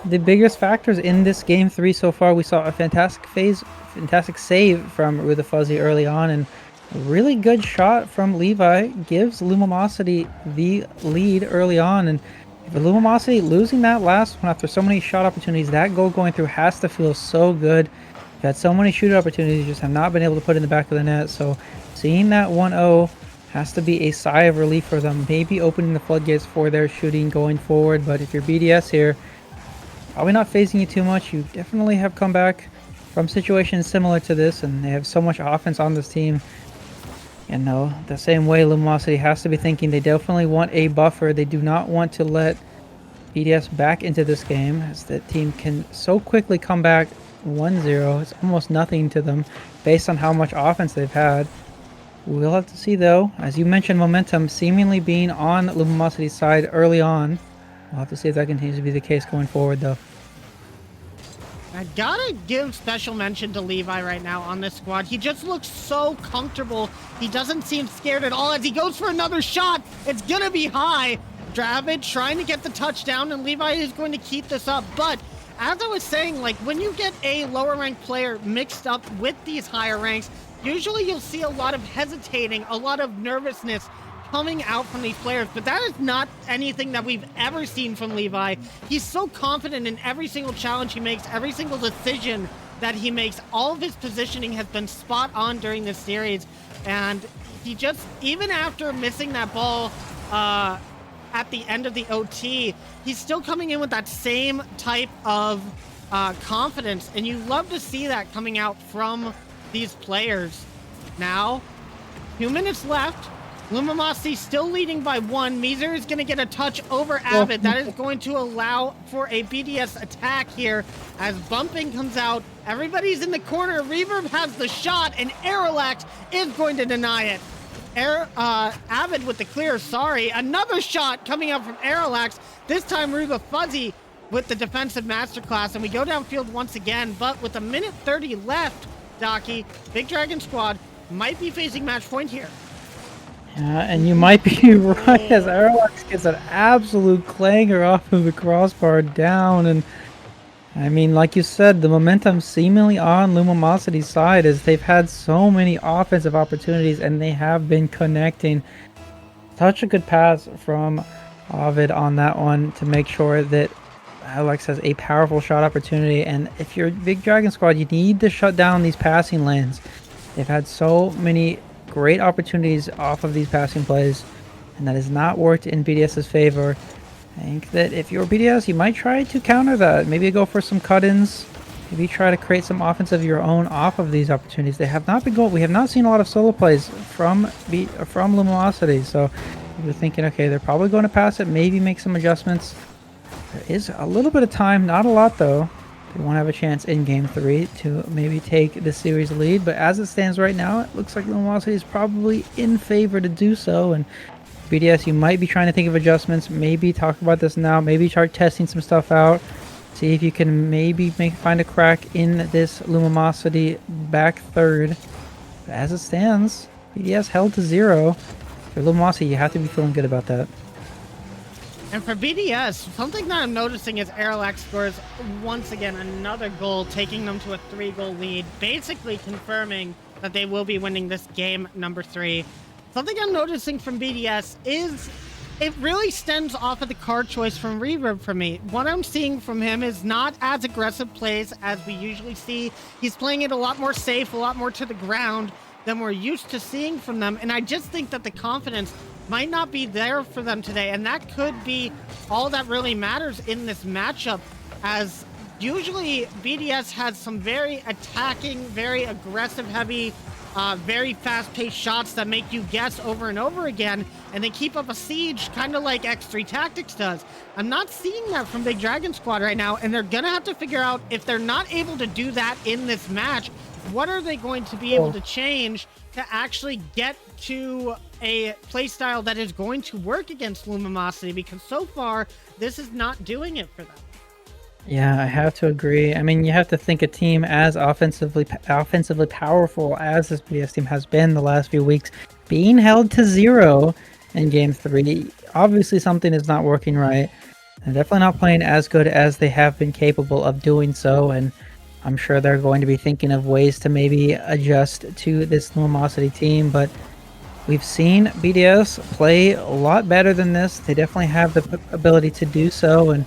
the biggest factors in this game 3 so far. We saw a fantastic save from Rue the Fuzzy early on, and a really good shot from Levi gives LumiMawcity the lead early on. And for LumiMawcity losing that last one after so many shot opportunities, that goal going through has to feel so good. You've had so many shoot opportunities, just have not been able to put in the back of the net. So seeing that 1-0 has to be a sigh of relief for them, maybe opening the floodgates for their shooting going forward. But if you're BDS here, probably not phasing you too much. You definitely have come back from situations similar to this, and they have so much offense on this team. And no, the same way LumiMawcity has to be thinking, they definitely want a buffer. They do not want to let BDS back into this game, as the team can so quickly come back 1-0. It's almost nothing to them based on how much offense they've had. We'll have to see, though. As you mentioned, momentum seemingly being on LumiMawcity's side early on. We'll have to see if that continues to be the case going forward, though. I gotta give special mention to Levi right now on this squad. He just looks so comfortable. He doesn't seem scared at all as he goes for another shot. It's gonna be high. Dravid trying to get the touchdown, and Levi is going to keep this up. But as I was saying, like, when you get a lower ranked player mixed up with these higher ranks, usually you'll see a lot of hesitating, a lot of nervousness coming out from these players, but that is not anything that we've ever seen from Levi. He's so confident in every single challenge he makes, every single decision that he makes. All of his positioning has been spot on during this series, and he just, even after missing that ball at the end of the OT, he's still coming in with that same type of confidence, and you love to see that coming out from these players. Now, 2 minutes left. LumiMawcity still leading by 1. Meezer is going to get a touch over Avid. That is going to allow for a BDS attack here as bumping comes out. Everybody's in the corner. Reverb has the shot, and Aerolex is going to deny it. Avid with the clear, sorry. Another shot coming up from Aerolex. This time Ruba Fuzzy with the defensive masterclass, and we go downfield once again, but with a minute 30 left, Docky, Big Dragon Squad might be facing match point here. Yeah, and you might be right as Aerolex gets an absolute clanger off of the crossbar down. And I mean, like you said, the momentum seemingly on LumiMawcity's side as they've had so many offensive opportunities and they have been connecting. Such a good pass from Ovid on that one to make sure that Aerolex has a powerful shot opportunity. And if you're Big Dragon Squad, you need to shut down these passing lanes. They've had so many great opportunities off of these passing plays, and that has not worked in BDS's favor. I think that if you're BDS, you might try to counter that. Maybe go for some cut-ins. Maybe try to create some offense of your own off of these opportunities. They have not been going. We have not seen a lot of solo plays from LumiMawcity. So you're thinking, okay, they're probably going to pass it. Maybe make some adjustments. There is a little bit of time, not a lot though. They won't have a chance in Game 3 to maybe take the series lead, but as it stands right now, it looks like LumiMawcity is probably in favor to do so. And BDS, you might be trying to think of adjustments, maybe talk about this now, maybe start testing some stuff out, see if you can maybe find a crack in this LumiMawcity back third. But as it stands, BDS held to 0. For LumiMawcity, you have to be feeling good about that. And for BDS, something that I'm noticing is Aerolex scores once again another goal, taking them to a 3-goal lead, basically confirming that they will be winning this game number 3. Something I'm noticing from BDS is it really stems off of the card choice from Reverb for me. What I'm seeing from him is not as aggressive plays as we usually see. He's playing it a lot more safe, a lot more to the ground than we're used to seeing from them. And I just think that the confidence might not be there for them today, and that could be all that really matters in this matchup, as usually BDS has some very attacking, very aggressive heavy, very fast-paced shots that make you guess over and over again, and they keep up a siege kind of like X3 Tactics does. I'm not seeing that from Big Dragon Squad right now, and they're gonna have to figure out, if they're not able to do that in this match, what are they going to be able to change to actually get to a playstyle that is going to work against LumiMawcity, because so far this is not doing it for them. Yeah, I have to agree. I mean, you have to think a team as offensively powerful as this BDS team has been the last few weeks, being held to 0 in Game 3, obviously something is not working right. They're definitely not playing as good as they have been capable of doing so, and I'm sure they're going to be thinking of ways to maybe adjust to this LumiMawcity team, but we've seen BDS play a lot better than this. They definitely have the ability to do so, and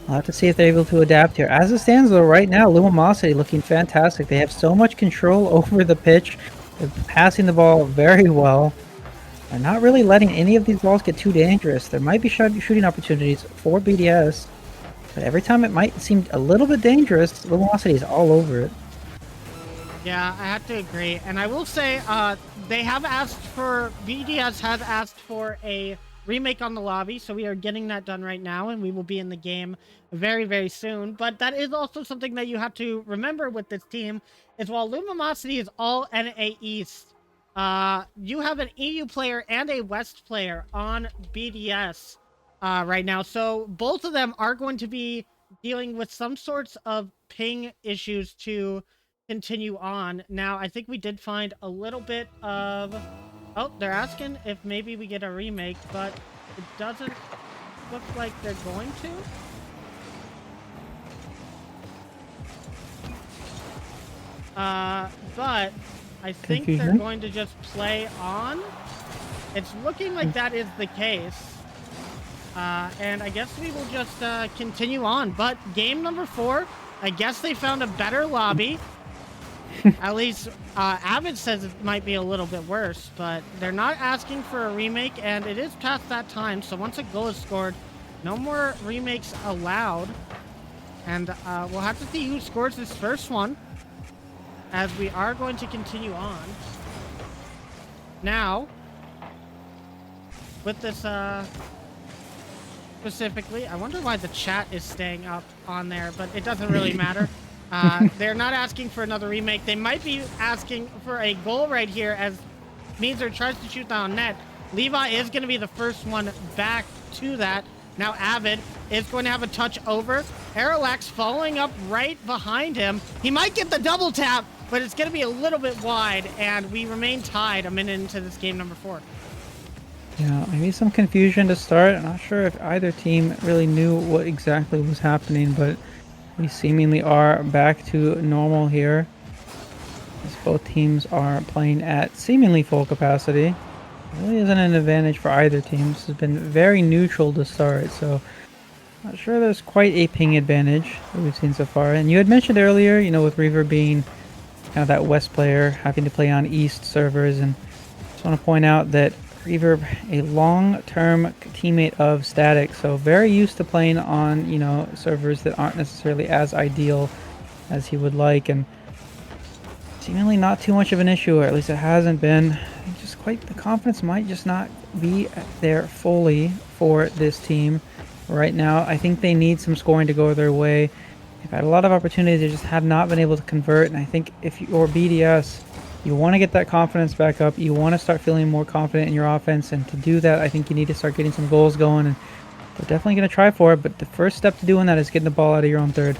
we'll have to see if they're able to adapt here. As it stands though, right now, LumiMawcity looking fantastic. They have so much control over the pitch. They're passing the ball very well. They're not really letting any of these balls get too dangerous. There might be shooting opportunities for BDS, but every time it might seem a little bit dangerous, LumiMawcity is all over it. Yeah, I have to agree. And I will say, they have asked for, BDS has asked for a remake on the lobby, so we are getting that done right now, and we will be in the game very, very soon. But that is also something that you have to remember with this team, is while LumiMawcity is all NA East, you have an EU player and a West player on BDS right now. So both of them are going to be dealing with some sorts of ping issues to continue on. Now, I think we did find a little bit of... Oh, they're asking if maybe we get a remake, but it doesn't look like they're going to. But I think they're going to just play on. It's looking like that is the case. And I guess we will just continue on. But game number 4, I guess they found a better lobby. At least Avid says it might be a little bit worse, but they're not asking for a remake, and it is past that time. So once a goal is scored, no more remakes allowed. And we'll have to see who scores this first one, as we are going to continue on. Now, with this specifically, I wonder why the chat is staying up on there, but it doesn't really matter. They're not asking for another remake. They might be asking for a goal right here as Meezer tries to shoot down net. Levi is going to be the first one back to that. Now Avid is going to have a touch over. Aralax following up right behind him. He might get the double tap, but it's going to be a little bit wide, and we remain tied a minute into this game number 4. Yeah, maybe some confusion to start. I'm not sure if either team really knew what exactly was happening, but we seemingly are back to normal here, as both teams are playing at seemingly full capacity. Really isn't an advantage for either team. This has been very neutral to start, so not sure there's quite a ping advantage that we've seen so far. And you had mentioned earlier, you know, with Reaver being kind of that West player, having to play on East servers, and just want to point out that Reaver, a long-term teammate of Static, so very used to playing on, you know, servers that aren't necessarily as ideal as he would like, and seemingly not too much of an issue, or at least it hasn't been. Just quite the confidence might just not be there fully for this team right now. I think they need some scoring to go their way. They've had a lot of opportunities, they just have not been able to convert, and I think if you're BDS, you want to get that confidence back up. You want to start feeling more confident in your offense, and to do that, I think you need to start getting some goals going, and they're definitely going to try for it, but the first step to doing that is getting the ball out of your own third.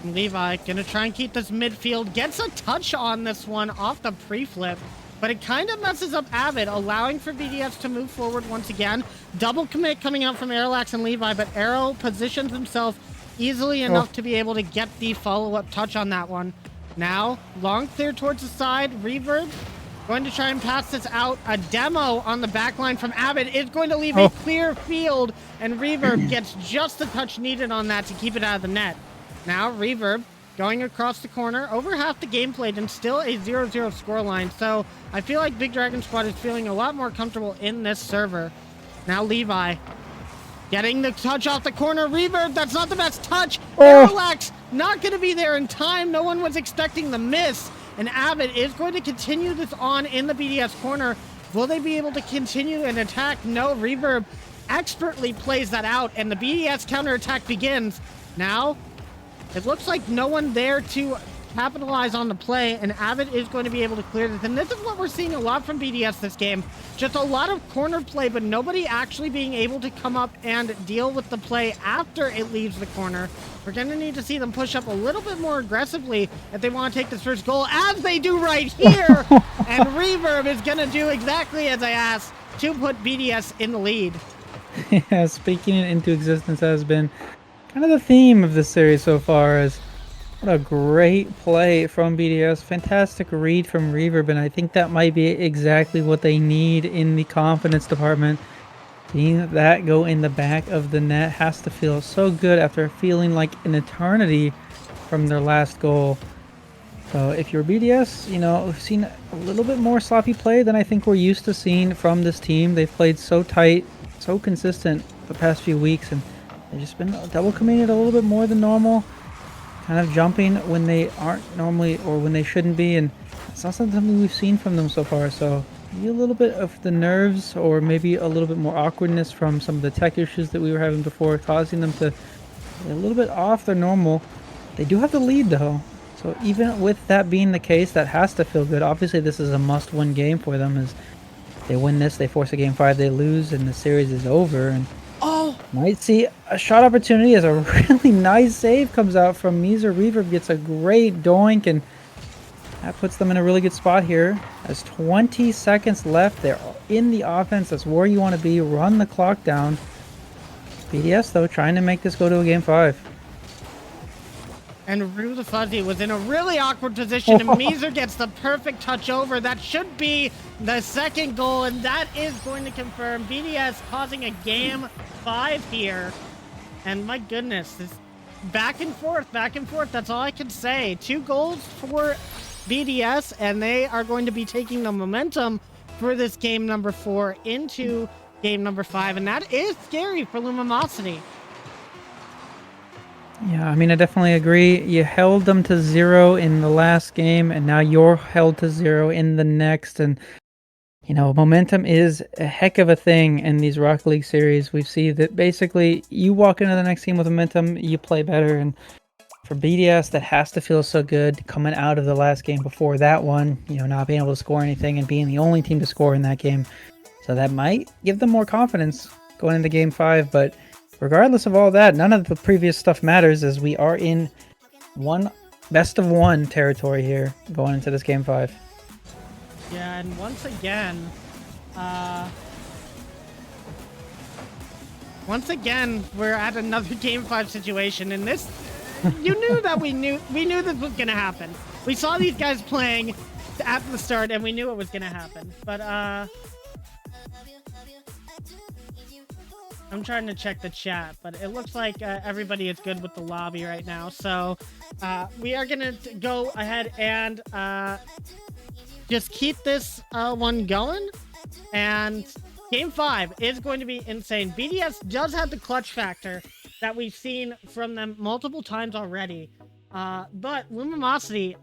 Levi gonna try and keep this midfield, gets a touch on this one off the pre-flip, but it kind of messes up Avid, allowing for BDS to move forward once again. Double commit coming out from Aralax and Levi, but Arrow positions himself easily enough to be able to get the follow-up touch on that one. Now, long clear towards the side, Reverb going to try and pass this out. A demo on the back line from Avid is going to leave a clear field, and Reverb gets just the touch needed on that to keep it out of the net. Now, Reverb going across the corner, over half the game played, and still a 0-0 scoreline. So I feel like Big Dragon Squad is feeling a lot more comfortable in this server. Now, Levi getting the touch off the corner. Reverb, that's not the best touch. Aralax not going to be there in time. No one was expecting the miss. And Avid is going to continue this on in the BDS corner. Will they be able to continue an attack? No, Reverb expertly plays that out, and the BDS counterattack begins. Now, it looks like no one there to capitalize on the play, and Avid is going to be able to clear this. And this is what we're seeing a lot from BDS this game. Just a lot of corner play, but nobody actually being able to come up and deal with the play after it leaves the corner. We're going to need to see them push up a little bit more aggressively if they want to take this first goal, as they do right here. And Reverb is going to do exactly as I asked to put BDS in the lead. Yeah, speaking it into existence has been kind of the theme of this series so far. Is what a great play from BDS. Fantastic read from Reverb, and I think that might be exactly what they need in the confidence department. Seeing that go in the back of the net has to feel so good after feeling like an eternity from their last goal. So if you're BDS, you know, we've seen a little bit more sloppy play than I think we're used to seeing from this team. They've played so tight, so consistent the past few weeks, and they've just been double committed a little bit more than normal, kind of jumping when they aren't normally or when they shouldn't be, and it's not something we've seen from them so far. So maybe a little bit of the nerves, or maybe a little bit more awkwardness from some of the tech issues that we were having before, causing them to be a little bit off their normal. They do have the lead though, so even with that being the case, that has to feel good. Obviously this is a must-win game for them. As they win this, they force a game 5, they lose, and the series is over. And might see a shot opportunity as a really nice save comes out from Meezer. Reverb gets a great doink, and that puts them in a really good spot here. As 20 seconds left, they're in the offense. That's where you want to be. Run the clock down. BDS, though, trying to make this go to a game 5. And Rue the Fuzzy was in a really awkward position, and Meezer gets the perfect touch over. That should be the second goal, and that is going to confirm BDS causing a game 5 here. And my goodness, this back and forth, that's all I can say. 2 goals for BDS, and they are going to be taking the momentum for this game number 4 into game number 5, and that is scary for LumiMawcity. Yeah, I mean, I definitely agree. You held them to 0 in the last game, and now you're held to 0 in the next. And, momentum is a heck of a thing in these Rocket League series. We see that basically you walk into the next game with momentum, you play better. And for BDS, that has to feel so good coming out of the last game before that one, not being able to score anything and being the only team to score in that game. So that might give them more confidence going into game 5, but regardless of all that, none of the previous stuff matters as we are in one best of 1 territory here going into this game 5. Yeah, and once again, we're at another game 5 situation, and this, you knew that we knew this was gonna happen. We saw these guys playing at the start, and we knew it was gonna happen. But I'm trying to check the chat, but it looks like everybody is good with the lobby right now. So we are gonna go ahead and just keep this one going. And game 5 is going to be insane. BDS does have the clutch factor that we've seen from them multiple times already. But LumiMawcity,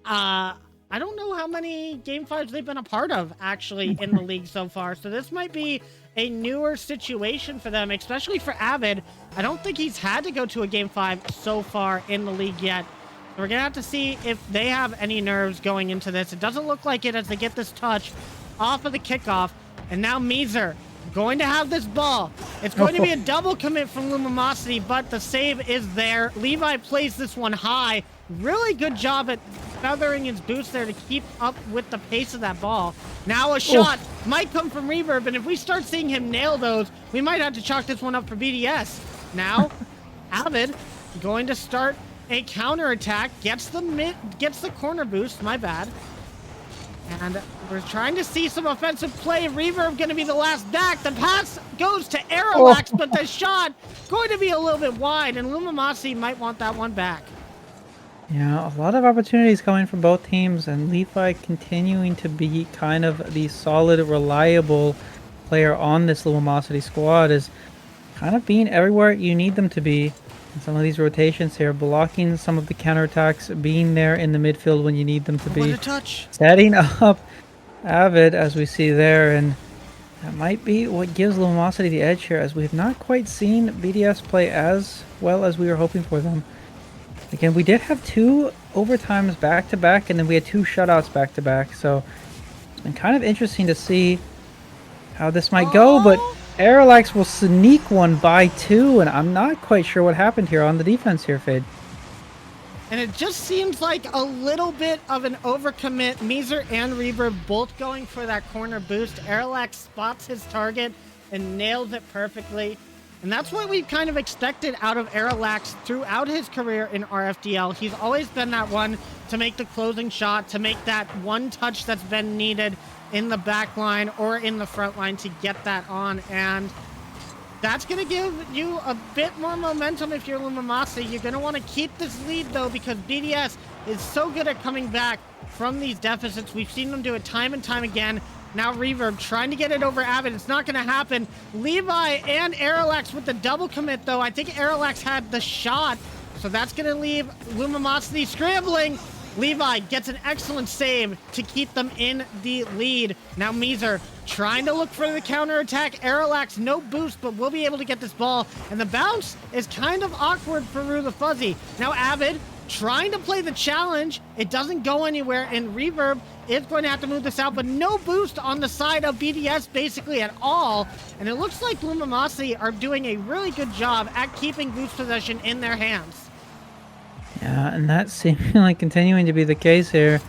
I don't know how many game 5s they've been a part of actually in the league so far. So this might be a newer situation for them, especially for Avid. I don't think he's had to go to a game 5 so far in the league yet. So we're gonna have to see if they have any nerves going into this. It doesn't look like it as they get this touch off of the kickoff. And now Meezer going to have this ball. It's going to be a double commit from LumiMawcity, but the save is there. Levi plays this one high. Really good job at feathering his boots there to keep up with the pace of that ball. Now a shot might come from Reverb, and if we start seeing him nail those, we might have to chalk this one up for BDS. Now, Avid going to start a counterattack, gets the corner boost, my bad. And we're trying to see some offensive play. Reverb going to be the last back. The pass goes to Aerolex, but the shot going to be a little bit wide, and LumiMawcity might want that one back. Yeah, a lot of opportunities coming from both teams, and Levi continuing to be kind of the solid, reliable player on this LumiMawcity squad, is kind of being everywhere you need them to be. And some of these rotations here, blocking some of the counterattacks, being there in the midfield when you need them to be. What a touch! Setting up Avid, as we see there, and that might be what gives LumiMawcity the edge here, as we have not quite seen BDS play as well as we were hoping for them. Again, we did have 2 overtimes back-to-back, and then we had 2 shutouts back-to-back, so it's been kind of interesting to see how this might go, but Aerolex will sneak one by 2, and I'm not quite sure what happened here on the defense here, Fade. And it just seems like a little bit of an overcommit. Meezer and Reverb both going for that corner boost. Aerolex spots his target and nails it perfectly. And that's what we've kind of expected out of Aerolex throughout his career in RFDL. He's always been that one to make the closing shot, to make that one touch that's been needed in the back line or in the front line to get that on. And that's going to give you a bit more momentum if you're LumiMawcity. You're going to want to keep this lead, though, because BDS is so good at coming back from these deficits. We've seen them do it time and time again. Now Reverb trying to get it over Avid. It's not going to happen. Levi and Aerolex with the double commit, though. I think Aerolex had the shot, so that's going to leave LumiMawcity scrambling. Levi gets an excellent save to keep them in the lead. Now Meezer trying to look for the counterattack. Aerolex, no boost, but we'll be able to get this ball. And the bounce is kind of awkward for Rue the Fuzzy. Now Avid trying to play the challenge. It doesn't go anywhere, and Reverb is going to have to move this out, but no boost on the side of BDS basically at all. And it looks like LumiMawcity are doing a really good job at keeping boost possession in their hands. Yeah, and that's seemingly continuing to be the case here.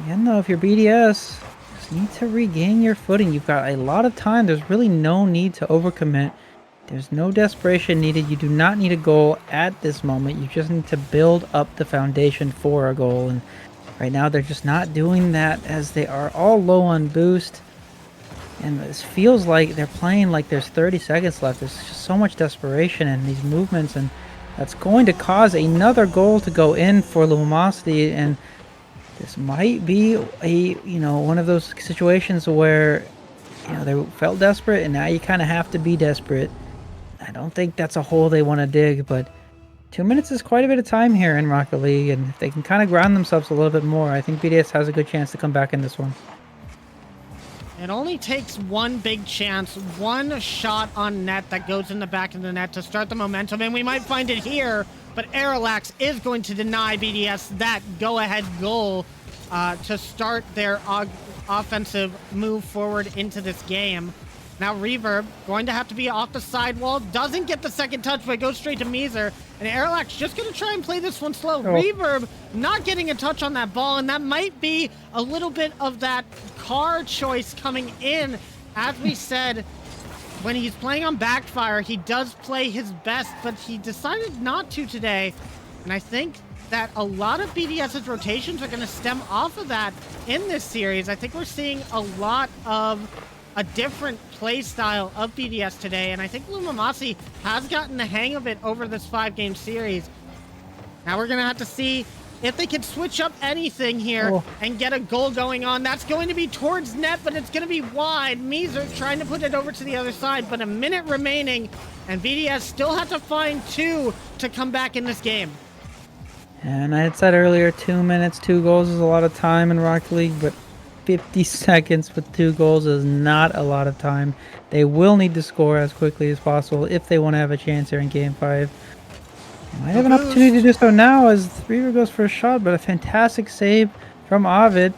Again, though, if you're BDS, just need to regain your footing. You've got a lot of time. There's really no need to overcommit. There's no desperation needed. You do not need a goal at this moment. You just need to build up the foundation for a goal. And right now, they're just not doing that, as they are all low on boost. And this feels like they're playing like there's 30 seconds left. There's just so much desperation in these movements, and that's going to cause another goal to go in for LumiMawcity. And this might be a, one of those situations where, they felt desperate, and now you kind of have to be desperate. I don't think that's a hole they want to dig, but 2 minutes is quite a bit of time here in Rocket League, and if they can kind of ground themselves a little bit more, I think BDS has a good chance to come back in this one. It only takes one big chance, one shot on net that goes in the back of the net to start the momentum, and we might find it here, but Aerolax is going to deny BDS that go-ahead goal to start their offensive move forward into this game. Now Reverb going to have to be off the sidewall, doesn't get the second touch, but goes straight to Meezer. And Aerolax just going to try and play this one slow. Reverb not getting a touch on that ball, and that might be a little bit of that car choice coming in. As we said, when he's playing on Backfire, he does play his best, but he decided not to today. And I think that a lot of BDS's rotations are going to stem off of that in this series. I think we're seeing a lot of a different play style of BDS today, and I think LumiMawcity has gotten the hang of it over this 5-game series. Now we're going to have to see if they can switch up anything here and get a goal going on. That's going to be towards net, but it's going to be wide. Meezer trying to put it over to the other side, but a minute remaining, and BDS still have to find 2 to come back in this game. And I had said earlier, 2 minutes, 2 goals is a lot of time in Rocket League, but 50 seconds with 2 goals is not a lot of time. They will need to score as quickly as possible if they want to have a chance here in Game 5. They might have an opportunity to do so now as Reaver goes for a shot, but a fantastic save from Ovid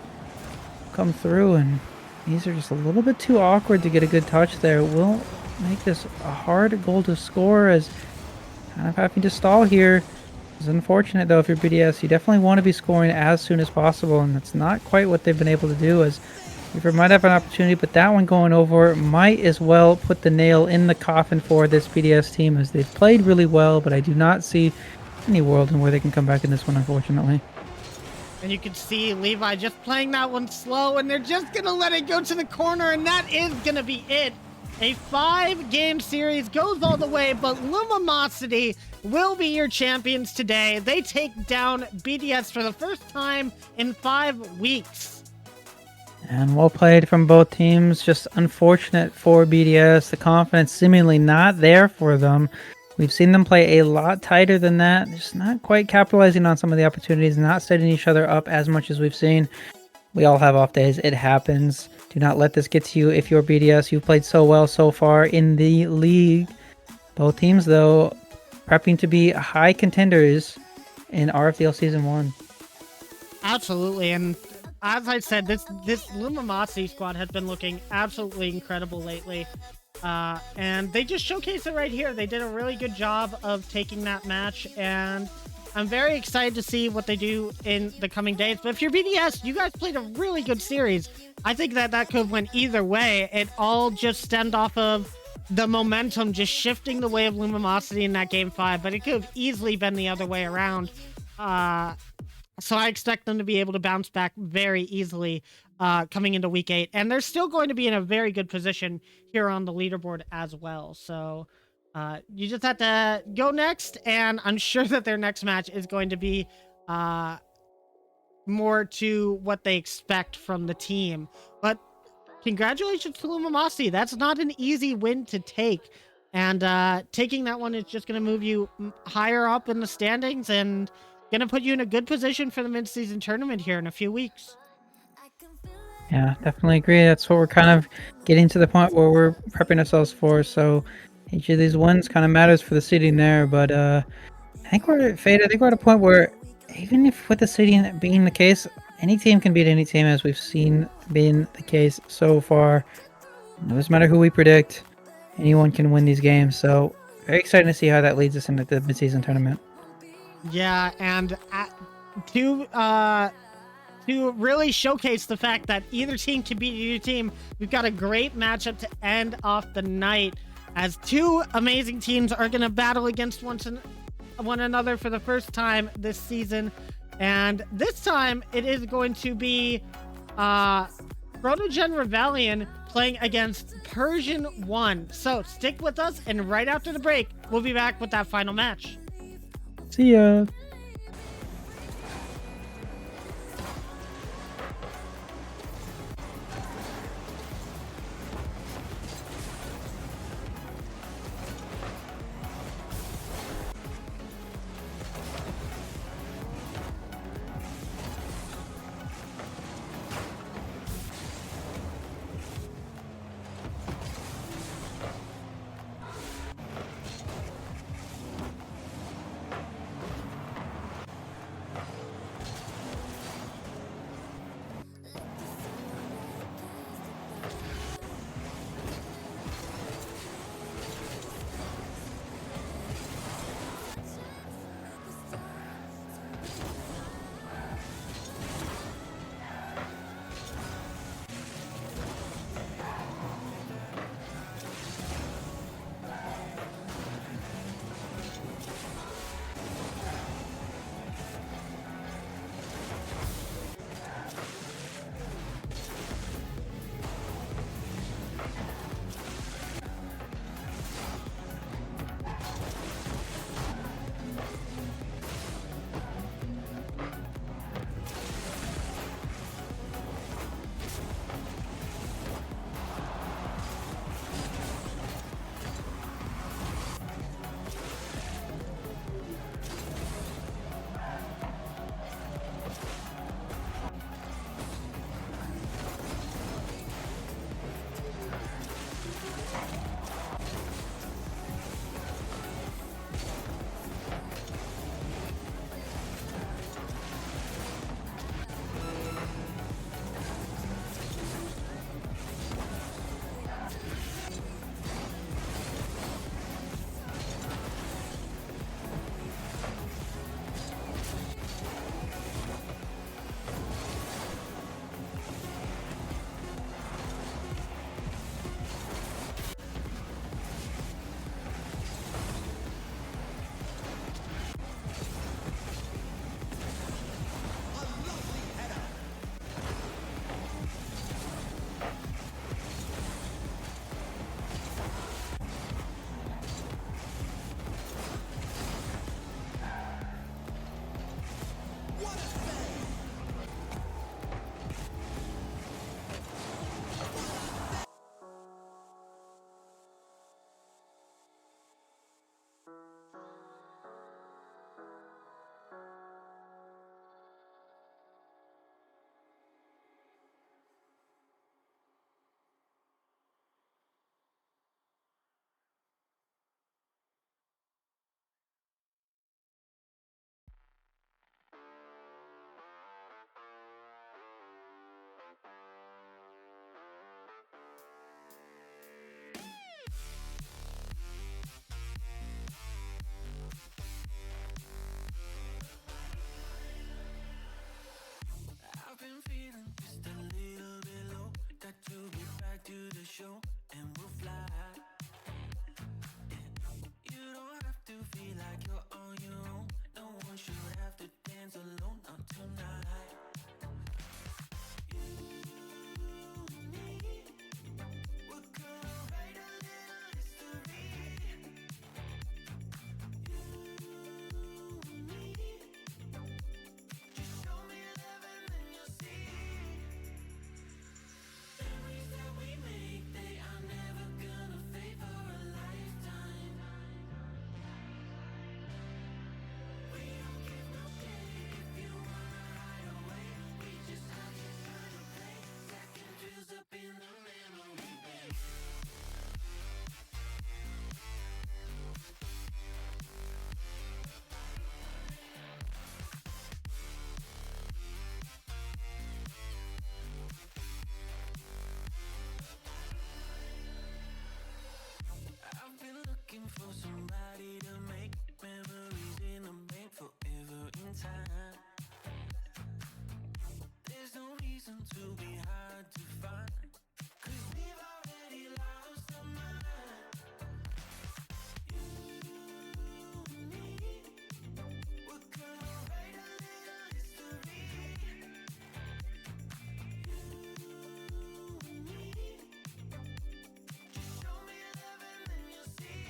come through, and these are just a little bit too awkward to get a good touch there. It will make this a hard goal to score, as kind of having to stall here. It's unfortunate though if you're BDS. You definitely want to be scoring as soon as possible, and that's not quite what they've been able to do, as Reaver might have an opportunity, but that one going over might as well put the nail in the coffin for this BDS team, as they've played really well, but I do not see any world in where they can come back in this one, unfortunately. And you can see Levi just playing that one slow, and they're just going to let it go to the corner, and that is going to be it. A 5-game series goes all the way, but LumiMawcity will be your champions today. They take down BDS for the first time in 5 weeks. And well played from both teams. Just unfortunate for BDS. The confidence seemingly not there for them. We've seen them play a lot tighter than that. Just not quite capitalizing on some of the opportunities, not setting each other up as much as we've seen. We all have off days. It happens. Do not let this get to you if you're BDS. You've played so well so far in the league. Both teams, though, prepping to be high contenders in RFDL Season 1. Absolutely, and as I said, this LumiMawcity squad has been looking absolutely incredible lately. And they just showcased it right here. They did a really good job of taking that match, and I'm very excited to see what they do in the coming days. But if you're BDS, you guys played a really good series. I think that could have went either way. It all just stemmed off of the momentum just shifting the way of LumiMawcity in that Game 5, but it could have easily been the other way around. So I expect them to be able to bounce back very easily coming into Week 8. And they're still going to be in a very good position here on the leaderboard as well. So you just have to go next, and I'm sure that their next match is going to be more to what they expect from the team. But congratulations to LumiMawcity. That's not an easy win to take. And taking that one is just going to move you higher up in the standings and going to put you in a good position for the mid-season tournament here in a few weeks. Yeah, definitely agree. That's what we're kind of getting to the point where we're prepping ourselves for. So each of these wins kind of matters for the seeding there. But I think we're at a point where even if with the seeding being the case, any team can beat any team, as we've seen being the case so far. It doesn't matter who we predict. Anyone can win these games. So very exciting to see how that leads us into the mid-season tournament. Yeah, and to really showcase the fact that either team can beat either team, we've got a great matchup to end off the night, as 2 amazing teams are going to battle against one another for the first time this season. And this time it is going to be Protogen Rebellion playing against Purrsion 1. So stick with us, and right after the break, we'll be back with that final match. See ya. for somebody to make memories in the bank forever in time. There's no reason to be hard to find, 'cause we've already lost our mind. You and me, we're gonna write a little history. You and me, just show me love and then you'll see.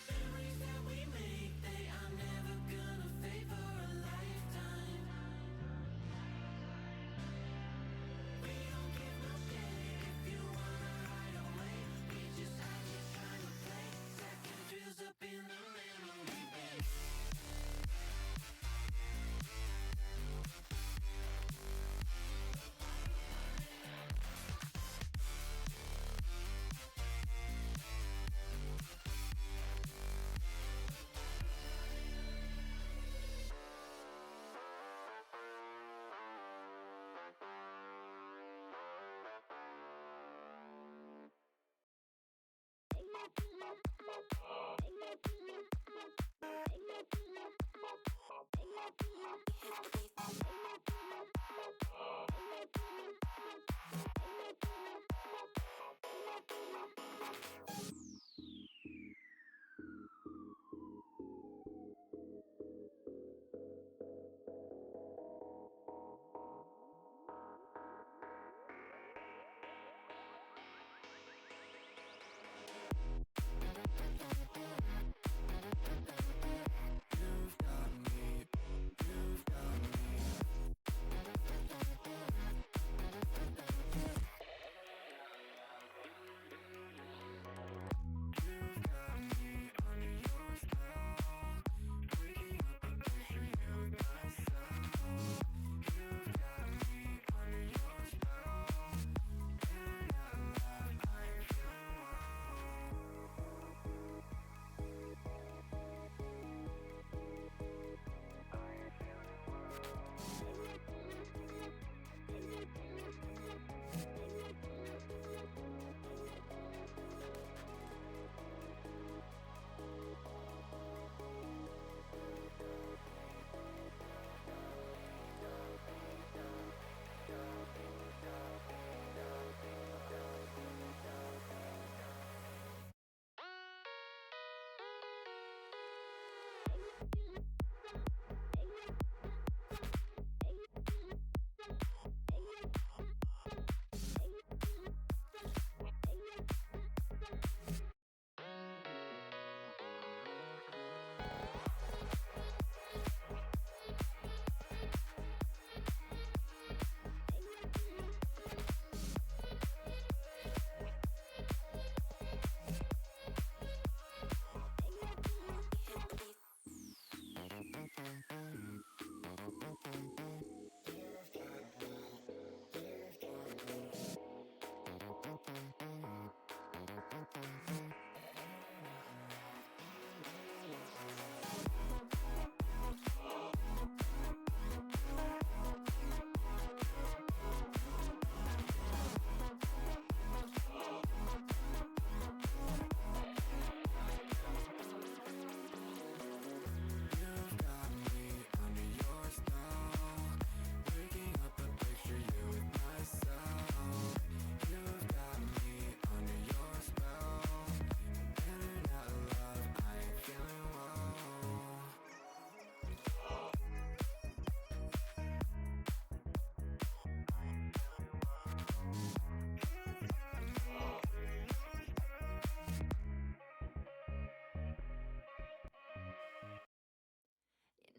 Memories that we make, they are never gonna fade for a lifetime. We don't give no shit if you wanna hide away. We just hide you trying to play. Second feels up in the memory bank.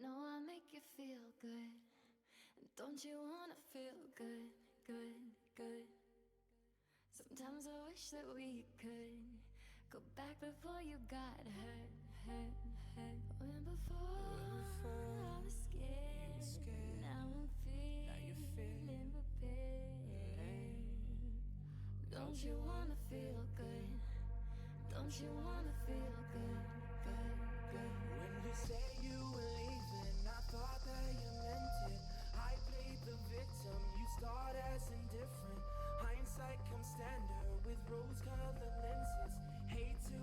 You know I make you feel good. And don't you wanna feel good, good, good? Sometimes I wish that we could go back before you got hurt, hurt, hurt. When before I was scared, now I'm feeling prepared. Don't you wanna feel good? Don't you wanna feel good, good, good? When you say you were leaving, I thought that you meant it. I played the victim, you start as indifferent. Hindsight comes standard with rose-colored lenses. Hate to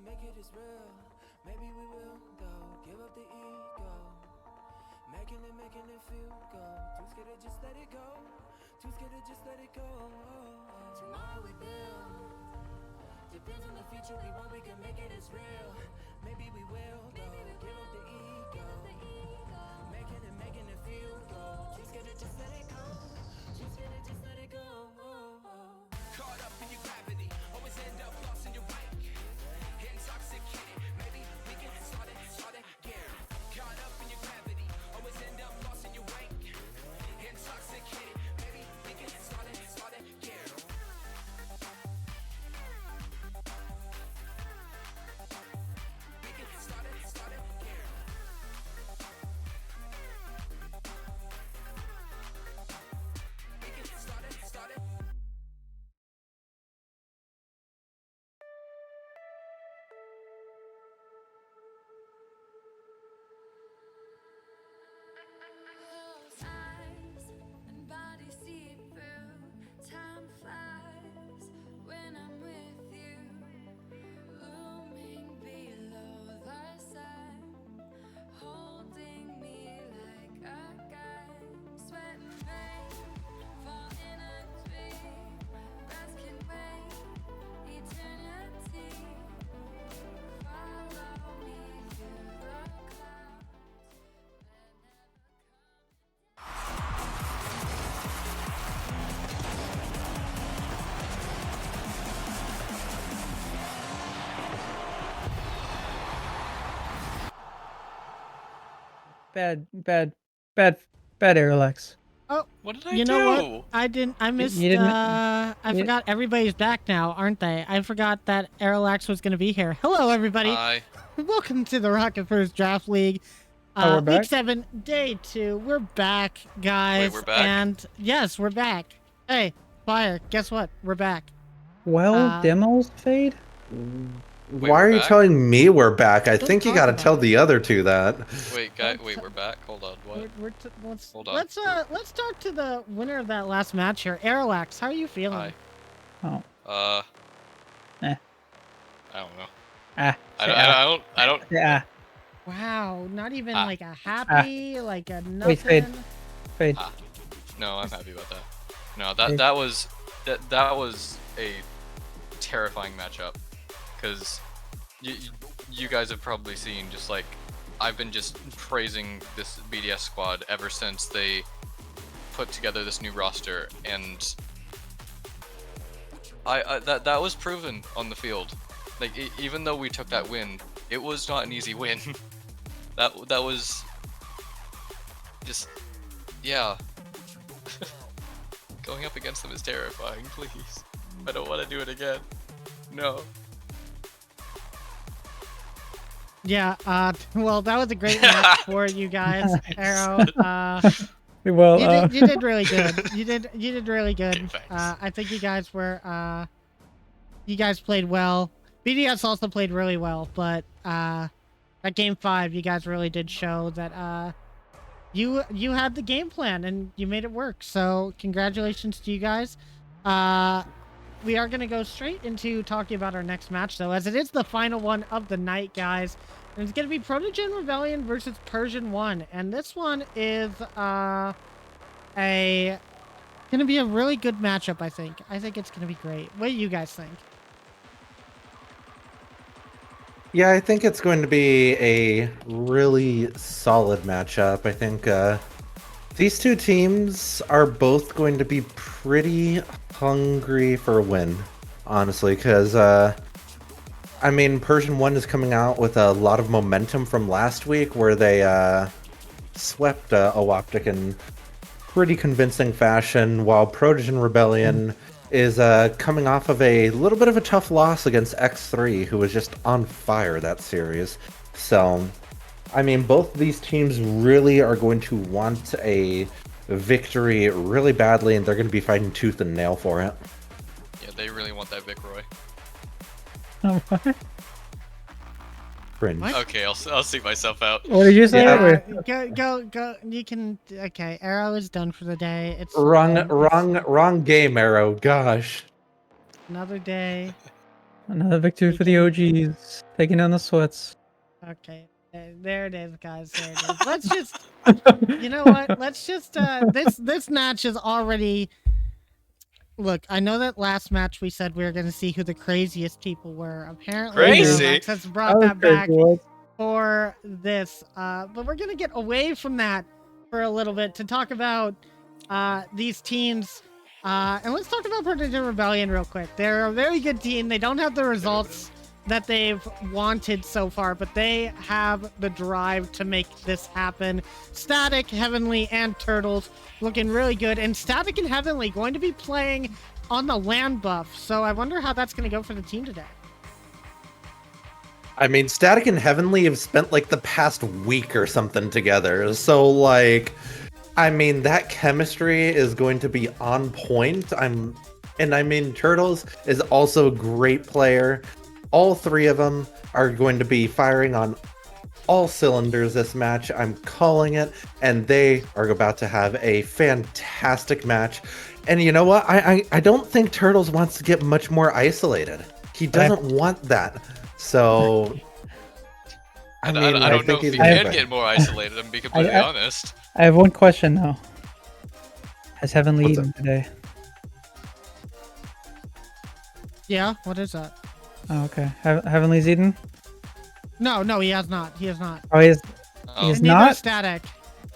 can make it as real. Maybe we will, though. Give up the ego. Making it feel good. Too scared to just let it go. Too scared to just let it go. Tomorrow we build. Depends on the future we want. We can make it as real. Maybe we will, though. Give up the ego. Making it feel good. Too scared to just let it go. Too scared to just let it go. Caught up in your gravity, always end up lost in your wake. Intoxicated, maybe we can start again. Caught up in your gravity, always end up lost in your wake. Intoxicated, maybe we can start again. We can start again. We can start it. Close eyes and body see through. Time flies when I'm with you. Looming below the sun, holding me like a gun. Sweat and rain fall in a dream. Breath can wait eternity. Follow me through the clouds. Bad Airlex. Oh, What did I you do? know what? I didn't. I missed. you didn't- I you- forgot everybody's back now, aren't they? I forgot that Airlax was going to be here. Hello, everybody. Hi. Welcome to the Rocket First Draft League. Oh, we're Week back? 7, Day 2. We're back, guys. Wait, we're back? And yes, we're back. Hey, Fire, guess what? We're back. Well, demos fade. Wait, Why are we're you back? telling me we're back? I Don't think you talk gotta about tell it. the other two that. Wait, wait, we're back. Hold on. What? Hold on. Let's talk to the winner of that last match here, Airlax. How are you feeling? Hi. Oh. I don't know. Ah. I don't. Yeah. Wow, not even Ah. like a happy, like a nothing. Wait, fade. No, I'm happy about that. No, Hey. that was a terrifying matchup, because you guys have probably seen, just like I've been just praising this BDS squad ever since they put together this new roster, and that was proven on the field. Like even though we took that win, it was not an easy win. that was just, yeah. Going up against them is terrifying. Please, I don't want to do it again. No. Yeah, well, that was a great match for you guys, Arrow. Well, You did really good. You did really good. Okay, thanks. I think you guys were, you guys played well. BDS also played really well, but at Game 5, you guys really did show that you had the game plan and you made it work. So congratulations to you guys. We are going to go straight into talking about our next match, though, as it is the final one of the night, guys. And it's going to be Protogen Rebellion versus Purrsion 1. And this one is going to be a really good matchup, I think. I think it's going to be great. What do you guys think? Yeah, I think it's going to be a really solid matchup. I think these two teams are both going to be pretty hungry for a win, honestly, because I mean, Purrsion 1 is coming out with a lot of momentum from last week, where they swept Owoptic in pretty convincing fashion, while Protogen Rebellion is coming off of a little bit of a tough loss against X3, who was just on fire that series. So, I mean, both of these teams really are going to want a victory really badly, and they're going to be fighting tooth and nail for it. Yeah, they really want that Vic Roy. Cringe. What? Okay, I'll see myself out. What did you say? Yeah. Go. You can. Okay, Arrow is done for the day. It's Wrong game, Arrow. Gosh. another day. Another victory for the OGs, taking down the sweats. Okay, there it is, guys. There it is. Let's just, you know what? Let's just. This match is already. Look, I know that last match we said we were going to see who the craziest people were. Apparently, Crazy? Alex has brought that crazy, back what? for this. But we're going to get away from that for a little bit to talk about these teams. And let's talk about Protogen Rebellion real quick. They're a very good team. They don't have the results that they've wanted so far, but they have the drive to make this happen. Static, Heavenly, and Turtles looking really good. And Static and Heavenly going to be playing on the land buff. So I wonder how that's going to go for the team today. I mean, Static and Heavenly have spent like the past week or something together. So like, I mean, that chemistry is going to be on point. I mean, Turtles is also a great player. All three of them are going to be firing on all cylinders this match. I'm calling it, and they are about to have a fantastic match. And you know what? I don't think Turtles wants to get much more isolated. He doesn't want that. So, I don't know if he can get more isolated, I'm be completely honest. I have one question though. Has Heavenly What's eaten today? Yeah, what is that? Oh, okay. Heavenly's eaten? No, he has not. He has not. Oh, he's Oh. He's Neither not? is Static.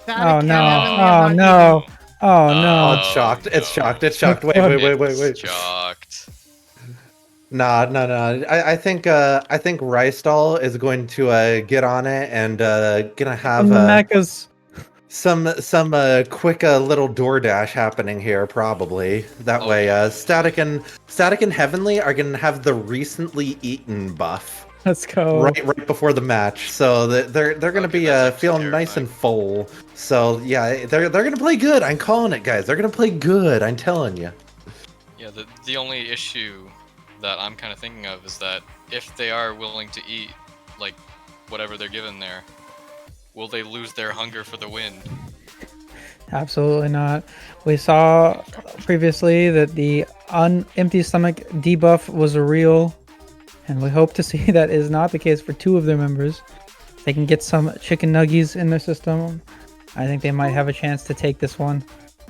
Oh and no! Heavenly Oh have not no! eaten. Oh Oh, no! it's shocked. It's no. shocked. It's shocked. Wait. It's shocked. Nah. I think Rystal is going to get on it and gonna have Mecha's. some quick little DoorDash happening here probably. That Oh, way, yeah. Static and Heavenly are gonna have the recently eaten buff Let's go. right before the match. So they're gonna Okay, be that's actually feeling nice terrifying. and full. So yeah, they're gonna play good. I'm calling it, guys. They're gonna play good. I'm telling you. Yeah, the only issue that I'm kind of thinking of is that if they are willing to eat, like, whatever they're given there, will they lose their hunger for the win? Absolutely not. We saw previously that the empty stomach debuff was real, and we hope to see that is not the case for two of their members. They can get some chicken nuggies in their system. I think they might have a chance to take this one.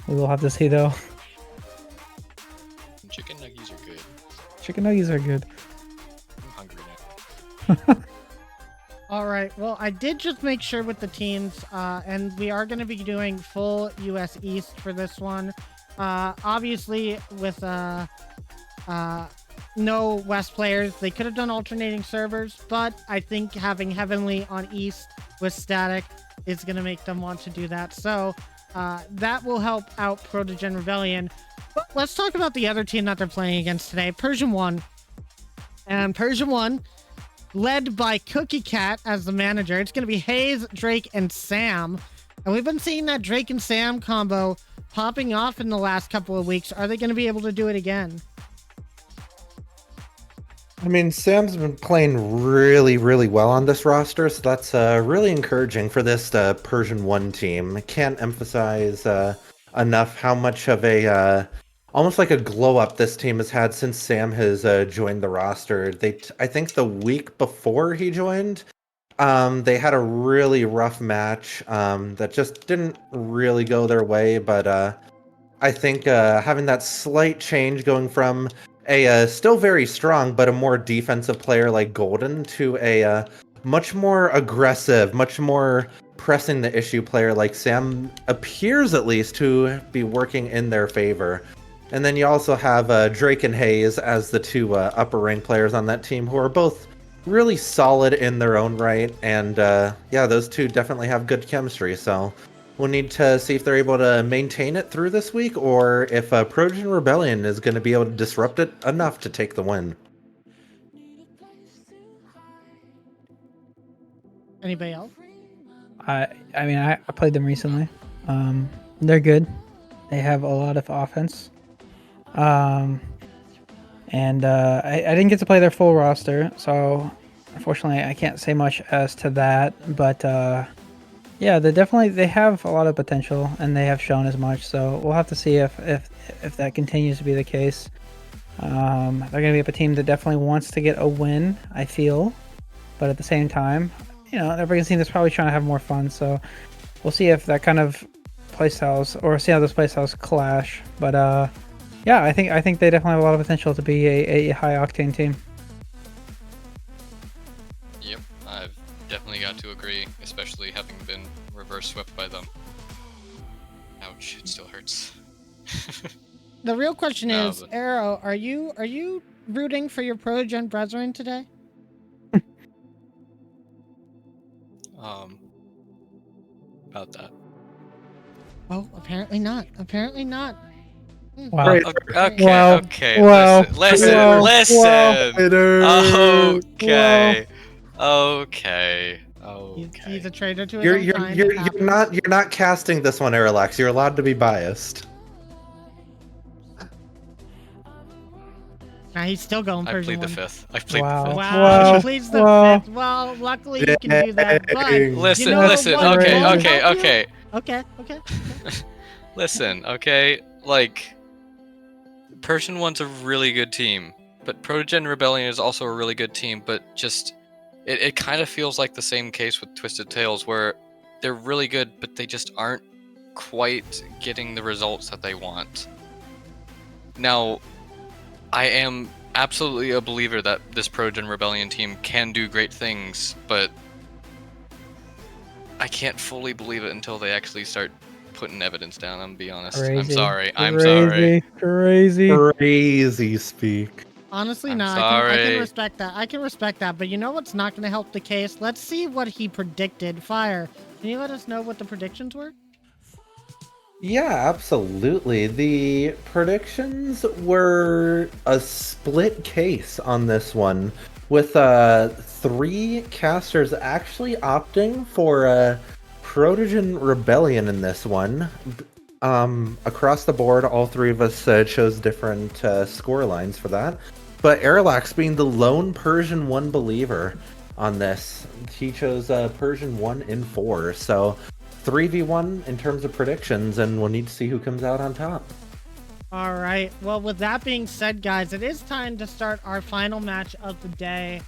We will have to see though. Chicken nuggies are good. Chicken nuggies are good. I'm hungry now. All right. Well, I did just make sure with the teams, and we are going to be doing full US East for this one. Obviously, with no West players, they could have done alternating servers, but I think having Heavenly on East with Static is going to make them want to do that. So that will help out Protogen Rebellion. But let's talk about the other team that they're playing against today, Purrsion 1. And Purrsion 1, led by Cookie Cat as the manager. It's going to be Hayes, Drake, and Sam. And we've been seeing that Drake and Sam combo popping off in the last couple of weeks. Are they going to be able to do it again? I mean, Sam's been playing really well on this roster, so that's really encouraging for this Purrsion 1 team. I can't emphasize enough how much of a almost like a glow up this team has had since Sam has joined the roster. I think the week before he joined, they had a really rough match that just didn't really go their way, but I think having that slight change going from a still very strong but a more defensive player like Golden to a much more aggressive, much more pressing the issue player like Sam appears at least to be working in their favor. And then you also have Drake and Hayes as the two upper rank players on that team who are both really solid in their own right. And yeah, those two definitely have good chemistry. So we'll need to see if they're able to maintain it through this week or if Protogen Rebellion is going to be able to disrupt it enough to take the win. Anybody else? I mean, I played them recently. They're good. They have a lot of offense. I didn't get to play their full roster, so unfortunately I can't say much as to that. But yeah, they have a lot of potential, and they have shown as much. So we'll have to see if that continues to be the case. They're going to be up a team that definitely wants to get a win, I feel. But at the same time, every team is probably trying to have more fun. So we'll see if that kind of playstyles, or see how those playstyles clash. But yeah, I think they definitely have a lot of potential to be a high octane team. Yep, I've definitely got to agree, especially having been reverse swept by them. Ouch, it still hurts. The real question No, is, but- Arrow, are you rooting for your Protogen brethren today? About that. Oh, apparently not. Apparently not. Wow. Right. Okay, Wow. okay, Wow. listen, Wow. listen. Wow. Okay, okay. He's a traitor to his You're own you're kind. you're, It happens. you're not casting this one, Aerolax. You're allowed to be biased. Nah, he's still going I Persian plead the one. fifth. I plead Wow. the fifth. Wow, Wow. he pleads the Wow. fifth. Well, luckily you can do that. But Dang. Listen, you know listen. what Okay, won't okay, help you? okay. Okay. Listen, okay. Like, Purrsion 1's a really good team, but Protogen Rebellion is also a really good team. But just, it kind of feels like the same case with Twisted Tales, where they're really good, but they just aren't quite getting the results that they want. Now, I am absolutely a believer that this Protogen Rebellion team can do great things, but I can't fully believe it until they actually start putting evidence down. I'm gonna be honest. I'm sorry. I'm sorry. Crazy. Crazy speak. Honestly, I'm no, I can sorry. respect that. I can respect that. But you know what's not going to help the case? Let's see what he predicted. Fire. Can you let us know what the predictions were? Yeah, absolutely. The predictions were a split case on this one, with 3 casters actually opting for Protogen Rebellion in this one. Across the board, all 3 of us chose different score lines for that. But Aerolax being the lone Purrsion 1 believer on this, he chose Purrsion 1 in 4. So 3v1 in terms of predictions, and we'll need to see who comes out on top. All right. Well, with that being said, guys, it is time to start our final match of the day.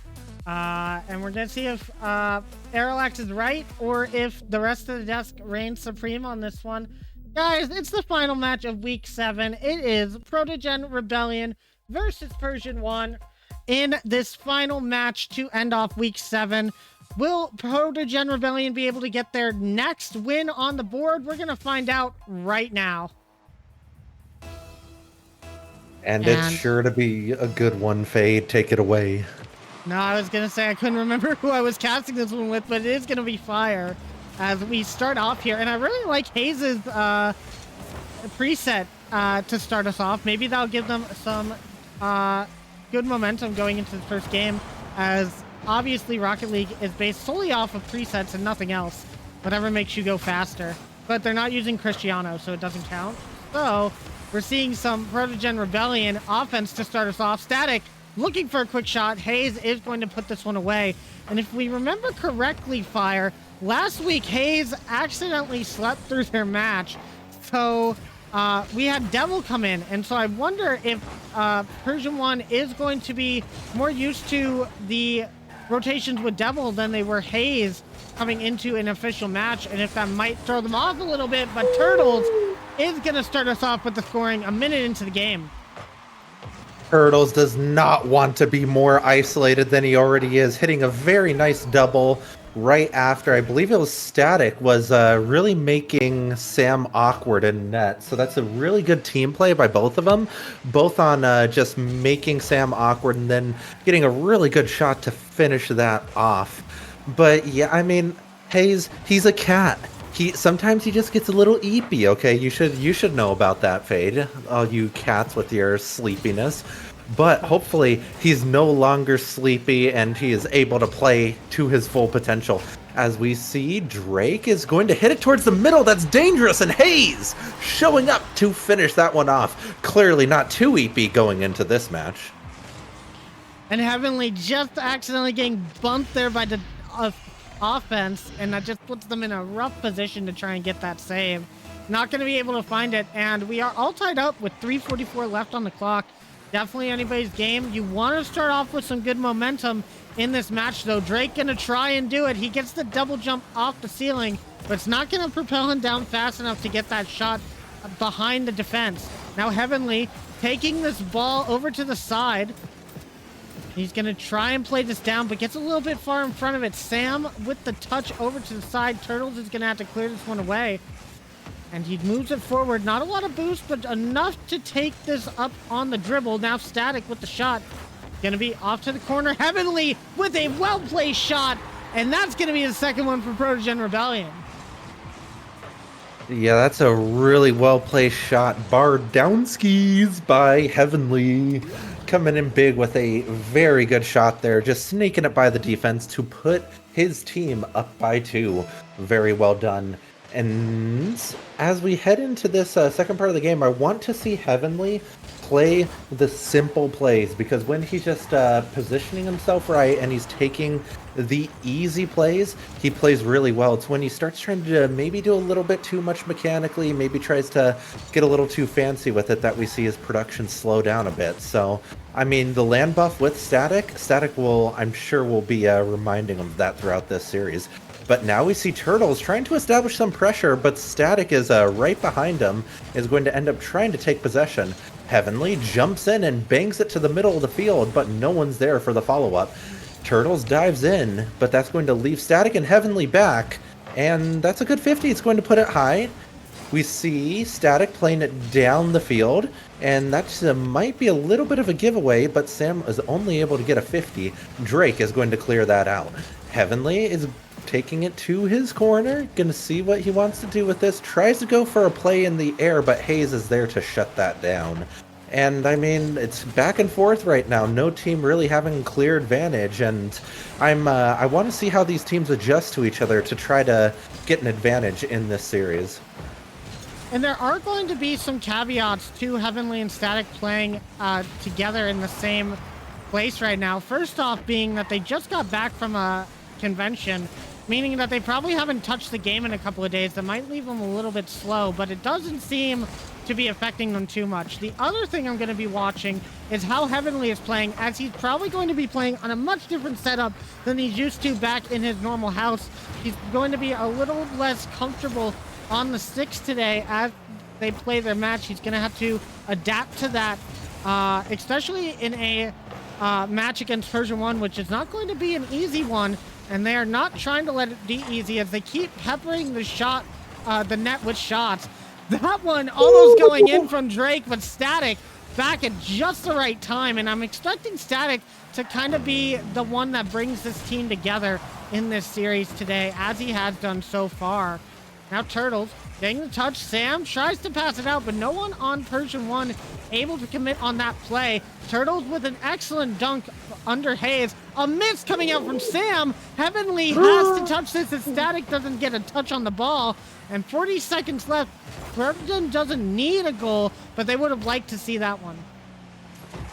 And we're going to see if Aerolax is right or if the rest of the desk reigns supreme on this one. Guys, it's the final match of Week 7. It is Protogen Rebellion versus Purrsion 1 in this final match to end off Week 7. Will Protogen Rebellion be able to get their next win on the board? We're going to find out right now. And it's sure to be a good one, Fade. Take it away. No, I was going to say I couldn't remember who I was casting this one with, but it is going to be Fire as we start off here. And I really like Hayes' preset to start us off. Maybe that'll give them some good momentum going into the first game, as obviously Rocket League is based solely off of presets and nothing else. Whatever makes you go faster. But they're not using Cristiano, so it doesn't count. So we're seeing some Protogen Rebellion offense to start us off. Static looking for a quick shot. Hayes is going to put this one away. And if we remember correctly, Fire, last week Hayes accidentally slept through their match. So we had Devil come in. And so I wonder if Purrsion 1 is going to be more used to the rotations with Devil than they were Hayes coming into an official match, and if that might throw them off a little bit. But Turtles is going to start us off with the scoring a minute into the game. Turtles does not want to be more isolated than he already is, hitting a very nice double right after, I believe it was Static, was really making Sam awkward in net. So that's a really good team play by both of them, both on just making Sam awkward and then getting a really good shot to finish that off. But yeah, I mean, Hayes, he's a cat. Sometimes he just gets a little eepy, okay? You should know about that, Fade, all you cats with your sleepiness. But hopefully he's no longer sleepy and he is able to play to his full potential. As we see, Drake is going to hit it towards the middle. That's dangerous, and Hayes showing up to finish that one off. Clearly not too eepy going into this match. And Heavenly just accidentally getting bumped there by the offense, and that just puts them in a rough position to try and get that save. Not going to be able to find it, and we are all tied up with 3:44 left on the clock. definitely anybody's game. You want to start off with some good momentum in this match, though. Drake gonna try and do it. He gets the double jump off the ceiling, but it's not gonna propel him down fast enough to get that shot behind the defense. Now Heavenly taking this ball over to the side. He's gonna try and play this down, but gets a little bit far in front of it. Sam with the touch over to the side. Turtles is gonna have to clear this one away. And he moves it forward. Not a lot of boost, but enough to take this up on the dribble. Now Static with the shot. Gonna be off to the corner. Heavenly with a well-placed shot. And that's gonna be the second one for Protogen Rebellion. Yeah, that's a really well-placed shot. Bar down skis by Heavenly. Coming in big with a very good shot there. Just sneaking it by the defense to put his team up by 2. Very well done. And as we head into this second part of the game, I want to see Heavenly play the simple plays, because when he's just positioning himself right and he's taking the easy plays, he plays really well. It's when he starts trying to maybe do a little bit too much mechanically, maybe tries to get a little too fancy with it, that we see his production slow down a bit. So, I mean, the land buff with Static will, I'm sure, will be reminding him of that throughout this series. But now we see Turtles trying to establish some pressure, but Static is right behind him, is going to end up trying to take possession. Heavenly jumps in and bangs it to the middle of the field, but no one's there for the follow-up. Turtles dives in, but that's going to leave Static and Heavenly back, and that's a good 50. It's going to put it high. We see Static playing it down the field, and that might be a little bit of a giveaway, but Sam is only able to get a 50. Drake is going to clear that out. Heavenly is taking it to his corner, gonna see what he wants to do with this. Tries to go for a play in the air, but Hayes is there to shut that down. And I mean, it's back and forth right now. No team really having clear advantage, and I want to see how these teams adjust to each other to try to get an advantage in this series. And there are going to be some caveats to Heavenly and Static playing together in the same place right now. First off being that they just got back from a convention, meaning that they probably haven't touched the game in a couple of days. That might leave them a little bit slow, but it doesn't seem to be affecting them too much. The other thing I'm going to be watching is how Heavenly is playing, as he's probably going to be playing on a much different setup than he's used to back in his normal house. He's going to be a little less comfortable on the sticks today as they play their match. He's going to have to adapt to that, especially in a match against Purrsion 1, which is not going to be an easy one. And they are not trying to let it be easy as they keep peppering the net with shots. That one almost going in from Drake, but Static back at just the right time. And I'm expecting Static to kind of be the one that brings this team together in this series today, as he has done so far. Now Turtles getting the touch. Sam tries to pass it out, but no one on Purrsion 1 able to commit on that play. Turtles with an excellent dunk under Hayes. A miss coming out from Sam. Heavenly has to touch this as Static doesn't get a touch on the ball. And 40 seconds left. Protogen doesn't need a goal, but they would have liked to see that one.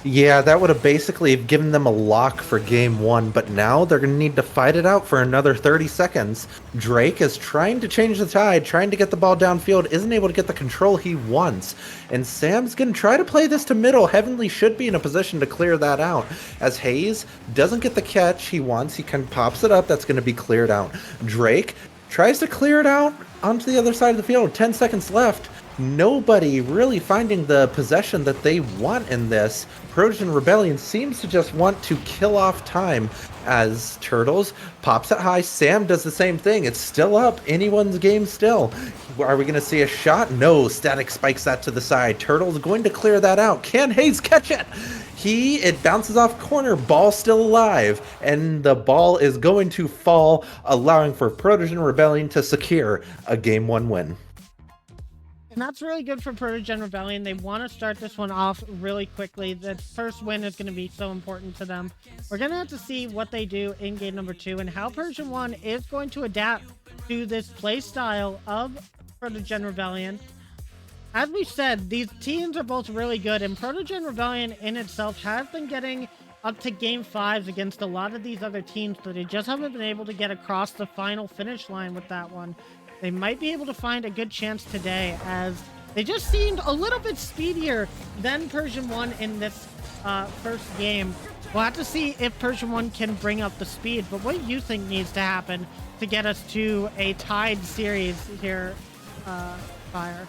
Yeah, that would have basically given them a lock for game 1, but now they're going to need to fight it out for another 30 seconds. Drake is trying to change the tide, trying to get the ball downfield, isn't able to get the control he wants. And Sam's going to try to play this to middle. Heavenly should be in a position to clear that out. As Hayes doesn't get the catch he wants, he kind of pops it up, that's going to be cleared out. Drake tries to clear it out onto the other side of the field, 10 seconds left. Nobody really finding the possession that they want in this. Protogen Rebellion seems to just want to kill off time as Turtles pops it high. Sam does the same thing. It's still up. Anyone's game still. Are we going to see a shot? No. Static spikes that to the side. Turtles going to clear that out. Can Hayes catch it? It bounces off corner, ball still alive, and the ball is going to fall, allowing for Protogen Rebellion to secure a Game 1 win. And that's really good for Protogen Rebellion. They want to start this one off really quickly. The first win is going to be so important to them. We're going to have to see what they do in game number 2 and how Purrsion 1 is going to adapt to this play style of Protogen Rebellion. As we said, these teams are both really good, and Protogen Rebellion in itself has been getting up to game 5s against a lot of these other teams, but they just haven't been able to get across the final finish line with that one. They might be able to find a good chance today, as They just seemed a little bit speedier than Purrsion 1 in this first game. We'll have to see if Purrsion 1 can bring up the speed, but what do you think needs to happen to get us to a tied series here, Fire?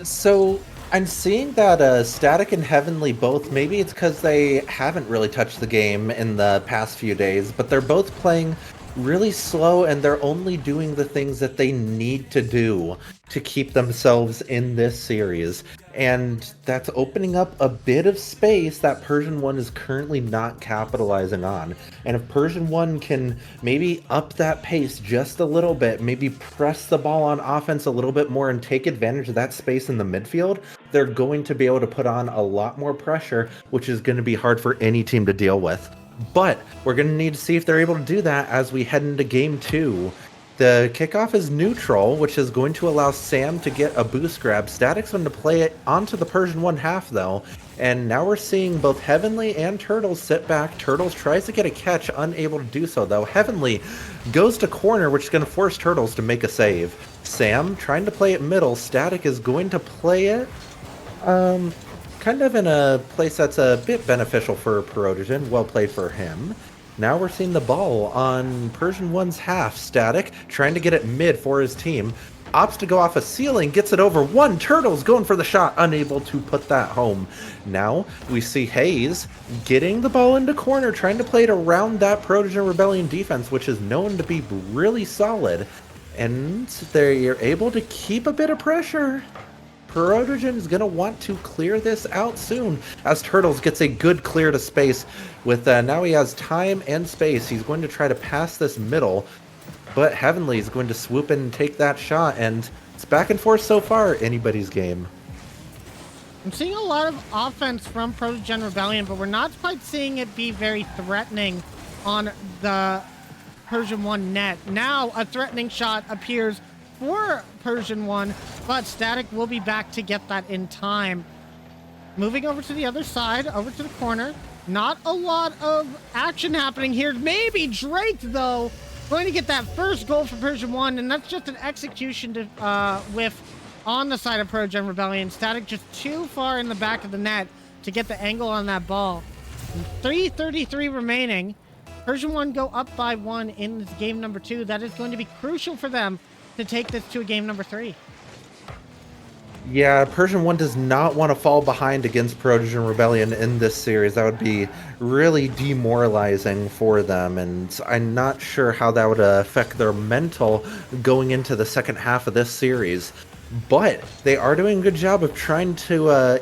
So I'm seeing that Static and Heavenly both, maybe it's because they haven't really touched the game in the past few days, but they're both playing really slow and they're only doing the things that they need to do to keep themselves in this series. And that's opening up a bit of space that Purrsion 1 is currently not capitalizing on. And if Purrsion 1 can maybe up that pace just a little bit, maybe press the ball on offense a little bit more and take advantage of that space in the midfield, they're going to be able to put on a lot more pressure, which is going to be hard for any team to deal with. But we're going to need to see if they're able to do that as we head into Game 2. The kickoff is neutral, which is going to allow Sam to get a boost grab. Static's going to play it onto the Purrsion 1 half, though. And now we're seeing both Heavenly and Turtles sit back. Turtles tries to get a catch, unable to do so, though. Heavenly goes to corner, which is going to force Turtles to make a save. Sam trying to play it middle. Static is going to play it kind of in a place that's a bit beneficial for Protogen. Well played for him. Now we're seeing the ball on Purrsion 1's half. Static trying to get it mid for his team. Opts to go off a ceiling, gets it over one. Turtles going for the shot, unable to put that home. Now we see Hayes getting the ball into corner, trying to play it around that Protogen Rebellion defense, which is known to be really solid. And they're able to keep a bit of pressure. Protogen is going to want to clear this out soon as Turtles gets a good clear to space with now he has time and space. He's going to try to pass this middle, but Heavenly is going to swoop in and take that shot, and it's back and forth so far, anybody's game. I'm seeing a lot of offense from Protogen Rebellion, but we're not quite seeing it be very threatening on the Purrsion 1 net. Now a threatening shot appears for Purrsion 1, but Static will be back to get that in time. Moving over to the other side, over to the corner. Not a lot of action happening here. Maybe Drake, though, going to get that first goal for Purrsion 1, and that's just an execution to whiff on the side of Protogen Rebellion. Static just too far in the back of the net to get the angle on that ball. 3:33 remaining. Purrsion 1 go up by 1 in this game number 2. That is going to be crucial for them to take this to a game number 3. Yeah, Purrsion 1 does not want to fall behind against Protogen Rebellion in this series. That would be really demoralizing for them, and I'm not sure how that would affect their mental going into the second half of this series. But they are doing a good job of trying to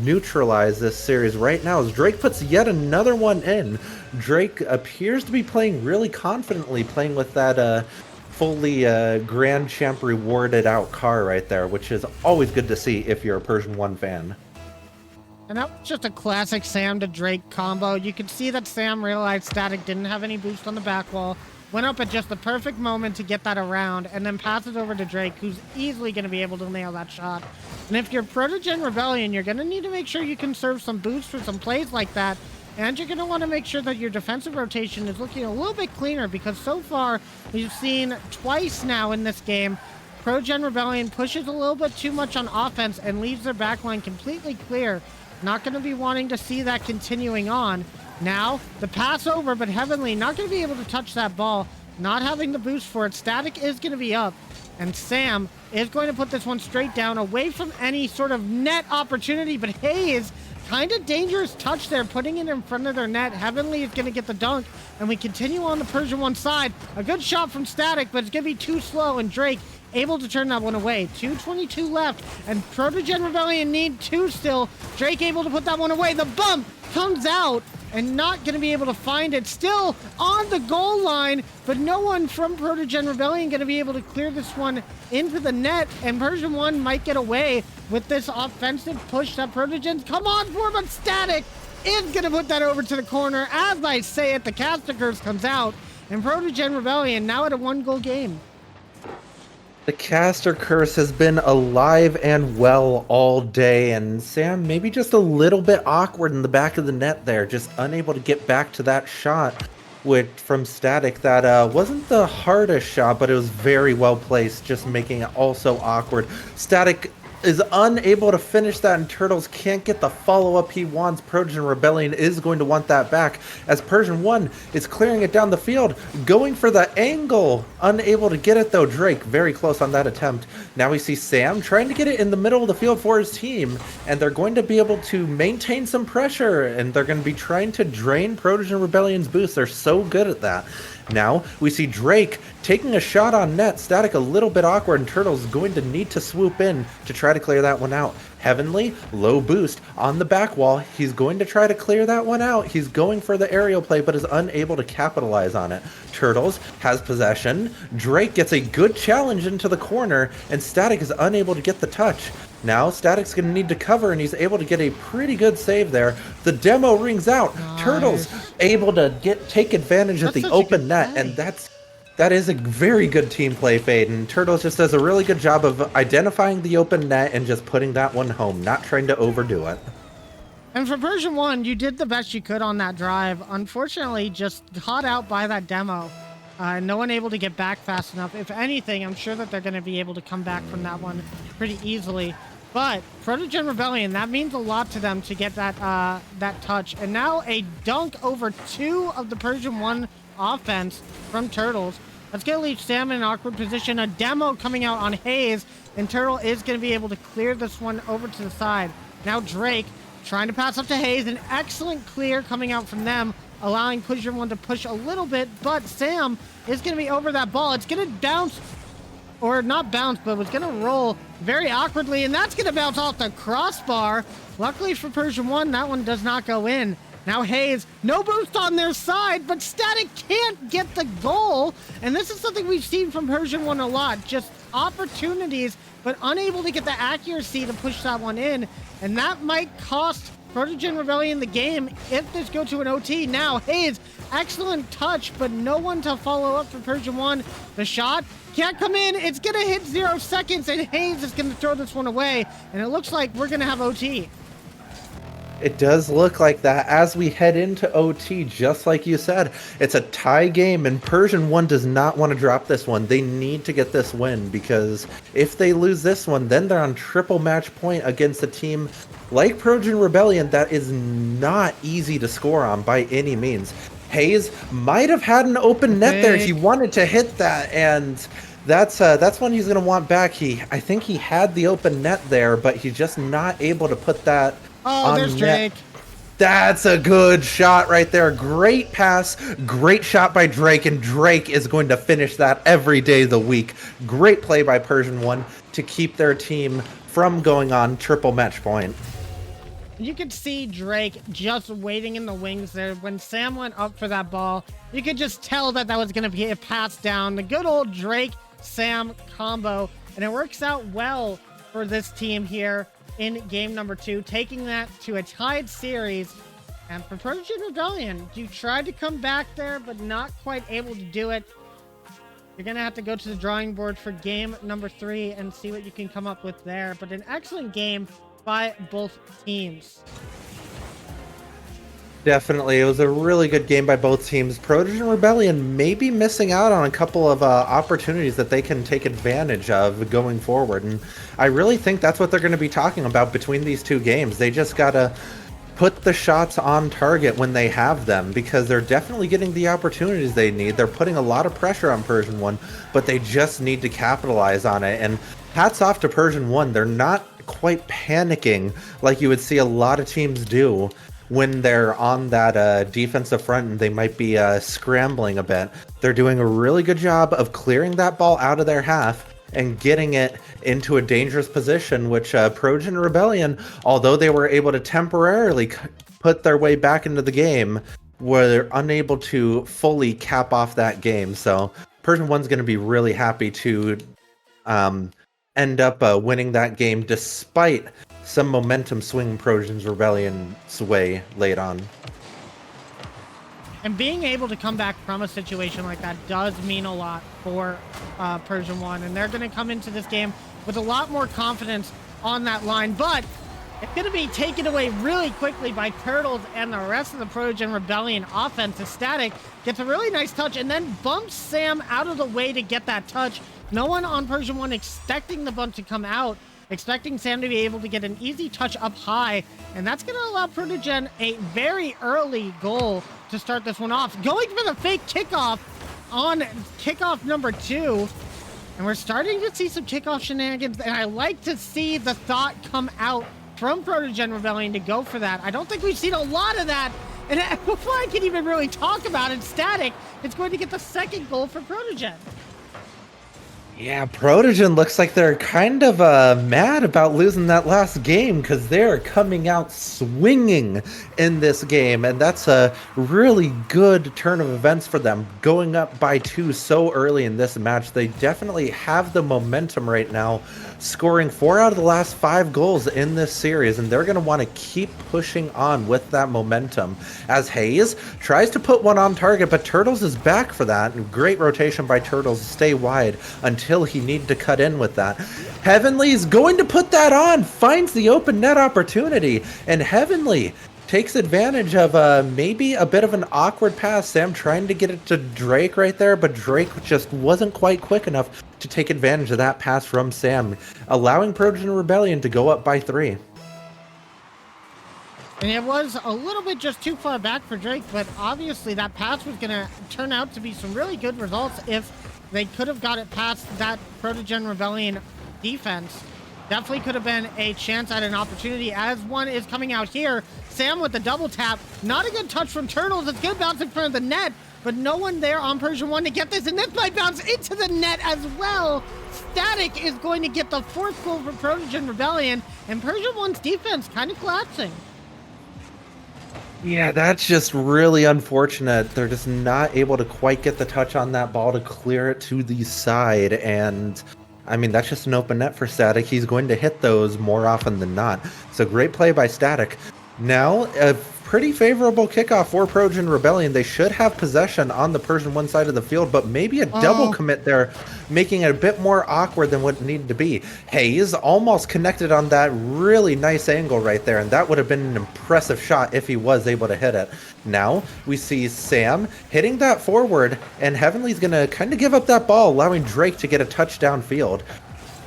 neutralize this series right now as Drake puts yet another one in. Drake appears to be playing really confidently, playing with that fully Grand Champ rewarded out car right there, which is always good to see if you're a Purrsion 1 fan. And that was just a classic Sam to Drake combo. You could see that Sam realized Static didn't have any boost on the back wall, went up at just the perfect moment to get that around, and then passes over to Drake, who's easily going to be able to nail that shot. And if you're Protogen Rebellion, you're going to need to make sure you conserve some boost for some plays like that. And you're going to want to make sure that your defensive rotation is looking a little bit cleaner, because so far we've seen twice now in this game, Protogen Rebellion pushes a little bit too much on offense and leaves their backline completely clear. Not going to be wanting to see that continuing on. Now, the pass over, but Heavenly not going to be able to touch that ball, not having the boost for it. Static is going to be up, and Sam is going to put this one straight down away from any sort of net opportunity, but Hayes, kind of dangerous touch there, putting it in front of their net. Heavenly is going to get the dunk, and we continue on the Purrsion 1 side. A good shot from Static, but it's going to be too slow, and Drake able to turn that one away. 2:22 left, and Protogen Rebellion need 2 still. Drake able to put that one away. The bump comes out, and not going to be able to find it. Still on the goal line, but no one from Protogen Rebellion going to be able to clear this one into the net, and Purrsion 1 might get away with this offensive push that Protogen's come on for, but Static is going to put that over to the corner. As I say it, the caster curse comes out, and Protogen Rebellion now at a 1-goal game. The caster curse has been alive and well all day, and Sam maybe just a little bit awkward in the back of the net there, just unable to get back to that shot from Static. That wasn't the hardest shot, but it was very well placed, just making it also awkward. Static is unable to finish that, and Turtles can't get the follow-up he wants. Protogen Rebellion is going to want that back, as Purrsion 1 is clearing it down the field, going for the angle. Unable to get it, though. Drake very close on that attempt. Now we see Sam trying to get it in the middle of the field for his team, and they're going to be able to maintain some pressure, and they're going to be trying to drain Protogen Rebellion's boost. They're so good at that. Now we see Drake taking a shot on net. Static a little bit awkward, and Turtles going to need to swoop in to try to clear that one out. Heavenly, low boost on the back wall. He's going to try to clear that one out. He's going for the aerial play, but is unable to capitalize on it. Turtles has possession. Drake gets a good challenge into the corner, and Static is unable to get the touch. Now Static's going to need to cover, and he's able to get a pretty good save there. The demo rings out. Nice. Turtles able to take advantage of the open net, and that is a very good team play, Fade. And Turtles just does a really good job of identifying the open net and just putting that one home, not trying to overdo it. And for Purrsion 1, you did the best you could on that drive. Unfortunately, just caught out by that demo. No one able to get back fast enough. If anything, I'm sure that they're going to be able to come back from that one pretty easily. But Protogen Rebellion, that means a lot to them to get that that touch. And now a dunk over 2 of the Purrsion 1 offense from Turtles. That's going to leave Sam in an awkward position. A demo coming out on Hayes, and Turtle is going to be able to clear this one over to the side. Now Drake trying to pass up to Hayes. An excellent clear coming out from them, allowing Purrsion 1 to push a little bit, but Sam is going to be over that ball. It's going to bounce, or not bounce, but it's going to roll very awkwardly, and that's going to bounce off the crossbar. Luckily for Purrsion 1, that one does not go in. Now Hayes, no boost on their side, but Static can't get the goal, and this is something we've seen from Purrsion 1 a lot, just opportunities, but unable to get the accuracy to push that one in, and that might cost Protogen Rebellion the game if this go to an OT. Now Hayes, excellent touch, but no one to follow up for Purrsion 1. The shot can't come in. It's going to hit 0 seconds, and Hayes is going to throw this one away, and it looks like we're going to have OT. It does look like that as we head into OT, just like you said. It's a tie game, and Purrsion 1 does not want to drop this one. They need to get this win, because if they lose this one, then they're on triple match point against a team like Protogen Rebellion that is not easy to score on by any means. Hayes might have had an open net there. He wanted to hit that, and that's one he's going to want back. I think he had the open net there, but he's just not able to put that on there's net. Drake. That's a good shot right there. Great pass, great shot by Drake, and Drake is going to finish that every day of the week. Great play by Purrsion 1 to keep their team from going on triple match point. You could see Drake just waiting in the wings there. When Sam went up for that ball, you could just tell that that was going to be a pass down. The good old Drake-Sam combo, and it works out well for this team here in game number 2, taking that to a tied series. And for Protogen Rebellion, you tried to come back there, but not quite able to do it. You're going to have to go to the drawing board for game number 3 and see what you can come up with there. But an excellent game by both teams. Definitely. It was a really good game by both teams. Protogen Rebellion may be missing out on a couple of opportunities that they can take advantage of going forward. And I really think that's what they're going to be talking about between these two games. They just got to put the shots on target when they have them, because they're definitely getting the opportunities they need. They're putting a lot of pressure on Purrsion 1, but they just need to capitalize on it. And hats off to Purrsion 1. They're not quite panicking like you would see a lot of teams do when they're on that defensive front and they might be scrambling a bit. They're doing a really good job of clearing that ball out of their half and getting it into a dangerous position, which Protogen Rebellion, although they were able to temporarily put their way back into the game, were unable to fully cap off that game. So Purrsion 1's going to be really happy to end up winning that game despite some momentum swing Protogen Rebellion's way late on. And being able to come back from a situation like that does mean a lot for Purrsion 1. And they're going to come into this game with a lot more confidence on that line. But it's going to be taken away really quickly by Turtles and the rest of the Protogen Rebellion offense. Static gets a really nice touch and then bumps Sam out of the way to get that touch. No one on Purrsion 1 expecting the bump to come out. expecting Sam to be able to get an easy touch up high, and that's going to allow Protogen a very early goal to start this one off. Going for the fake kickoff on kickoff number 2, and we're starting to see some kickoff shenanigans, and I like to see the thought come out from Protogen Rebellion to go for that. I don't think we've seen a lot of that, and before I can even really talk about it, Static is going to get the second goal for Protogen. Yeah, Protogen looks like they're kind of mad about losing that last game because they're coming out swinging in this game, and that's a really good turn of events for them. Going up by 2 so early in this match, they definitely have the momentum right now, scoring 4 out of the last 5 goals in this series, and they're going to want to keep pushing on with that momentum as Hayes tries to put one on target, but Turtles is back for that. Great rotation by Turtles to stay wide until he needed to cut in with that. Heavenly's going to put that on, finds the open net opportunity, and Heavenly takes advantage of maybe a bit of an awkward pass. Sam trying to get it to Drake right there, but Drake just wasn't quite quick enough to take advantage of that pass from Sam, allowing Protogen Rebellion to go up by 3. And it was a little bit just too far back for Drake, but obviously that pass was going to turn out to be some really good results if they could have got it past that Protogen Rebellion defense. Definitely could have been a chance at an opportunity as one is coming out here. Sam with the double tap. Not a good touch from Turtles. It's going to bounce in front of the net, but no one there on Purrsion 1 to get this, and this might bounce into the net as well. Static is going to get the 4th goal for Protogen Rebellion, and Purrsion 1's defense kind of collapsing. Yeah, that's just really unfortunate. They're just not able to quite get the touch on that ball to clear it to the side. And I mean, that's just an open net for Static. He's going to hit those more often than not. So great play by Static. Now, a pretty favorable kickoff for Protogen Rebellion. They should have possession on the Purrsion 1 side of the field, but maybe a double commit there, making it a bit more awkward than what it needed to be. Hayes almost connected on that really nice angle right there, and that would have been an impressive shot if he was able to hit it. Now, we see Sam hitting that forward, and Heavenly's going to kind of give up that ball, allowing Drake to get a touchdown field.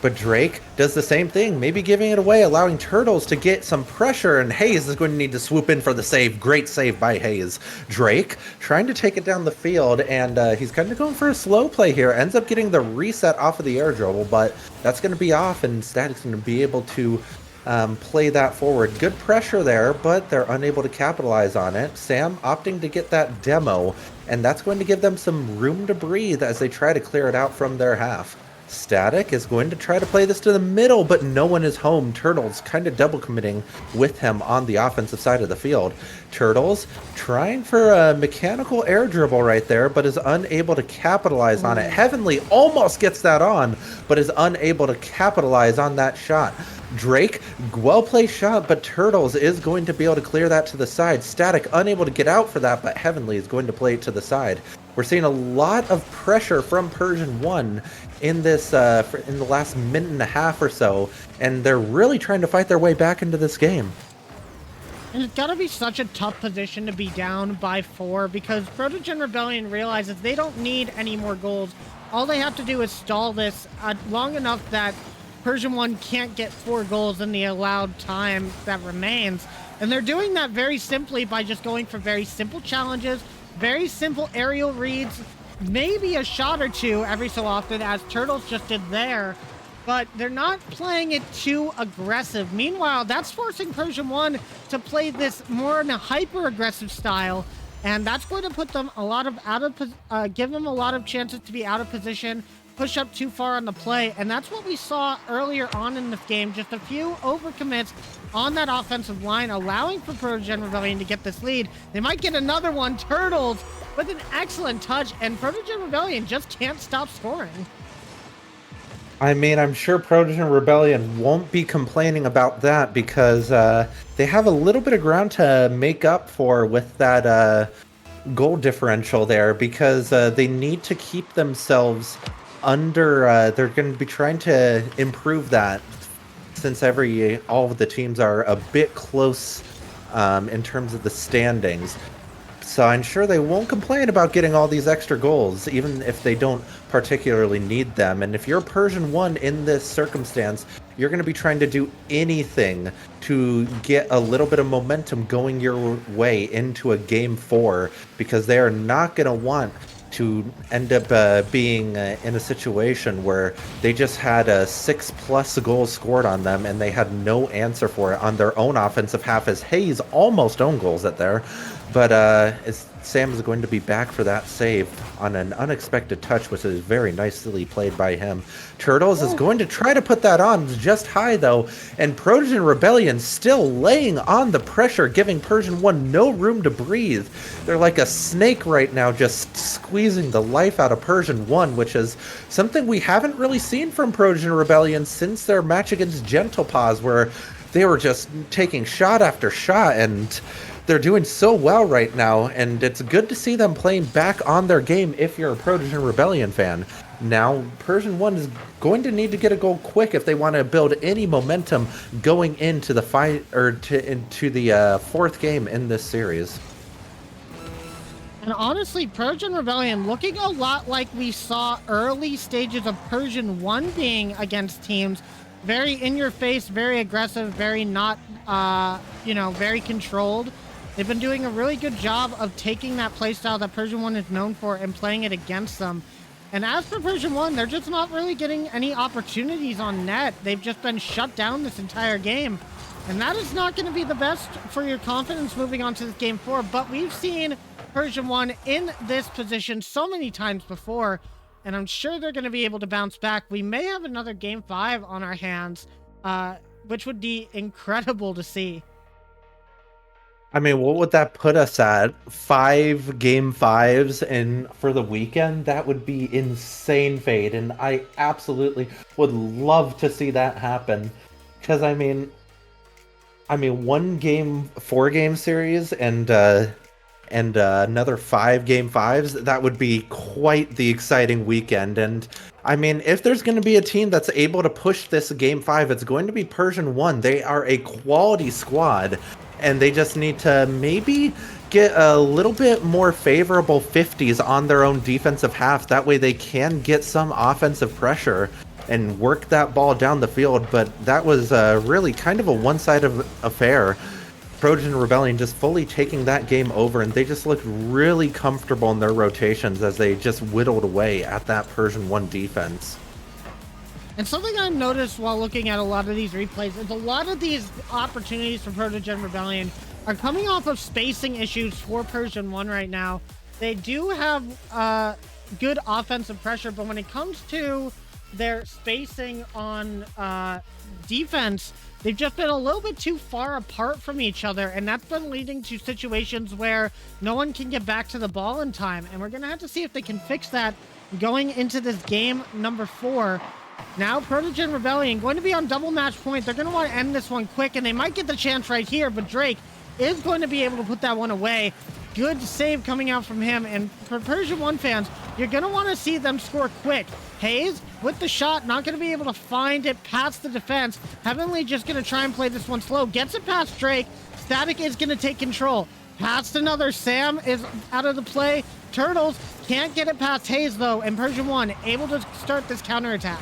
But Drake does the same thing, maybe giving it away, allowing Turtles to get some pressure, and Hayes is going to need to swoop in for the save. Great save by Hayes. Drake trying to take it down the field, and he's kind of going for a slow play here. Ends up getting the reset off of the air dribble, but that's going to be off, and Static's going to be able to play that forward. Good pressure there, but they're unable to capitalize on it. Sam opting to get that demo, and that's going to give them some room to breathe as they try to clear it out from their half. Static is going to try to play this to the middle, but no one is home. Turtles kind of double committing with him on the offensive side of the field. Turtles trying for a mechanical air dribble right there, but is unable to capitalize on it. Heavenly almost gets that on, but is unable to capitalize on that shot. Drake, well-placed shot, but Turtles is going to be able to clear that to the side. Static unable to get out for that, but Heavenly is going to play it to the side. We're seeing a lot of pressure from Purrsion 1 in this in the last minute and a half or so, and they're really trying to fight their way back into this game. And it's got to be such a tough position to be down by 4 because Protogen Rebellion realizes they don't need any more goals. All they have to do is stall this long enough that Purrsion 1 can't get 4 goals in the allowed time that remains. And they're doing that very simply by just going for very simple challenges, very simple aerial reads, maybe a shot or two every so often, as Turtles just did there, but they're not playing it too aggressive. Meanwhile, that's forcing Purrsion 1 to play this more in a hyper-aggressive style, and that's going to put them a lot of give them a lot of chances to be out of position, push up too far on the play, and that's what we saw earlier on in this game. Just a few overcommits on that offensive line, allowing for Protogen Rebellion to get this lead. They might get another one. Turtles with an excellent touch, and Protogen Rebellion just can't stop scoring. I mean, I'm sure Protogen Rebellion won't be complaining about that because they have a little bit of ground to make up for with that goal differential there, because they need to keep themselves under, they're going to be trying to improve that since all of the teams are a bit close in terms of the standings. So I'm sure they won't complain about getting all these extra goals, even if they don't particularly need them. And if you're Purrsion 1 in this circumstance, you're going to be trying to do anything to get a little bit of momentum going your way into a Game 4, because they are not going to want to end up being in a situation where they just had 6+ goals scored on them and they had no answer for it on their own offensive half, as Hayes almost own goals it there. But Sam is going to be back for that save on an unexpected touch, which is very nicely played by him. Turtles is going to try to put that on just high, though, and Protogen Rebellion still laying on the pressure, giving Purrsion 1 no room to breathe. They're like a snake right now, just squeezing the life out of Purrsion 1, which is something we haven't really seen from Protogen Rebellion since their match against Gentle Paws, where they were just taking shot after shot, and they're doing so well right now, and it's good to see them playing back on their game if you're a Protogen Rebellion fan. Now, Purrsion 1 is going to need to get a goal quick if they want to build any momentum going into the fight, or into the fourth game in this series. And honestly, Protogen Rebellion looking a lot like we saw early stages of Purrsion 1 being against teams. Very in your face, very aggressive, very not, very controlled. They've been doing a really good job of taking that playstyle that Purrsion 1 is known for and playing it against them. And as for Purrsion 1, they're just not really getting any opportunities on net. They've just been shut down this entire game. And that is not going to be the best for your confidence moving on to this Game 4. But we've seen Purrsion 1 in this position so many times before, and I'm sure they're going to be able to bounce back. We may have another Game 5 on our hands, which would be incredible to see. I mean, what would that put us at? 5 Game 5s and for the weekend? That would be insane, Fade, and I absolutely would love to see that happen. Because I mean, 4-game series and another 5 Game 5s, that would be quite the exciting weekend. And I mean, if there's going to be a team that's able to push this Game 5, it's going to be Purrsion 1. They are a quality squad, and they just need to maybe get a little bit more favorable 50s on their own defensive half. That way they can get some offensive pressure and work that ball down the field. But that was really kind of a one-sided affair. Protogen Rebellion just fully taking that game over, and they just looked really comfortable in their rotations as they just whittled away at that Purrsion 1 defense. And something I noticed while looking at a lot of these replays is a lot of these opportunities for Protogen Rebellion are coming off of spacing issues for Purrsion 1 right now. They do have good offensive pressure, but when it comes to their spacing on defense, they've just been a little bit too far apart from each other, and that's been leading to situations where no one can get back to the ball in time. And we're going to have to see if they can fix that going into this game number 4. Now, Protogen Rebellion going to be on double match point. They're going to want to end this one quick, and they might get the chance right here, but Drake is going to be able to put that one away. Good save coming out from him, and for Purrsion 1 fans, you're going to want to see them score quick. Hayes, with the shot, not going to be able to find it past the defense. Heavenly just going to try and play this one slow. Gets it past Drake. Static is going to take control. Past another. Sam is out of the play. Turtles can't get it past Hayes, though, and Purrsion 1 able to start this counterattack.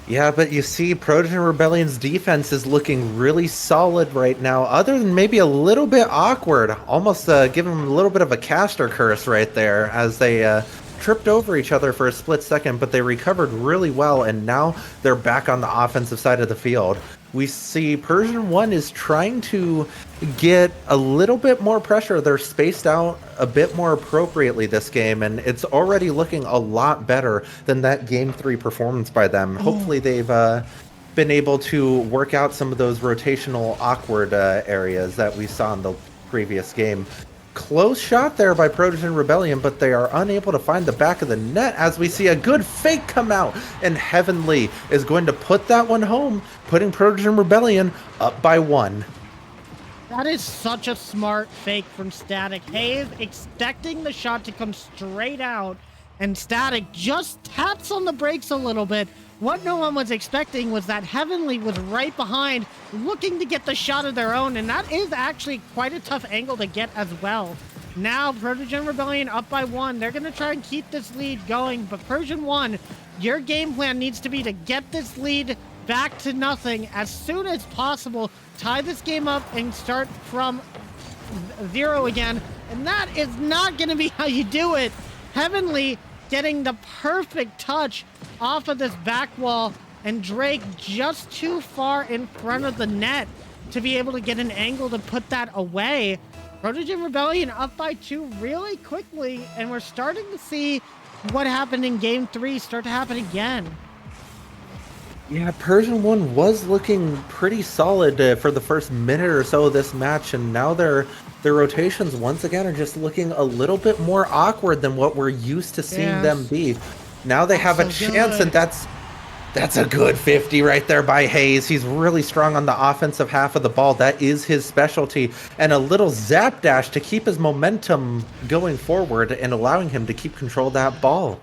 Yeah, but you see, Protogen Rebellion's defense is looking really solid right now, other than maybe a little bit awkward. Almost give them a little bit of a caster curse right there as they tripped over each other for a split second, but they recovered really well, and now they're back on the offensive side of the field. We see Purrsion 1 is trying to get a little bit more pressure. They're spaced out a bit more appropriately this game, and it's already looking a lot better than that Game 3 performance by them. Hopefully they've been able to work out some of those rotational awkward areas that we saw in the previous game. Close shot there by Protogen Rebellion, but they are unable to find the back of the net as we see a good fake come out, and Heavenly is going to put that one home, putting Protogen Rebellion up by 1. That is such a smart fake from Static. Hayes expecting the shot to come straight out, and Static just taps on the brakes a little bit. What no one was expecting was that Heavenly was right behind, looking to get the shot of their own, and that is actually quite a tough angle to get as well. Now, Protogen Rebellion up by 1. They're going to try and keep this lead going, but Purrsion 1, your game plan needs to be to get this lead back to nothing as soon as possible, tie this game up, and start from 0 again, and that is not going to be how you do it. Heavenly getting the perfect touch off of this back wall, and Drake just too far in front of the net to be able to get an angle to put that away. Protogen Rebellion up by 2 really quickly, and we're starting to see what happened in Game 3 start to happen again. Yeah, Purrsion 1 was looking pretty solid for the first minute or so of this match, and now their rotations once again are just looking a little bit more awkward than what we're used to seeing them be. Now they have a chance, and that's a good 50 right there by Hayes. He's really strong on the offensive half of the ball. That is his specialty. And a little zap dash to keep his momentum going forward and allowing him to keep control of that ball.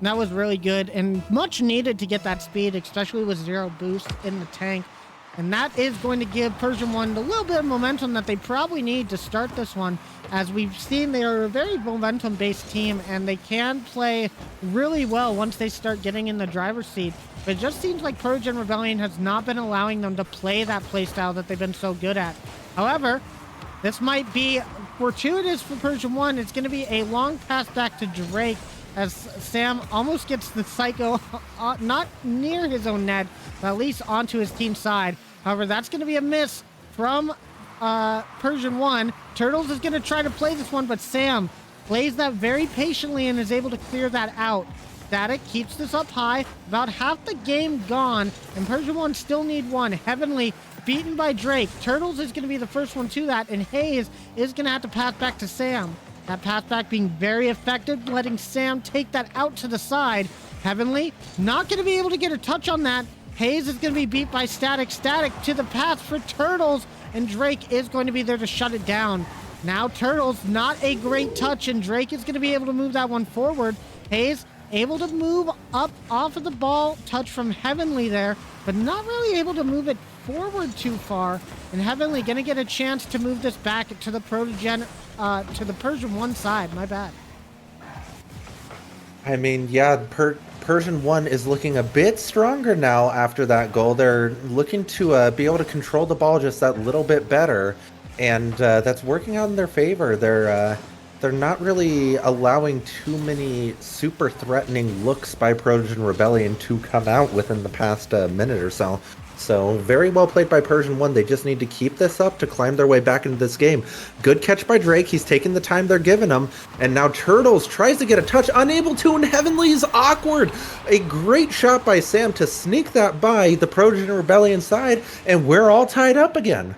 That was really good and much needed to get that speed, especially with 0 boost in the tank. And that is going to give Purrsion 1 a little bit of momentum that they probably need to start this one. As we've seen, they are a very momentum-based team, and they can play really well once they start getting in the driver's seat. But it just seems like Protogen Rebellion has not been allowing them to play that playstyle that they've been so good at. However, this might be fortuitous for Purrsion 1. It's going to be a long pass back to Drake, as Sam almost gets the Psycho not near his own net, but at least onto his team's side. However, that's going to be a miss from Purrsion 1. Turtles is going to try to play this one, but Sam plays that very patiently and is able to clear that out. Static keeps this up high, about half the game gone, and Purrsion 1 still need 1. Heavenly beaten by Drake. Turtles is going to be the first one to that, and Hayes is going to have to pass back to Sam. That pass back being very effective, letting Sam take that out to the side. Heavenly not going to be able to get a touch on that. Hayes is going to be beat by Static. Static to the pass for Turtles, and Drake is going to be there to shut it down. Now Turtles, not a great touch, and Drake is going to be able to move that one forward. Hayes able to move up off of the ball, touch from Heavenly there, but not really able to move it forward too far. And Heavenly going to get a chance to move this back to the Protogen, to the Purrsion 1 side. My bad. I mean, yeah, Purrsion 1 is looking a bit stronger now after that goal. They're looking to be able to control the ball just that little bit better, and that's working out in their favor. They're not really allowing too many super threatening looks by Protogen Rebellion to come out within the past minute or so. So very well played by Purrsion 1. They just need to keep this up to climb their way back into this game. Good catch by Drake. He's taking the time they're giving him. And now Turtles tries to get a touch, unable to, and Heavenly's awkward. A great shot by Sam to sneak that by the Protogen Rebellion side, and we're all tied up again.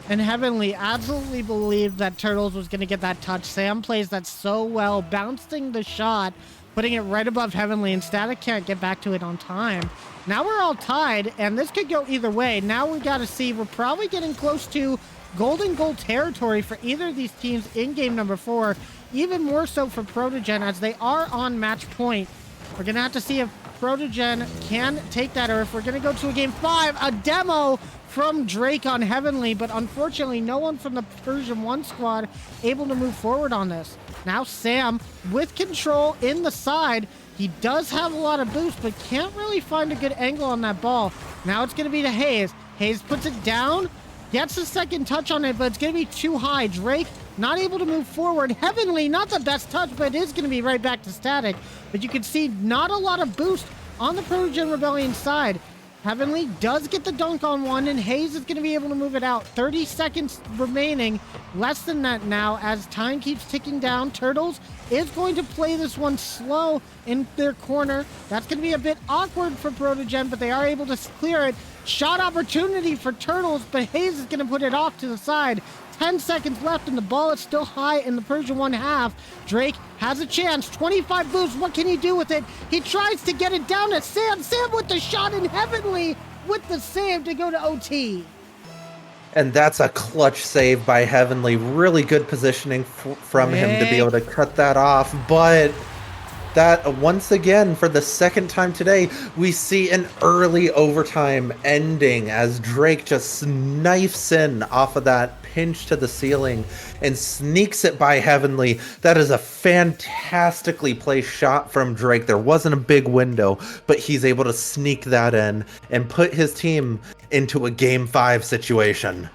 And Heavenly absolutely believed that Turtles was going to get that touch. Sam plays that so well, bouncing the shot, putting it right above Heavenly, and Static can't get back to it on time. Now we're all tied, and this could go either way. Now we got to see, we're probably getting close to golden goal territory for either of these teams in game number 4, even more so for Protogen as they are on match point. We're going to have to see if Protogen can take that, or if we're going to go to a game 5, a demo from Drake on Heavenly, but unfortunately no one from the Purrsion 1 squad able to move forward on this. Now Sam with control in the side. He does have a lot of boost, but can't really find a good angle on that ball. Now it's going to be to Hayes. Hayes puts it down, gets a second touch on it, but it's going to be too high. Drake not able to move forward. Heavenly, not the best touch, but it is going to be right back to Static. But you can see not a lot of boost on the Protogen Rebellion side. Heavenly does get the dunk on one, and Hayes is going to be able to move it out. 30 seconds remaining, less than that now, as time keeps ticking down. Turtles is going to play this one slow in their corner. That's going to be a bit awkward for Protogen, but they are able to clear it. Shot opportunity for Turtles, but Hayes is going to put it off to the side. 10 seconds left, and the ball is still high in the Purrsion 1 half. Drake has a chance. 25 boost. What can he do with it? He tries to get it down to Sam. Sam with the shot, and Heavenly with the save to go to OT. And that's a clutch save by Heavenly. Really good positioning from him to be able to cut that off. But that, once again, for the second time today, we see an early overtime ending as Drake just knifes in off of that pinch to the ceiling and sneaks it by Heavenly. That is a fantastically placed shot from Drake. There wasn't a big window, but he's able to sneak that in and put his team into a Game 5 situation.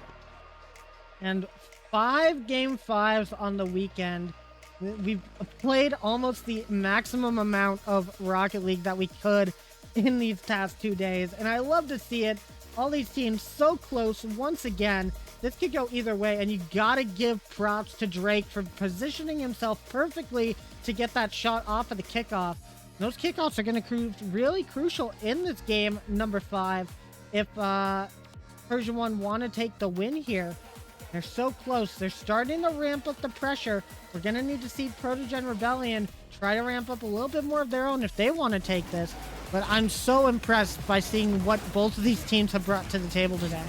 And 5 Game 5s on the weekend. We've played almost the maximum amount of Rocket League that we could in these past 2 days, and I love to see it. All these teams so close once again. This could go either way, and you gotta give props to Drake for positioning himself perfectly to get that shot off of the kickoff. Those kickoffs are going to prove really crucial in this game number 5 if Purrsion 1 want to take the win here. They're so close. They're starting to ramp up the pressure. We're going to need to see Protogen Rebellion try to ramp up a little bit more of their own if they want to take this. But I'm so impressed by seeing what both of these teams have brought to the table today.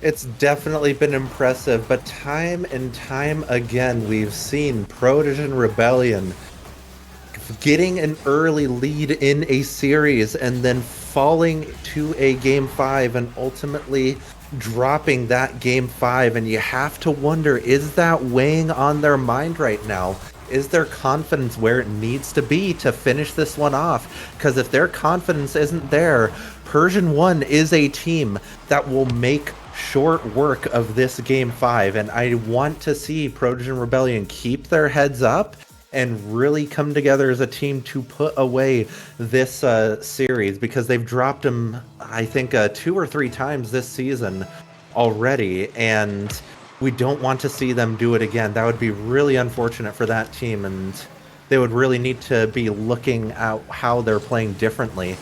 It's definitely been impressive, but time and time again, we've seen Protogen Rebellion getting an early lead in a series and then falling to a Game 5 and ultimately dropping that Game 5. And you have to wonder, is that weighing on their mind right now? Is their confidence where it needs to be to finish this one off? Because if their confidence isn't there, Purrsion 1 is a team that will make short work of this Game 5. And I want to see Protogen Rebellion keep their heads up and really come together as a team to put away this series, because they've dropped them, I think, 2 or 3 times this season already, and we don't want to see them do it again. That would be really unfortunate for that team, and they would really need to be looking at how they're playing differently.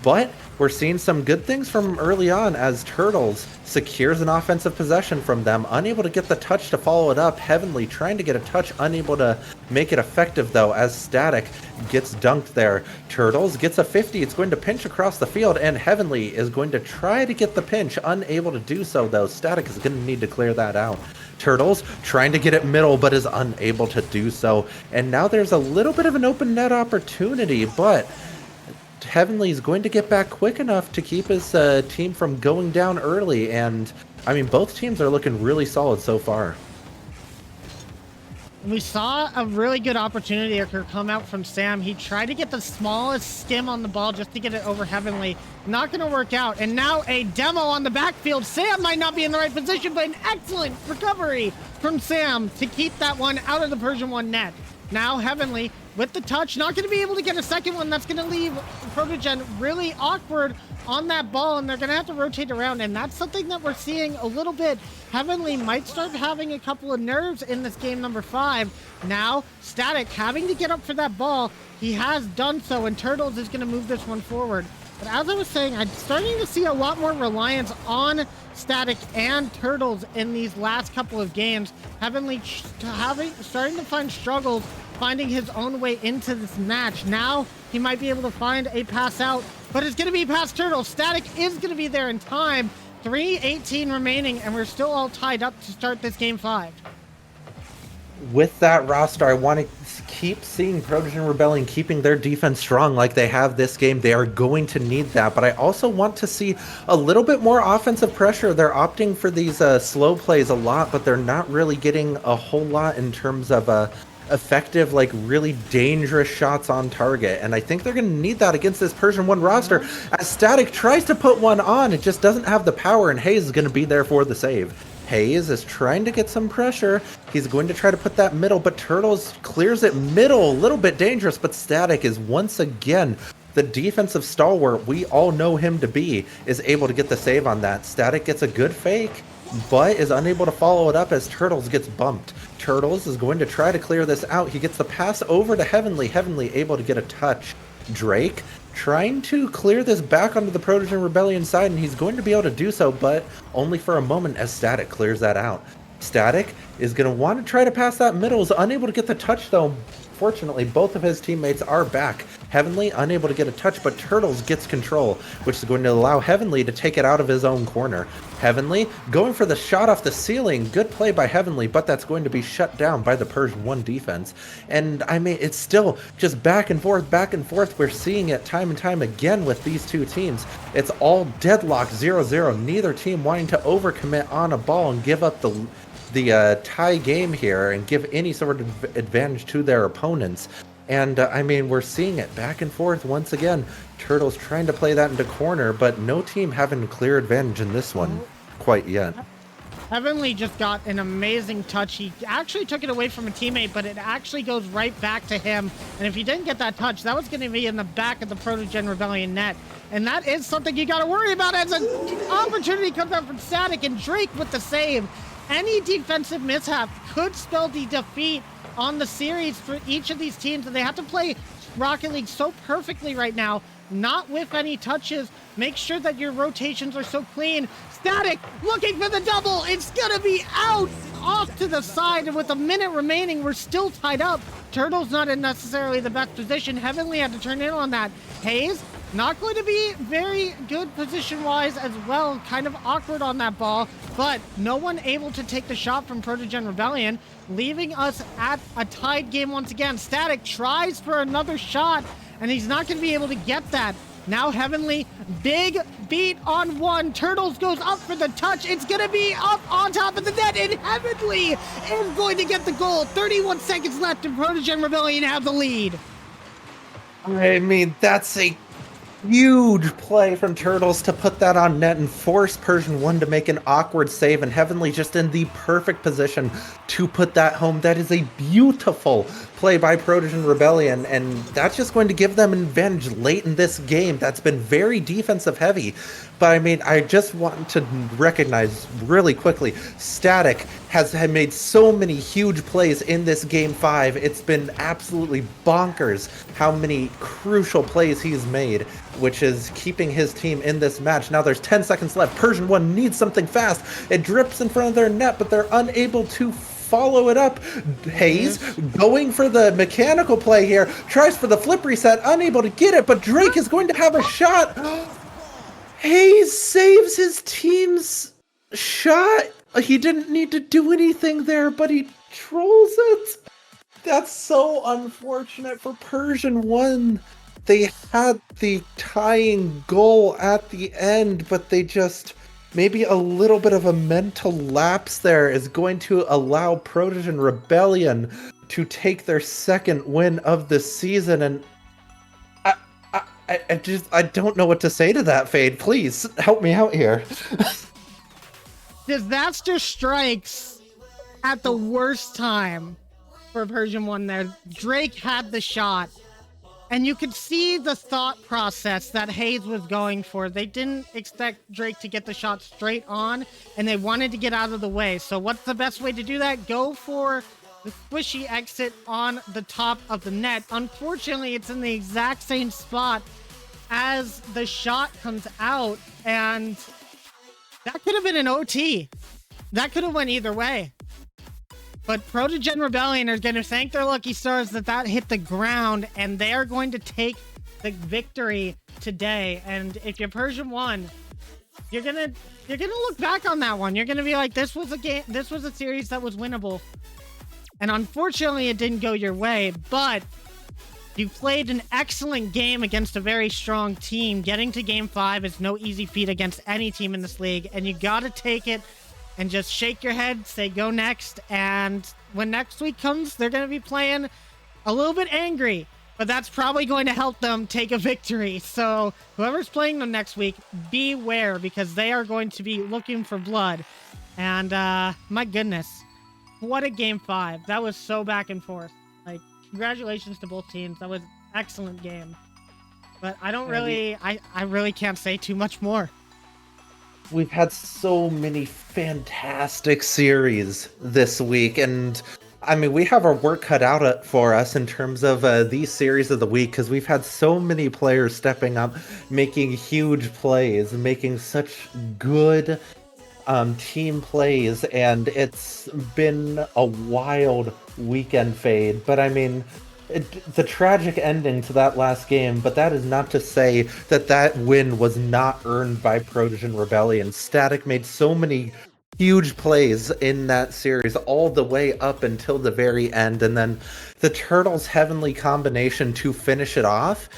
But we're seeing some good things from early on as Turtles secures an offensive possession from them, unable to get the touch to follow it up. Heavenly trying to get a touch, unable to make it effective though, as Static gets dunked there. Turtles gets a 50, it's going to pinch across the field, and Heavenly is going to try to get the pinch, unable to do so though. Static is going to need to clear that out. Turtles trying to get it middle, but is unable to do so. And now there's a little bit of an open net opportunity, but Heavenly is going to get back quick enough to keep his team from going down early. And, I mean, both teams are looking really solid so far. We saw a really good opportunity come out from Sam. He tried to get the smallest skim on the ball just to get it over Heavenly. Not going to work out. And now a demo on the backfield. Sam might not be in the right position, but an excellent recovery from Sam to keep that one out of the Purrsion 1 net. Now Heavenly with the touch, not going to be able to get a second one. That's going to leave Protogen really awkward on that ball, and they're going to have to rotate around, and that's something that we're seeing a little bit. Heavenly might start having a couple of nerves in this game number 5. Now, Static having to get up for that ball. He has done so, and Turtles is going to move this one forward. But as I was saying, I'm starting to see a lot more reliance on Static and Turtles in these last couple of games. Heavenly starting to find struggles finding his own way into this match. Now he might be able to find a pass out, but it's going to be past Turtles. Static is going to be there in time. 3:18 remaining, and we're still all tied up to start this Game 5. With that roster, I want to keep seeing Protogen Rebellion keeping their defense strong like they have this game. They are going to need that, but I also want to see a little bit more offensive pressure. They're opting for these slow plays a lot, but they're not really getting a whole lot in terms of effective, like really dangerous shots on target, and I think they're going to need that against this Purrsion 1 roster. As Static tries to put one on, it just doesn't have the power, and Hayes is going to be there for the save. Hayes is trying to get some pressure. He's going to try to put that middle, but Turtles clears it middle. A little bit dangerous, but Static is once again the defensive stalwart we all know him to be, is able to get the save on that. Static gets a good fake, but is unable to follow it up as Turtles gets bumped. Turtles is going to try to clear this out. He gets the pass over to Heavenly. Heavenly able to get a touch. Drake trying to clear this back onto the Protogen Rebellion side, and he's going to be able to do so, but only for a moment as Static clears that out. Static is going to want to try to pass that middle, is unable to get the touch though. Fortunately, both of his teammates are back. Heavenly unable to get a touch, but Turtles gets control, which is going to allow Heavenly to take it out of his own corner. Heavenly going for the shot off the ceiling. Good play by Heavenly, but that's going to be shut down by the Purrsion 1 defense. And I mean, it's still just back and forth, back and forth. We're seeing it time and time again with these two teams. It's all deadlock 0-0. Neither team wanting to overcommit on a ball and give up the tie game here and give any sort of advantage to their opponents. And I mean, we're seeing it back and forth once again. Turtles trying to play that into corner, but no team having a clear advantage in this one quite yet. Heavenly just got an amazing touch. He actually took it away from a teammate, but it actually goes right back to him. And if he didn't get that touch, that was going to be in the back of the Protogen Rebellion net. And that is something you got to worry about as an opportunity comes out from Static, and Drake with the save. Any defensive mishap could spell the defeat on the series for each of these teams, and they have to play Rocket League so perfectly right now, not with any touches. Make sure that your rotations are so clean. Static looking for the double. It's gonna be out off to the side, and with a minute remaining, we're still tied up. Turtle's not in necessarily the best position. Heavenly had to turn in on that. Hayes not going to be very good position-wise as well. Kind of awkward on that ball, but no one able to take the shot from Protogen Rebellion, leaving us at a tied game once again. Static tries for another shot, and he's not going to be able to get that. Now Heavenly, big beat on one. Turtles goes up for the touch. It's going to be up on top of the net, and Heavenly is going to get the goal. 31 seconds left, and Protogen Rebellion have the lead. I mean, that's a huge play from Turtles to put that on net and force Purrsion 1 to make an awkward save, and Heavenly just in the perfect position to put that home. That is a beautiful play by Protogen Rebellion, and that's just going to give them an advantage late in this game that's been very defensive heavy. But I mean, I just want to recognize really quickly, Static has made so many huge plays in this game 5. It's been absolutely bonkers how many crucial plays he's made, which is keeping his team in this match. Now there's 10 seconds left. Purrsion 1 needs something fast. It drips in front of their net, but they're unable to follow it up. Hayes going for the mechanical play here, tries for the flip reset, unable to get it, but Drake is going to have a shot. Hayes saves his team's shot. He didn't need to do anything there, but he trolls it. That's so unfortunate for Purrsion 1. They had the tying goal at the end, but they just... maybe a little bit of a mental lapse there is going to allow Protogen Rebellion to take their second win of the season, and I don't know what to say to that, Fade. Please help me out here. Disaster strikes at the worst time for Purrsion 1 there. Drake had the shot, and you could see the thought process that Hayes was going for. They didn't expect Drake to get the shot straight on, and they wanted to get out of the way. So what's the best way to do that? Go for the squishy exit on the top of the net. Unfortunately, it's in the exact same spot as the shot comes out, and that could have been an OT. That could have went either way. But Protogen Rebellion are going to thank their lucky stars that hit the ground, and they are going to take the victory today. And if you're Purrsion 1, you're gonna look back on that one. You're gonna be like, this was a game, this was a series that was winnable. And unfortunately, it didn't go your way, but you played an excellent game against a very strong team. Getting to Game 5 is no easy feat against any team in this league, and you gotta take it and just shake your head, say go next, and when next week comes, they're going to be playing a little bit angry, but that's probably going to help them take a victory. So whoever's playing them next week, beware, because they are going to be looking for blood. And my goodness, what a Game 5. That was so back and forth. Like, congratulations to both teams. That was an excellent game. But I don't really, I really can't say too much more. We've had so many fantastic series this week, and I mean, we have our work cut out for us in terms of these series of the week, because we've had so many players stepping up, making huge plays, making such good team plays, and it's been a wild weekend, Fade. But I mean, the tragic ending to that last game, but that is not to say that that win was not earned by Protogen Rebellion. Static made so many huge plays in that series all the way up until the very end, and then the Turtles' heavenly combination to finish it off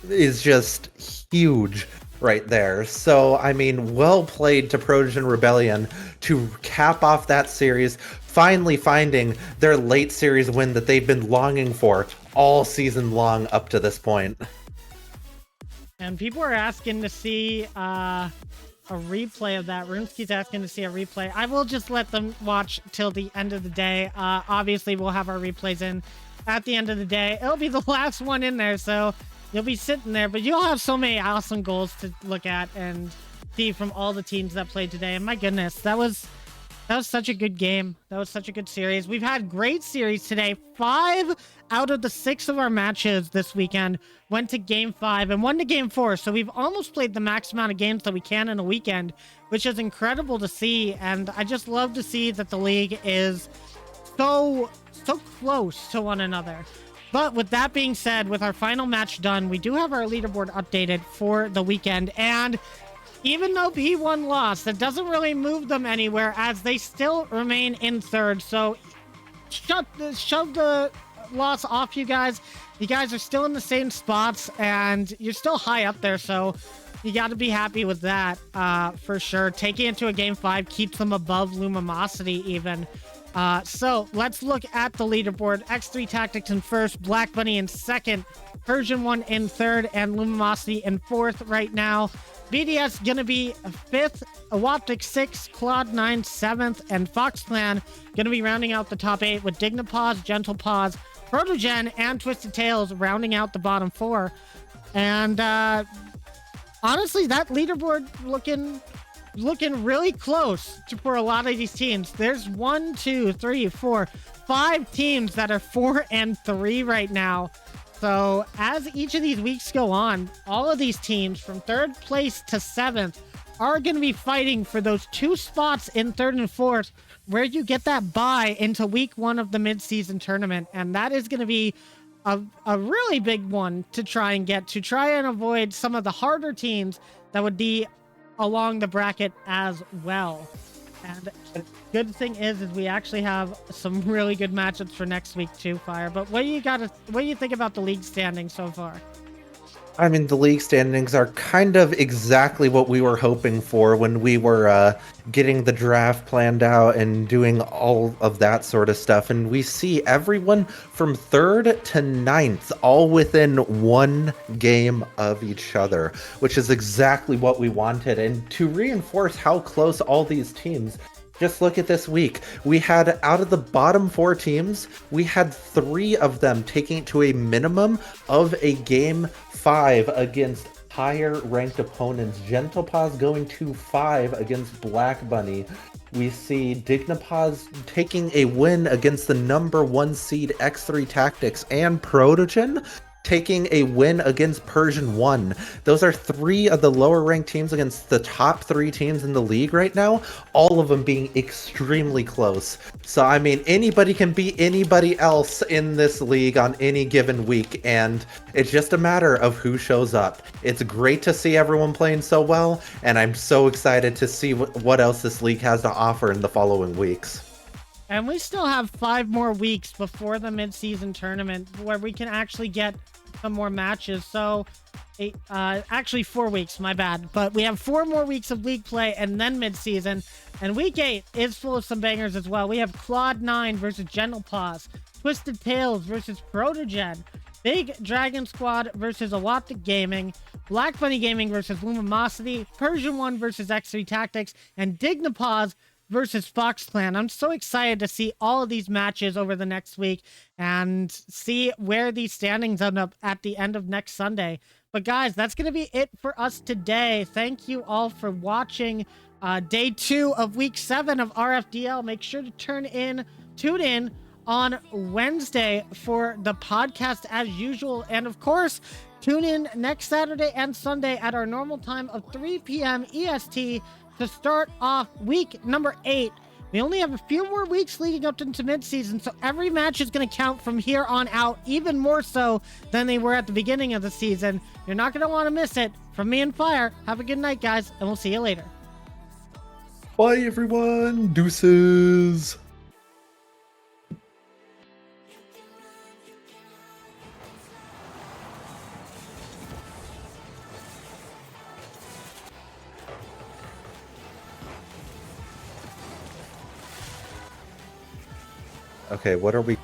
is just huge right there. So, I mean, well played to Protogen Rebellion to cap off that series, finally finding their late series win that they've been longing for all season long up to this point. And people are asking to see a replay of that. Runeski's asking to see a replay. I will just let them watch till the end of the day. Obviously, we'll have our replays in at the end of the day. It'll be the last one in there, so you'll be sitting there, but you'll have so many awesome goals to look at and see from all the teams that played today. And my goodness, that was such a good game. That was such a good series. We've had great series today. 5 out of the 6 of our matches this weekend went to Game 5 and 1 to Game 4. So we've almost played the max amount of games that we can in a weekend, which is incredible to see. And I just love to see that the league is so close to one another. But with that being said, with our final match done, we do have our leaderboard updated for the weekend. And even though P1 lost, that doesn't really move them anywhere, as they still remain in third. So shove the loss off, you guys. You guys are still in the same spots, and you're still high up there. So you got to be happy with that for sure. Taking it to a Game 5 keeps them above LumiMawcity even. So let's look at the leaderboard. X3 Tactics in first, Black Bunny in second, Purrsion 1 in third, and LumiMawcity in fourth right now. BDS gonna be 5th, Awaptic 6th, Cloud9 7th, and FoxClan gonna be rounding out the top 8 with Dignapause, Gentle Pause, Protogen, and Twisted Tails rounding out the bottom 4. And honestly, that leaderboard looking really close for a lot of these teams. There's 1, 2, 3, 4, 5 teams that are 4 and 3 right now. So as each of these weeks go on, all of these teams from 3rd place to 7th are going to be fighting for those 2 spots in 3rd and 4th, where you get that bye into week 1 of the mid-season tournament. And that is going to be a really big one to try and avoid some of the harder teams that would be along the bracket as well. And the good thing is we actually have some really good matchups for next week too, Fire. But what do you think about the league standings so far? I mean, the league standings are kind of exactly what we were hoping for when we were getting the draft planned out and doing all of that sort of stuff. And we see everyone from 3rd to 9th all within 1 game of each other, which is exactly what we wanted. And to reinforce how close all these teams, just look at this week. We had, out of the bottom 4 teams, we had 3 of them taking it to a minimum of a Game 5 against higher ranked opponents. Gentle Pause going to 5 against Black Bunny. We see Dignapause taking a win against the number 1 seed X3 Tactics, and Protogen taking a win against Purrsion 1. Those are 3 of the lower ranked teams against the top 3 teams in the league right now, all of them being extremely close. So, I mean, anybody can beat anybody else in this league on any given week, and it's just a matter of who shows up. It's great to see everyone playing so well, and I'm so excited to see what else this league has to offer in the following weeks. And we still have 5 more weeks before the mid-season tournament where we can actually get some more matches. So actually 4 weeks, my bad, but we have 4 more weeks of league play and then mid-season. And week 8 is full of some bangers as well. We have Cloud9 versus Gentle Pause, Twisted Tails versus Protogen, Big Dragon Squad versus Awaptic Gaming, Black Bunny Gaming versus LumiMawcity, Purrsion 1 versus X3 Tactics, and Dignapause versus FoxClan. I'm so excited to see all of these matches over the next week and see where these standings end up at the end of next Sunday. But guys, that's going to be it for us today. Thank you all for watching day 2 of week 7 of RFDL. Make sure to tune in on Wednesday for the podcast as usual. And of course, tune in next Saturday and Sunday at our normal time of 3 p.m. EST to start off week number 8 We only have a few more weeks leading up into mid-season, so every match is going to count from here on out, even more so than they were at the beginning of the season. You're not going to want to miss it. From me and Fire, have a good night, guys, and we'll see you later. Bye, everyone. Deuces. Okay, what are we